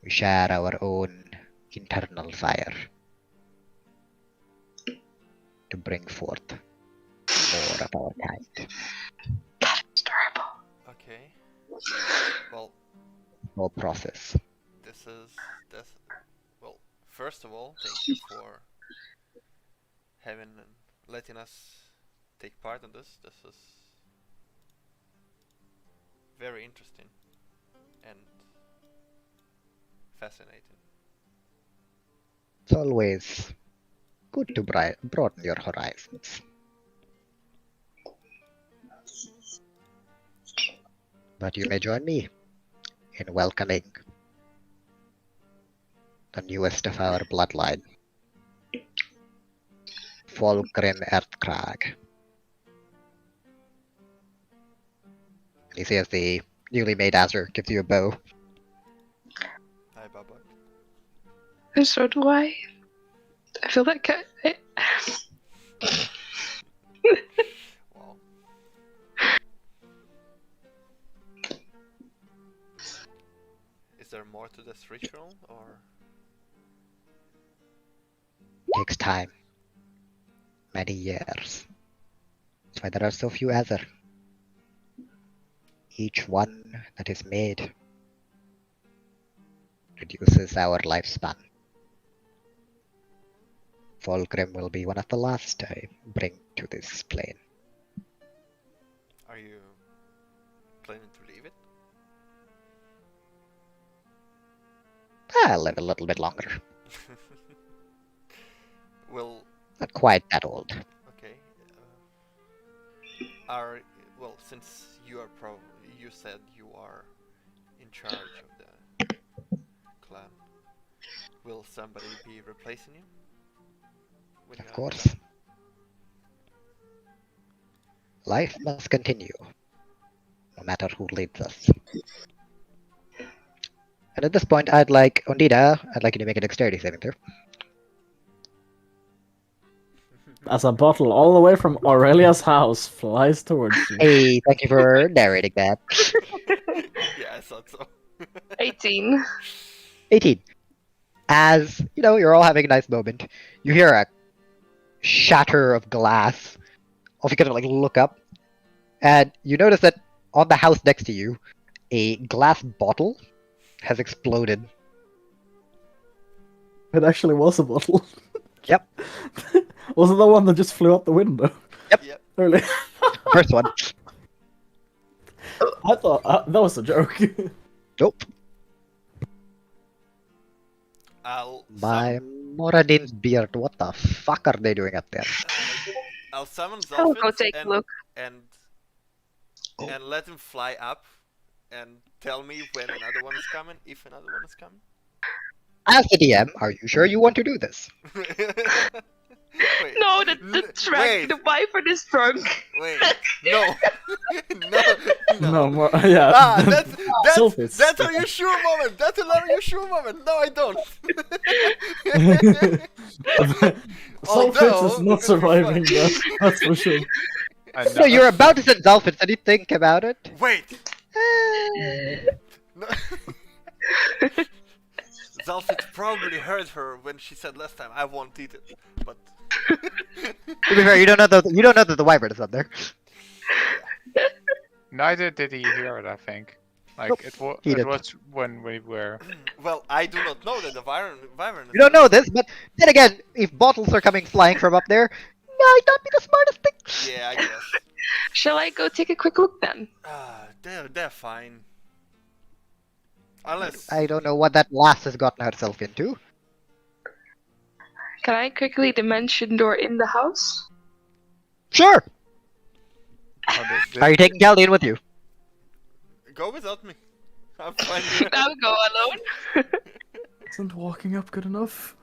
We share our own internal fire to bring forth more of our kind. That is terrible. Okay. Well, No process. this. Well, first of all, thank you for letting us take part in this. This is very interesting and fascinating. It's always good to broaden your horizons. But you may join me in welcoming the newest of our bloodline, Fulgrim Earthkrag. You see as the newly made Azure gives you a bow. Hi, Baba. And so do I. I feel like Wow. Is there more to this ritual, or? Takes time. Many years. That's why there are so few Aether. Each one that is made reduces our lifespan. Fulgrim will be one of the last I bring to this plane. Are you planning to leave it? I'll live a little bit longer. Well, Not quite that old. okay. Since you are you said you are in charge of the clan. Will somebody be replacing you? When Of you're course. done? Life must continue, no matter who leads us. And at this point, I'd like Ondina, I'd like you to make a dexterity saving throw. As a bottle all the way from Aurelia's house flies towards you. Hey, thank you for narrating that. Yeah, I thought so. 18. 18. As, you're all having a nice moment, you hear a shatter of glass. All you kind of look up, and you notice that on the house next to you, a glass bottle has exploded. It actually was a bottle. Yep. Was it the one that just flew out the window? Yep. Earlier. First one. I thought that was a joke. Nope. I'll By Moradin's beard, what the fuck are they doing up there? I'll summon I'll go Zolfin take a look. and let him fly up and tell me when another one is coming, if another one is coming. As the DM, are you sure you want to do this? Wait. No, the wyvern is drunk. Wait. No. No. No more. Yeah. Ah, that's Sulfates. a reassure moment. That's a reassure moment. No, I don't. Sulfates is not surviving though. That's for sure. No, you're about to send Zolfin, so you think about it. Wait. No. Zolfin probably heard her when she said last time, "I won't eat it," but. To be fair, you don't know that the wyvern is up there. Neither did he hear it, I think. Nope, it he didn't. was when we were. Well, I do not know that the wyvern is. You don't know this, but then again, if bottles are coming flying from up there, might not be the smartest thing. Yeah, I guess. Shall I go take a quick look then? They're fine. Unless I don't know what that lass has gotten herself into. Can I quickly dimension door in the house? Sure. Oh, Are you taking Caldian with you? go without me. I'm fine here. I'll go alone. Isn't walking up good enough?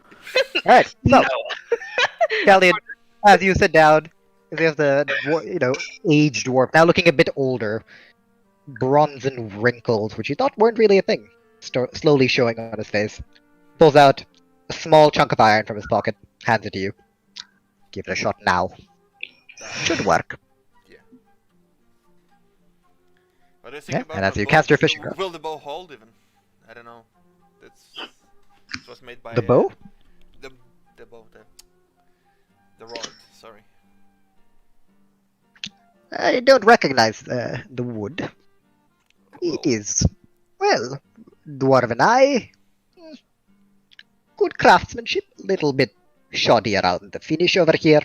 Alright, so, No. Caldian, as you sit down, you have the, aged dwarf, now looking a bit older, bronze and wrinkles, which you thought weren't really a thing, slowly showing on his face. Pulls out a small chunk of iron from his pocket, hands it to you. Give it a shot now. Should work. What do you think Yeah, about and as the you bow? cast your fishing rod. Will the bow hold even? I don't know. It was made by The bow? The bow. The rod. Sorry. I don't recognize the wood. It is, well, dwarven eye. Good craftsmanship, little bit shoddy around the finish over here.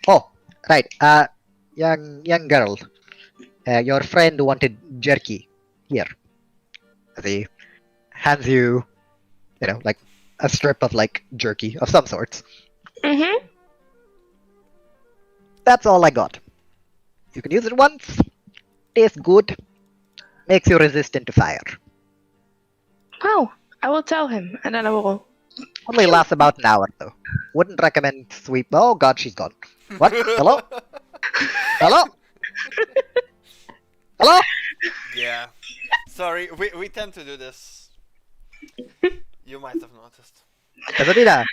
Oh, right, young girl. Your friend wanted jerky. Here. As he hands you, like a strip of jerky of some sorts. Mm-hmm. That's all I got. You can use it once. Tastes good. Makes you resistant to fire. Wow. I will tell him, and then I will. Only lasts about an hour though. Wouldn't recommend sweep. Oh god, she's gone. What? Hello? Hello? Hello? Yeah. Sorry, we tend to do this. You might have noticed. Ondina,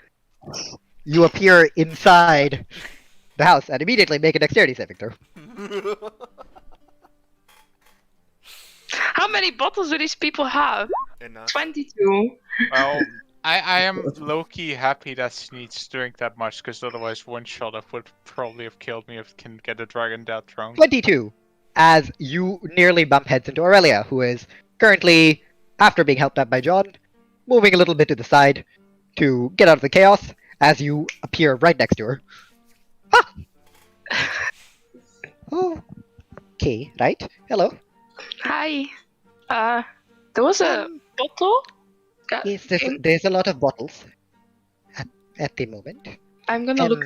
you appear inside the house and immediately make a dexterity saving throw. How many bottles do these people have? Enough. 22. Well, I am low-key happy that she needs to drink that much, because otherwise one shot of would probably have killed me if it can get a dragon that drunk. 22, as you nearly bump heads into Aurelia, who is currently, after being helped up by John, moving a little bit to the side to get out of the chaos, as you appear right next to her. Ah! Oh. Okay, right. Hello. Hi. There was a bottle? Yes, there's a lot of bottles at the moment. I'm gonna look.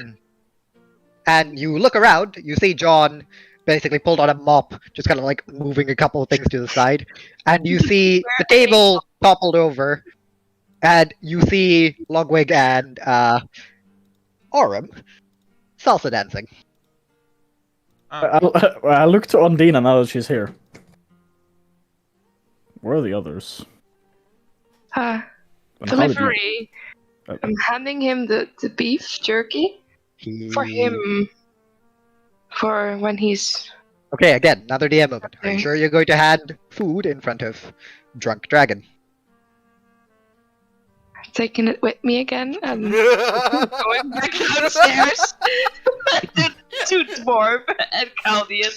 And you look around, you see John basically pulled on a mop, just kind of like moving a couple of things to the side. And you see the table toppled over, and you see Logwig and Aurum salsa dancing. I look to Ondina now that she's here. Where are the others? Delivery. I'm handing him the beef jerky for him. For when he's... Okay, again, another DM moment. Are you sure you're going to hand food in front of Drunk Dragon? Taking it with me again and going back downstairs to Dwarf and Caldian.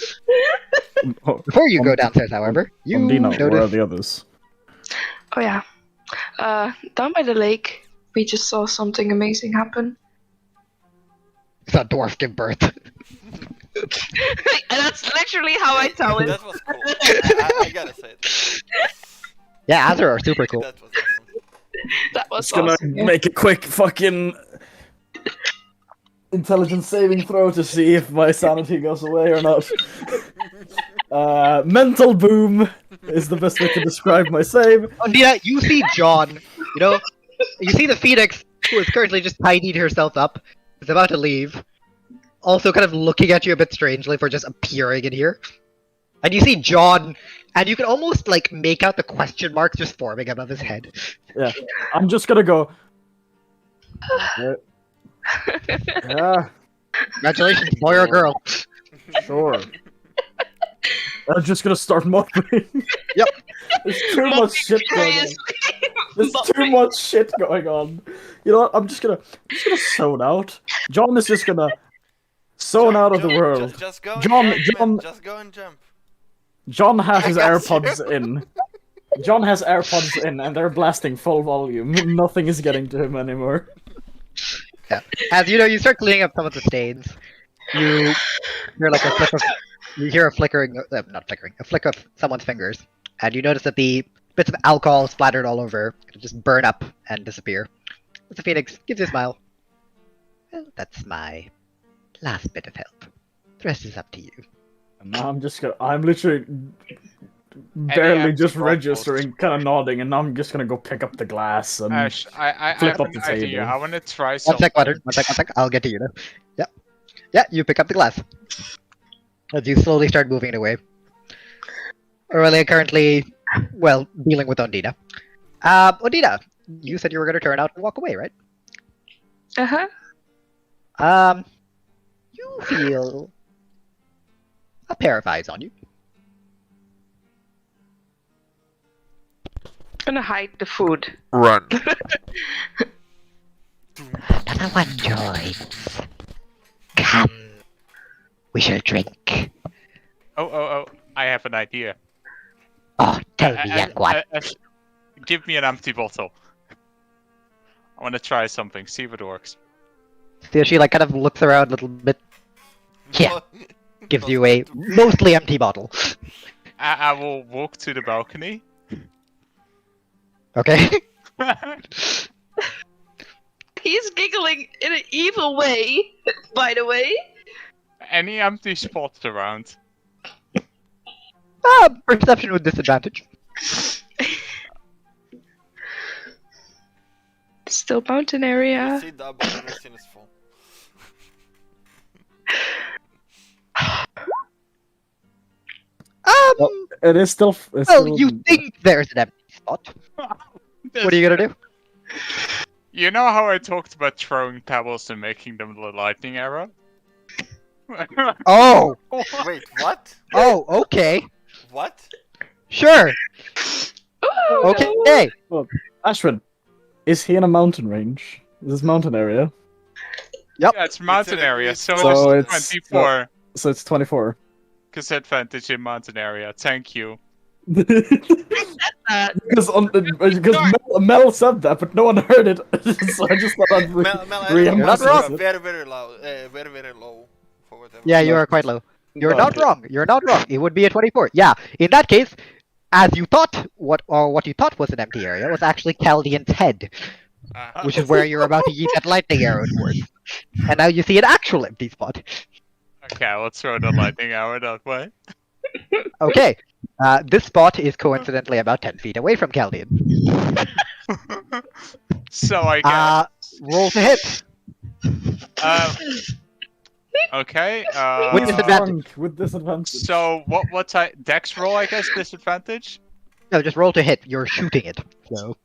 Before you go downstairs, however, you Ondina, notice... where are the others? Oh yeah. Down by the lake, we just saw something amazing happen. You saw a dwarf give birth. And that's literally how I tell it. That was cool. I gotta say it. Yeah, Azure are super cool. That was awesome. That was Just gonna awesome. make a quick fucking intelligence saving throw to see if my sanity goes away or not. Mental boom is the best way to describe my save. Ondina, you see John, you see the Phoenix, who is currently just tidied herself up, is about to leave, also kind of looking at you a bit strangely for just appearing in here. And you see John, and you can almost, like, make out the question marks just forming above his head. Yeah, I'm just gonna go... Yeah, Congratulations, boy or girl. sure. I'm just gonna start mopping. Yep. There's too much shit going on. There's too much shit going on. You know what? I'm just gonna zone out. John is just gonna zone out of the world. Just go John, and jump, John, man. Just go and jump. John has his got AirPods in. John has AirPods in, and they're blasting full volume. Nothing is getting to him anymore. Yeah. As you start cleaning up some of the stains. You hear like a flick of, a flick of someone's fingers, and you notice that the bits of alcohol splattered all over, just burn up and disappear. The Phoenix gives you a smile. Well, that's my last bit of help. The rest is up to you. And now I'm literally barely just registering, kind of nodding, and now I'm just gonna go pick up the glass and Ash, I flip have up an the idea. table. I want to try One something. sec, Butter. One sec. I'll get to you now. Yep. Yeah, you pick up the glass. As you slowly start moving it away. Aurelia currently, dealing with Ondina. Ondina, you said you were going to turn out and walk away, right? Uh-huh. You feel a pair of eyes on you. I'm gonna hide the food. Run. Another one joins. Come, we shall drink. Oh, I have an idea. Oh, tell me, young one. Give me an empty bottle. I want to try something, see if it works. So she kind of looks around a little bit. Yeah. Gives you a mostly empty bottle. I will walk to the balcony. Okay. He's giggling in an evil way, by the way. Any empty spots around? Perception with disadvantage. Still mountain area. See double, everything is full. It is still. You think there's an empty spot. What are you gonna do? You know how I talked about throwing pebbles and making them the lightning arrow? Oh! Wait, what? Oh, okay. What? Sure. Oh, Okay. Ashwin, is he in a mountain range? Is this mountain area? Yep. Yeah, it's mountain It's in a- area, it's so so it's it's- 24. So it's 24. Disadvantage in mountain area. Thank you. because Mel said that, but no one heard it. So I just thought I'd Mel, I don't know, You're not you are wrong. very, very low. Very low. For whatever. Yeah, you are quite low. You're not wrong. You're not wrong. It would be a 24. Yeah. In that case, as you thought, what you thought was an empty area was actually Caldian's head, Ah. which is where you're about to yeet that lightning arrow towards. And now you see an actual empty spot. Okay, let's throw the lightning arrow that way. Okay. This spot is coincidentally about 10 feet away from Caldian. So I guess. Roll to hit. Okay. With disadvantage. With disadvantage. So what type? Dex roll, I guess. Disadvantage. No, just roll to hit. You're shooting it. So.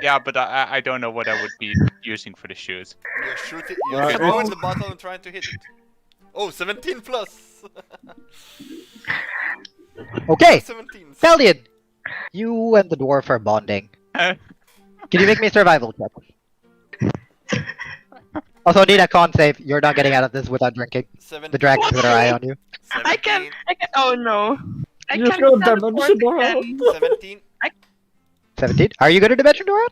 Yeah, but I don't know what I would be using for the shoot. You're shooting. Right. You're throwing the bottle and trying to hit it. Oh, 17 plus. Okay. 17. Caldian, you and the dwarf are bonding. Can you make me a survival check? Also, need a con save. You're not getting out of this without drinking. 17. The dragon's got her eye on you. I can. Oh no. I You're can't gonna teleport dimension door out. again. 17. 17. Are you going to Dimension Door?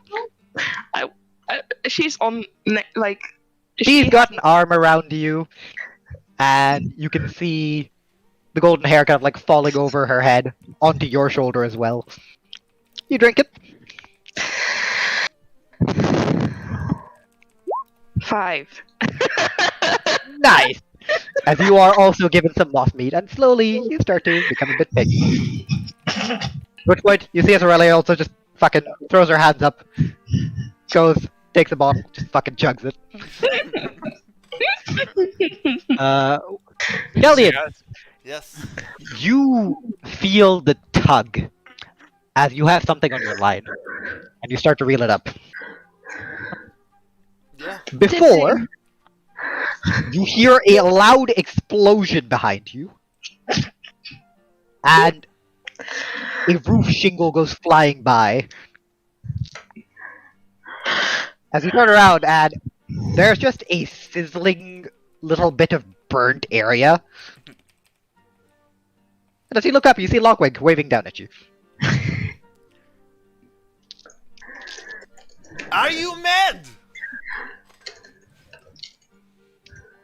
She's on like. She's got an arm around you, and you can see the golden hair kind of like falling over her head onto your shoulder as well. You drink it. 5. Nice. As you are also given some moss meat, and slowly you start to become a bit big. At which point, you see as Aurelia also just fucking throws her hands up, goes, takes a bottle, just fucking chugs it. Caldian, Yes. you feel the tug as you have something on your line, and you start to reel it up. Yeah. Before, you hear a loud explosion behind you, and a roof shingle goes flying by. As you turn around, and there's just a sizzling little bit of burnt area. And as you look up, you see Logwig waving down at you. Are you mad?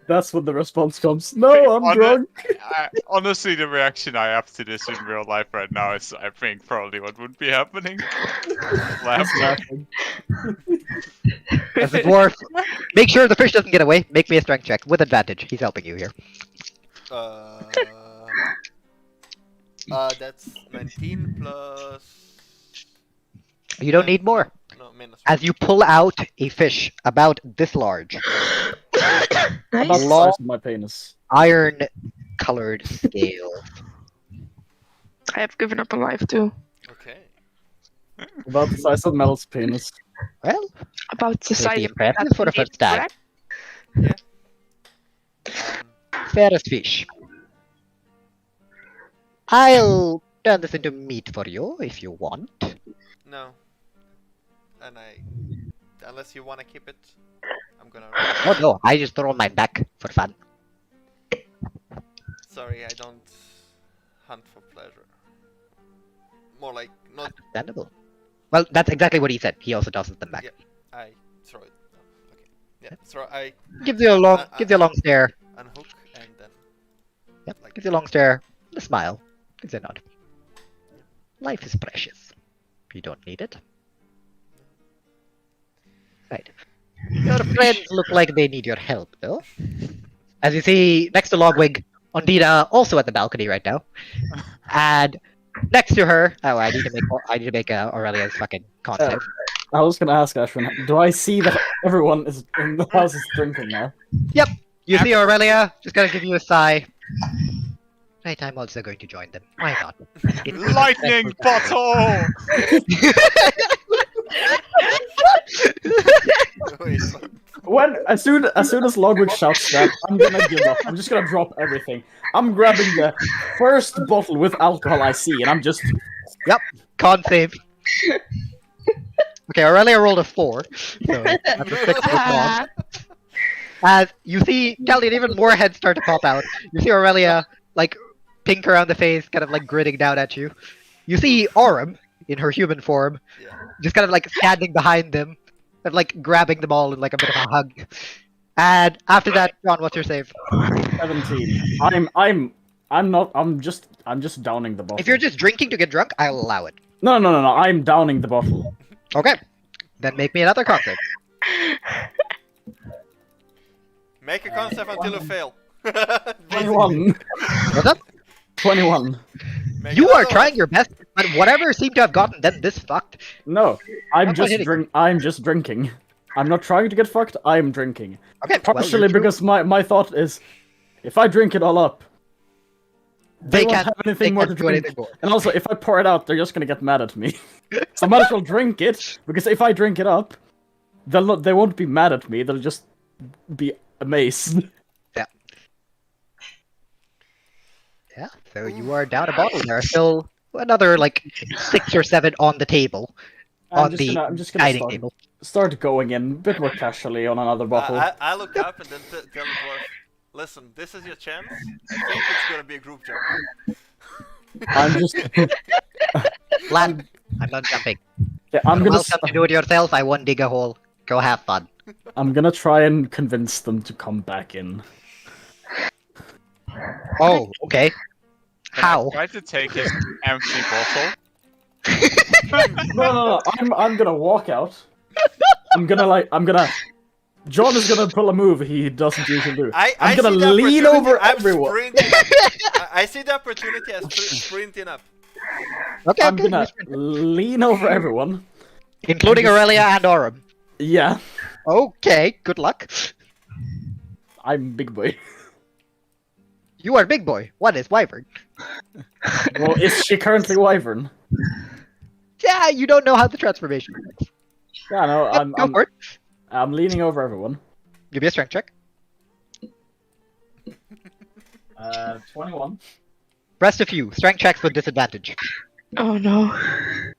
That's when the response comes. No, I'm drunk. Honestly, the reaction I have to this in real life right now is, I think, probably what would be happening. Laughing. As the dwarf, make sure the fish doesn't get away. Make me a strength check with advantage. He's helping you here. That's 19 plus. You don't need more. No, minus. As you pull out a fish about this large, About the Nice. size of my penis. iron-colored scales. I have given up on life too. Okay. About the size of Mel's penis. Well, About the pretty size of impressive for the first time. Fairest fish. I'll turn this into meat for you if you want. No. And unless you wanna keep it, I'm gonna. Oh no, I just throw mine back for fun. Sorry, I don't hunt for pleasure. More like not. Understandable. Well, that's exactly what he said. He also tosses them back. Yeah. I throw it. Oh, okay. Yeah. So I Gives you a long stare. unhook and then. Yep. Like- Gives you a long stare. A smile. Gives you a nod. Life is precious. You don't need it. Right. Your friends look like they need your help, though. As you see, next to Logwig, Ondina also at the balcony right now, and next to her, I need to make Aurelia's fucking concept. I was gonna ask Ashwin, do I see that everyone is in the house is drinking now? Yep. You see Aurelia, just gonna give you a sigh. Right, I'm also going to join them. Why not? Lightning bottle! as soon as Logwig shouts that, I'm gonna give up. I'm just gonna drop everything. I'm grabbing the first bottle with alcohol I see, and I'm just. Yep, con save. Okay, Aurelia rolled a 4, so that's a 6 with con. As you see, Caldian, even more heads start to pop out. You see Aurelia, like, pink around the face, kind of like grinning down at you. You see Aurum, in her human form, just kind of like standing behind them, kind of like grabbing them all in like a bit of a hug. And after that, John, what's your save? 17. I'm just downing the bottle. If you're just drinking to get drunk, I'll allow it. No. I'm downing the bottle. Okay. Then make me another con save. Make a concept until you fail. 21. What's up? 21. You are trying your best, but whatever seemed to have gotten them this fucked. No, I'm just drinking. I'm not trying to get fucked. I'm drinking. Okay, partially because my thought is, if I drink it all up, they won't have anything more to drink. And also, if I pour it out, they're just gonna get mad at me. So I might as well drink it, because if I drink it up, they won't be mad at me. They'll just be amazed. Yeah, so you are down a bottle. There are still another, like, 6 or 7 on the table. I'm just gonna table. Start going in a bit more casually on another bottle. I look up and then tell the dwarf, listen, this is your chance. I think it's gonna be a group jump. I'm just... Land. I'm not jumping. Yeah, I'm welcome to do it yourself. I won't dig a hole. Go have fun. I'm gonna try and convince them to come back in. Oh, okay. How? Try to take his empty bottle. No. I'm gonna walk out. I'm gonna. John is gonna pull a move he doesn't usually do. I'm gonna lean over everyone. I see the opportunity as sprinting up. Okay, I'm gonna lean over everyone, including Aurelia and Aurum. Yeah. Okay. Good luck. I'm big boy. You are big boy. What is Wyvern? Well, is she currently Wyvern? Yeah, you don't know how the transformation works. Yeah, no, Go for it. I'm leaning over everyone. Give me a strength check. 21. Rest of you, strength checks with disadvantage. Oh no. I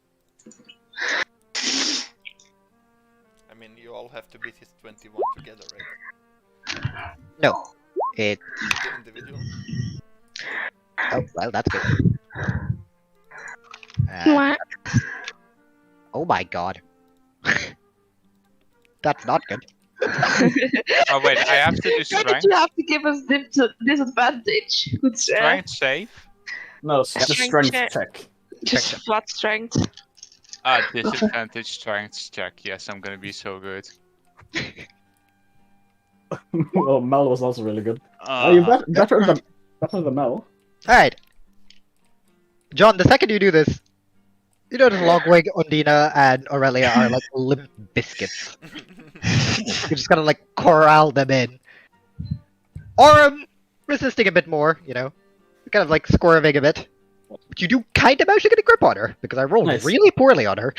mean, you all have to beat his 21 together, right? No. It's individual. Oh, well, that's good. What? Oh my god. That's not good. Oh wait, I have to do Why strength. did you have to give us disadvantage? Good Strength save. No, it's just strength check. Just flat strength. Disadvantage strength check. Yes, I'm gonna be so good. Well, Mel was also really good. Are you better than Mel? Alright. John, the second you do this, you notice Logwig, Ondina, and Aurelia are like limp biscuits. You just gotta like corral them in. Aurum resisting a bit more, you know, kind of like squirming a bit. But you do kind of manage to get a grip on her, because I rolled really poorly on her.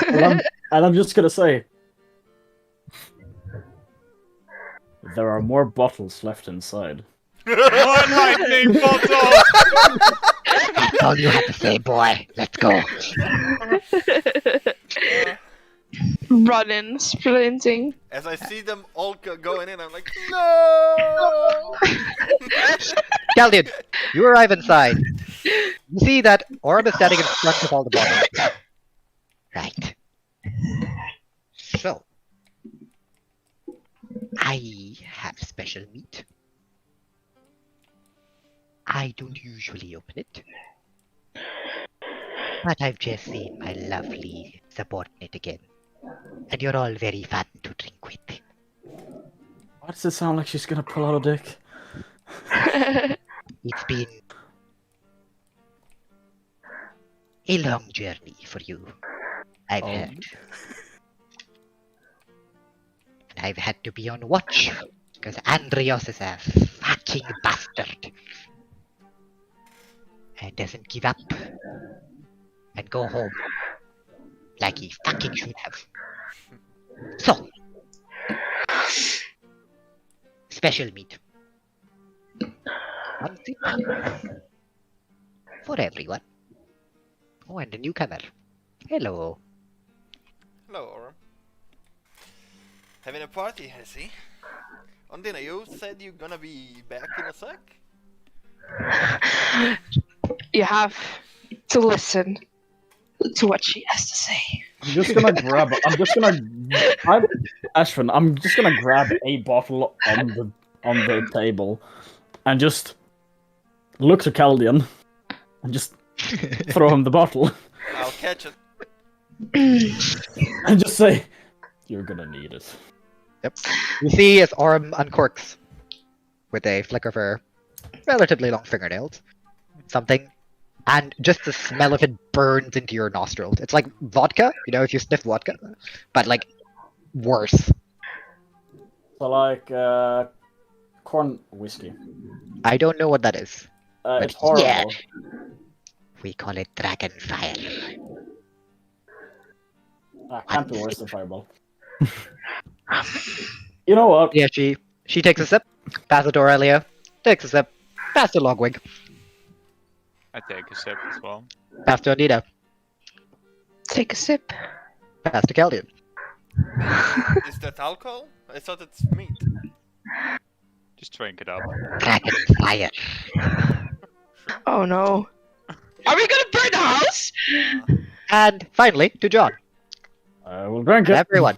And I'm just gonna say, there are more bottles left inside. One lightning bottle! That's all you have to say, boy. Let's go. Running, sprinting. As I see them all going in, I'm like, no! Caldian, you arrive inside. You see that Orb is standing in front of all the bottles. Right. So, I have special meat. I don't usually open it. But I've just seen my lovely subordinate again. And you're all very fun to drink with. Why does it sound like she's gonna pull out a dick? It's been a long journey for you, I've heard. And I've had to be on watch, because Andrios is a fucking bastard. And doesn't give up and go home like he fucking should have. So, special meat. One seat for everyone. Oh, and a newcomer. Hello. Hello, Orum. Having a party, I see. Ondina, you said you're gonna be back in a sec? You have to listen to what she has to say. I'm just gonna grab a bottle on the table and just look to Caldian and just throw him the bottle I'll catch it. and just say, "You're gonna need it." Yep. You see as Orm uncorks with a flick of her relatively long fingernails something, and just the smell of it burns into your nostrils. It's like vodka, you know, if you sniff vodka, but like worse. So like corn whiskey. I don't know what that is. It's horrible. Yeah. We call it dragon fire. Can't be worse than fireball. You know what? Yeah, she takes a sip, pass it to Aurelia, takes a sip, pass to Logwig, I take a sip as well. pass to Ondina, Take a sip. pass to Caldian. Is that alcohol? I thought it's meat. Just drink it up. Dragon fire. Oh no. Are we gonna burn the house? And finally, to John. We'll drink it. Everyone.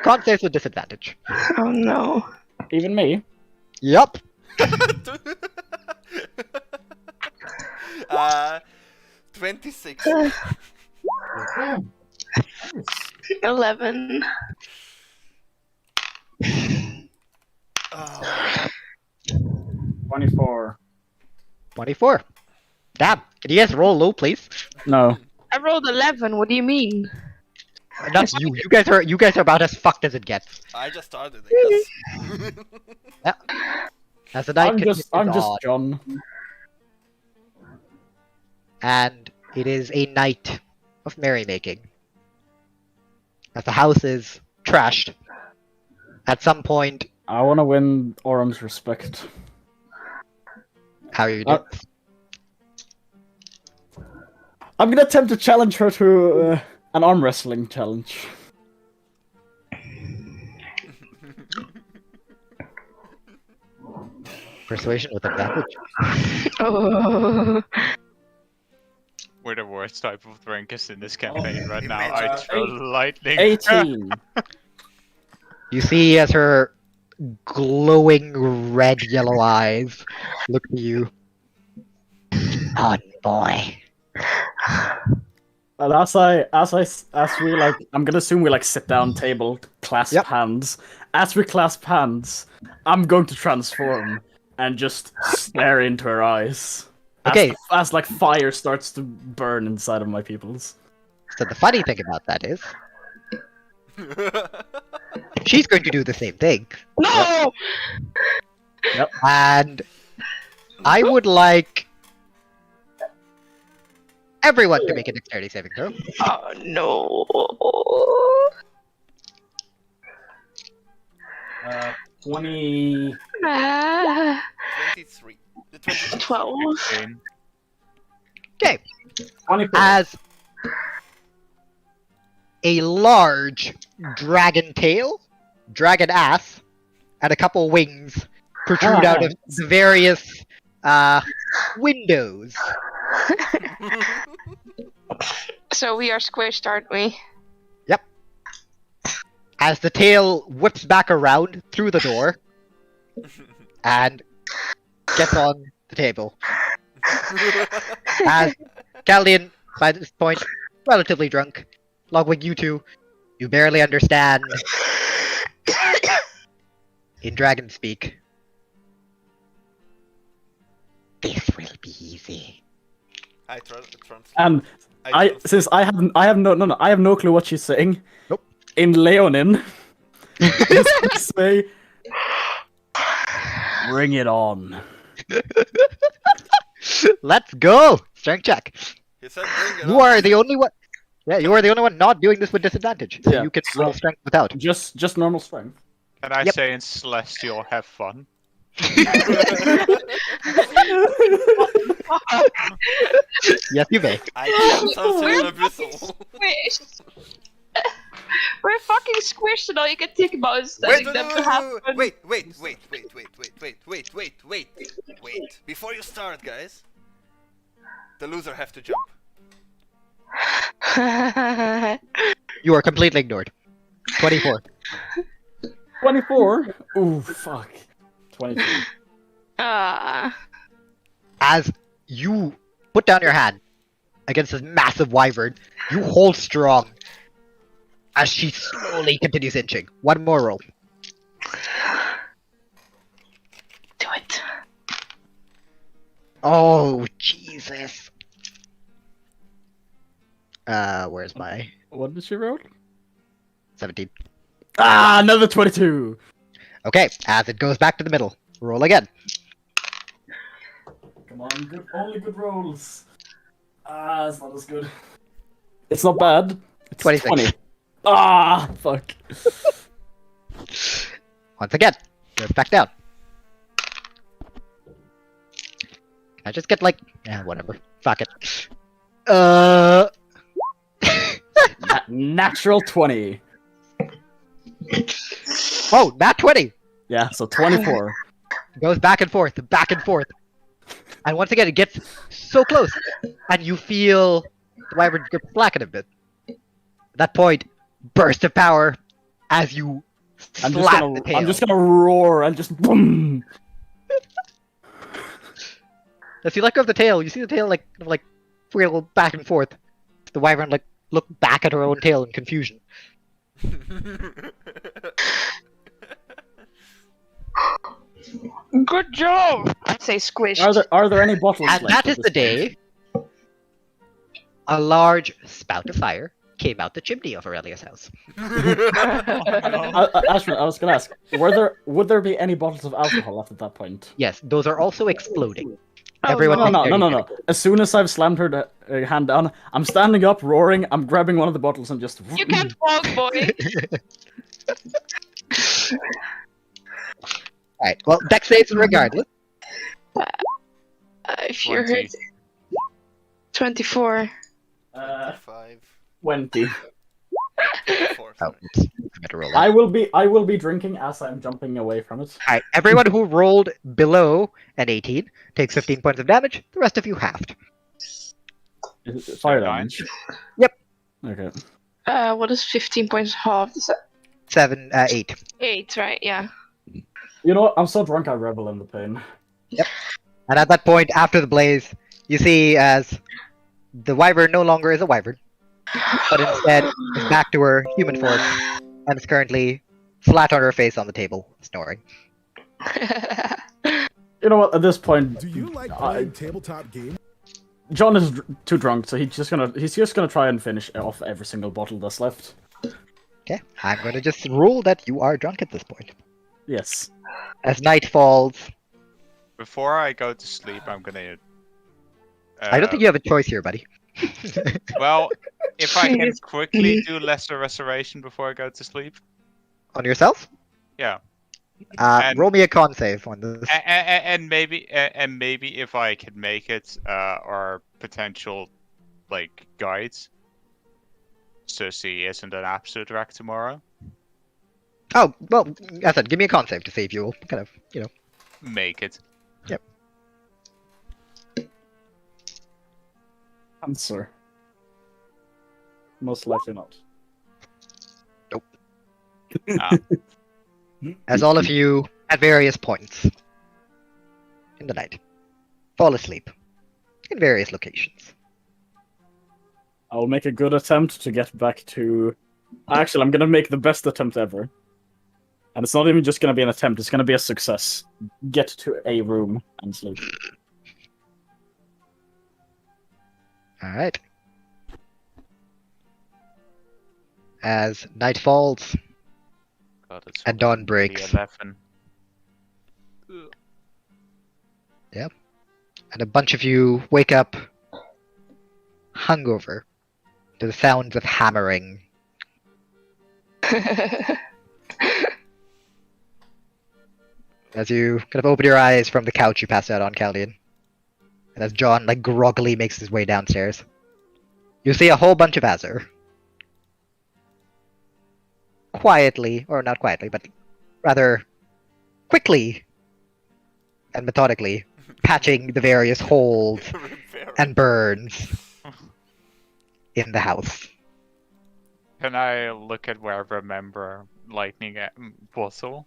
Con saves with disadvantage. Oh no. Even me. Yup. 26. 11. Oh. 24. 24. Damn. Can you guys roll low, please? No. I rolled 11. What do you mean? Not you. You guys are about as fucked as it gets. I just started, I guess. Yeah. As the night I'm just continues on, John. and it is a night of merrymaking. As the house is trashed. At some point, I want to win Orum's respect. how are you doing? I'm gonna attempt to challenge her to an arm wrestling challenge. Persuasion with advantage. Oh. We're the worst type of drinkers in this campaign right now. imagine. I throw lightning. 18. You see as her glowing red yellow eyes look at you. Oh boy. And as we like, I'm gonna assume we like sit down table, clasp hands. As we clasp hands, I'm going to transform and just stare into her eyes. Okay. As like fire starts to burn inside of my pupils. So the funny thing about that is, she's going to do the same thing. No! Yep. And I would like everyone to make a dexterity saving throw. Oh no. 20. Ah, 23. 22. 12. 16. Okay. 24. As a large dragon tail, dragon ass, and a couple wings protrude out of the various windows. So we are squished, aren't we? Yep. As the tail whips back around through the door and gets on the table. As Caldian, by this point, relatively drunk. Logwig, you two, you barely understand in dragon speak. This will be easy. I translate. And since I have no clue what she's saying. Nope. In Leonin, just say, "Bring it on." Let's go! Strength check. He said bring it You on. are the only one. Yeah, you are the only one not doing this with disadvantage, so Yeah, you can so- roll strength without. Just normal strength. Can I Yep. say in Celestial, have fun? Yes, you may. I can't touch an abyssal. Squished. We're fucking squished, and all you can think about is Wait, telling them to have fun. wait. Before you start, guys, the loser have to jump. You are completely ignored. 24. 24? Ooh, fuck. 23. As you put down your hand against this massive wyvern, you hold strong as she slowly continues inching. One more roll. Do it. Oh, Jesus. Where's my What did she roll? 17? Ah, another 22! Okay, as it goes back to the middle. Roll again. Come on, only good rolls. Ah, it's not as good. It's not bad. It's 26. 20. Ah, fuck. Once again, goes back down. I just get like, whatever. Fuck it. Natural 20. Oh, not 20. Yeah, so 24. Goes back and forth, and once again it gets so close, and you feel the wyvern grip slacken a bit. At that point, burst of power as you slap the tail. I'm just gonna roar and just boom. As you let go of the tail, you see the tail like wheel back and forth. The wyvern look back at her own tail in confusion. Good job! I'd say squished. Are there any bottles And left that at is this the point? day a large spout of fire came out the chimney of Aurelia's house. Ashman, I was gonna ask, would there be any bottles of alcohol left at that point? Yes, those are also exploding. Oh, Everyone No, take 30 no. As soon as I've slammed her hand down, I'm standing up, roaring, I'm grabbing one of the bottles and just... You can't walk, boy! Alright, well, dex saves regardless. If you're 20. hurt... 24. 5. 20. 4. Oh, oops. I better roll that. I will be drinking as I'm jumping away from it. Alright, everyone who rolled below an 18 takes 15 points of damage, the rest of you halved. Is it fire 9. damage? Yep. Okay. What is 15 points half? Is that 8. 8, right? Yeah. You know what? I'm so drunk I revel in the pain. And at that point, after the blaze, you see as the wyvern no longer is a wyvern, but instead is back to her human form, and is currently flat on her face on the table, snoring. You know what? At this point, Do you like playing tabletop games? John is too drunk, so he's just gonna try and finish off every single bottle that's left. Okay, I'm gonna just rule that you are drunk at this point. Yes. As night falls, Before I go to sleep, I'm gonna. I don't think you have a choice here, buddy. Well, if I can quickly do lesser restoration before I go to sleep. On yourself? Yeah. Roll me a con save on this. And maybe if I can make it, or potential like guides, so she isn't an absolute wreck tomorrow. Oh, well, as I said, give me a con save to see if you'll kind of, Make it. Yep. Answer. Most likely not. Ah. As all of you, at various points in the night, fall asleep in various locations. I'll make a good attempt to get back to... Actually, I'm gonna make the best attempt ever. And it's not even just gonna be an attempt, it's gonna be a success. Get to a room and sleep. Alright. As night falls God, it's and dawn already breaks, 11. and a bunch of you wake up hungover to the sounds of hammering. As you kind of open your eyes from the couch you passed out on, Caldian, and as John like groggily makes his way downstairs, you see a whole bunch of Azure. Quietly, or not quietly, but rather quickly and methodically patching the various holes and burns in the house. Can I look at where I remember lightning puzzle?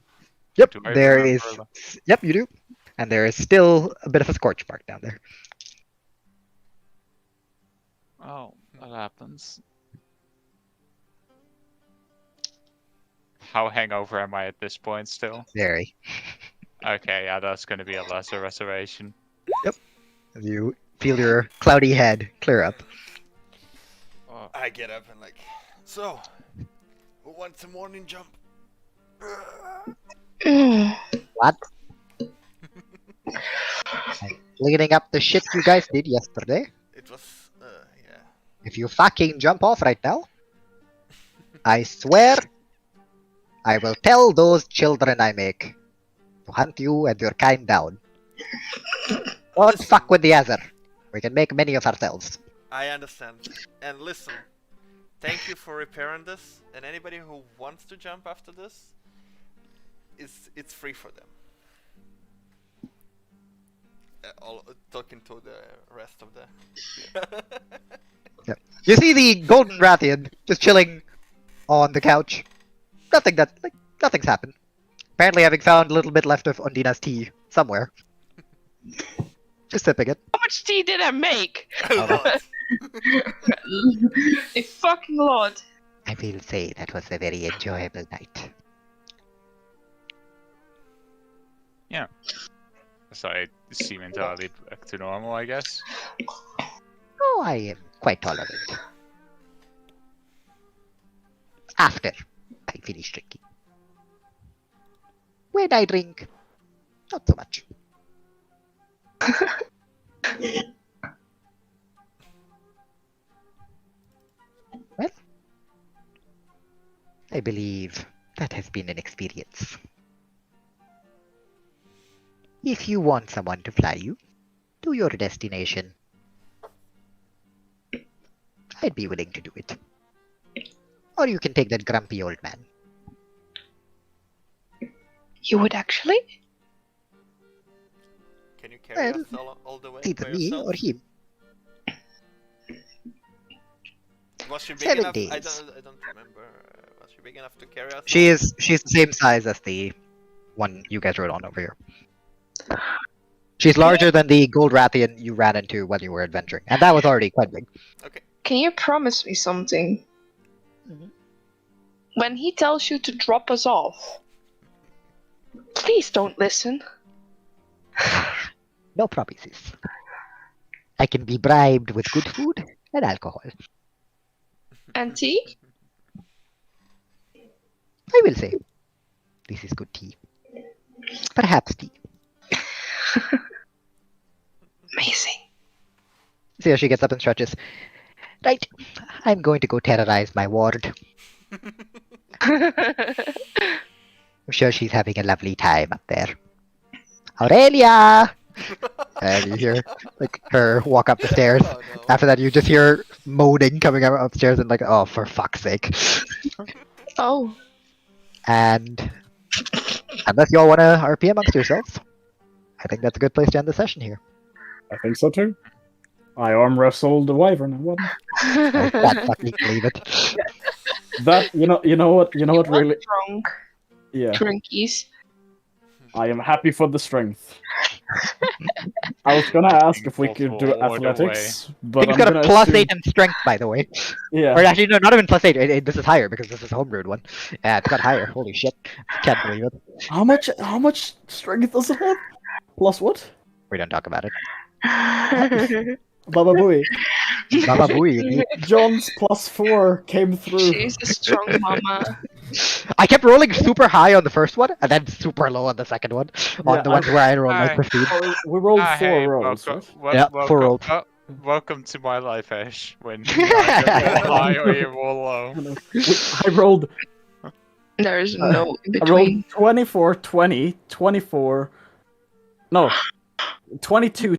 Yep, Do I there remember is. Yep, you do. And there is still a bit of a scorch mark down there. Oh, that happens. How hangover am I at this point still? Very. Okay, yeah, that's going to be a lesser reservation. Yep. As you feel your cloudy head clear up. I get up and like, so, who wants a morning jump? What? I'm cleaning up the shit you guys did yesterday. It was, yeah. If you fucking jump off right now, I swear I will tell those children I make to hunt you and your kind down. Don't fuck with the other. We can make many of ourselves. I understand. And listen, thank you for repairing this. And anybody who wants to jump after this, it's free for them. Talking to the rest of the. Yep. You see the Golden Rathian just chilling on the couch. Nothing's happened. Apparently having found a little bit left of Ondina's tea somewhere. Just sipping it. How much tea did I make? A lot. A fucking lot. I will say that was a very enjoyable night. Yeah. So I seem entirely back to normal, I guess. Oh, I am quite tolerant. After I finish drinking. When I drink, not so much. Well, I believe that has been an experience. If you want someone to fly you to your destination, I'd be willing to do it. Or you can take that grumpy old man. You would actually? Can you carry Well, us all the way Either by me yourself? or him. Was she big 7 enough? days. I don't remember. Was she big enough to carry us? She's the same size as the one you guys rode on over here. She's larger than the gold Rathian you ran into when you were adventuring, and that was already quite big. Okay. Can you promise me something? Mhm. When he tells you to drop us off, please don't listen. No promises. I can be bribed with good food and alcohol. And tea? I will say, this is good tea. Perhaps tea. Amazing. See how she gets up and stretches. Right, I'm going to go terrorize my ward. I'm sure she's having a lovely time up there. Aurelia! And you hear like her walk up the stairs. Oh, no. After that, you just hear moaning coming up upstairs and like, oh, for fuck's sake. Oh. And unless y'all want to RP amongst yourselves, I think that's a good place to end the session here. I think so too. I arm wrestled the wyvern and whatnot. I can't fucking believe it. That you know what really Drunk. yeah. Drinkies. I am happy for the strength. I was gonna ask if we could do athletics, but He's I'm got a gonna plus assume- 8 in strength, by the way. Yeah. Or actually, no, not even plus 8. This is higher because this is a homebrewed one. Yeah, it's got higher. Holy shit. Can't believe it. How much strength does it have? Plus what? We don't talk about it. Baba Booey. Baba Booey. John's +4 came through. She's a strong mama. I kept rolling super high on the first one, and then super low on the second one. On Yeah, the ones where I rolled my Hi. prestige. Oh, we rolled 4 hey, rolls, welcome, right? Yeah, welcome, 4 rolls. welcome to my life, Ash. When you either roll high or you roll low. I rolled There's no in I rolled between. 24, 20, 24. No, 22,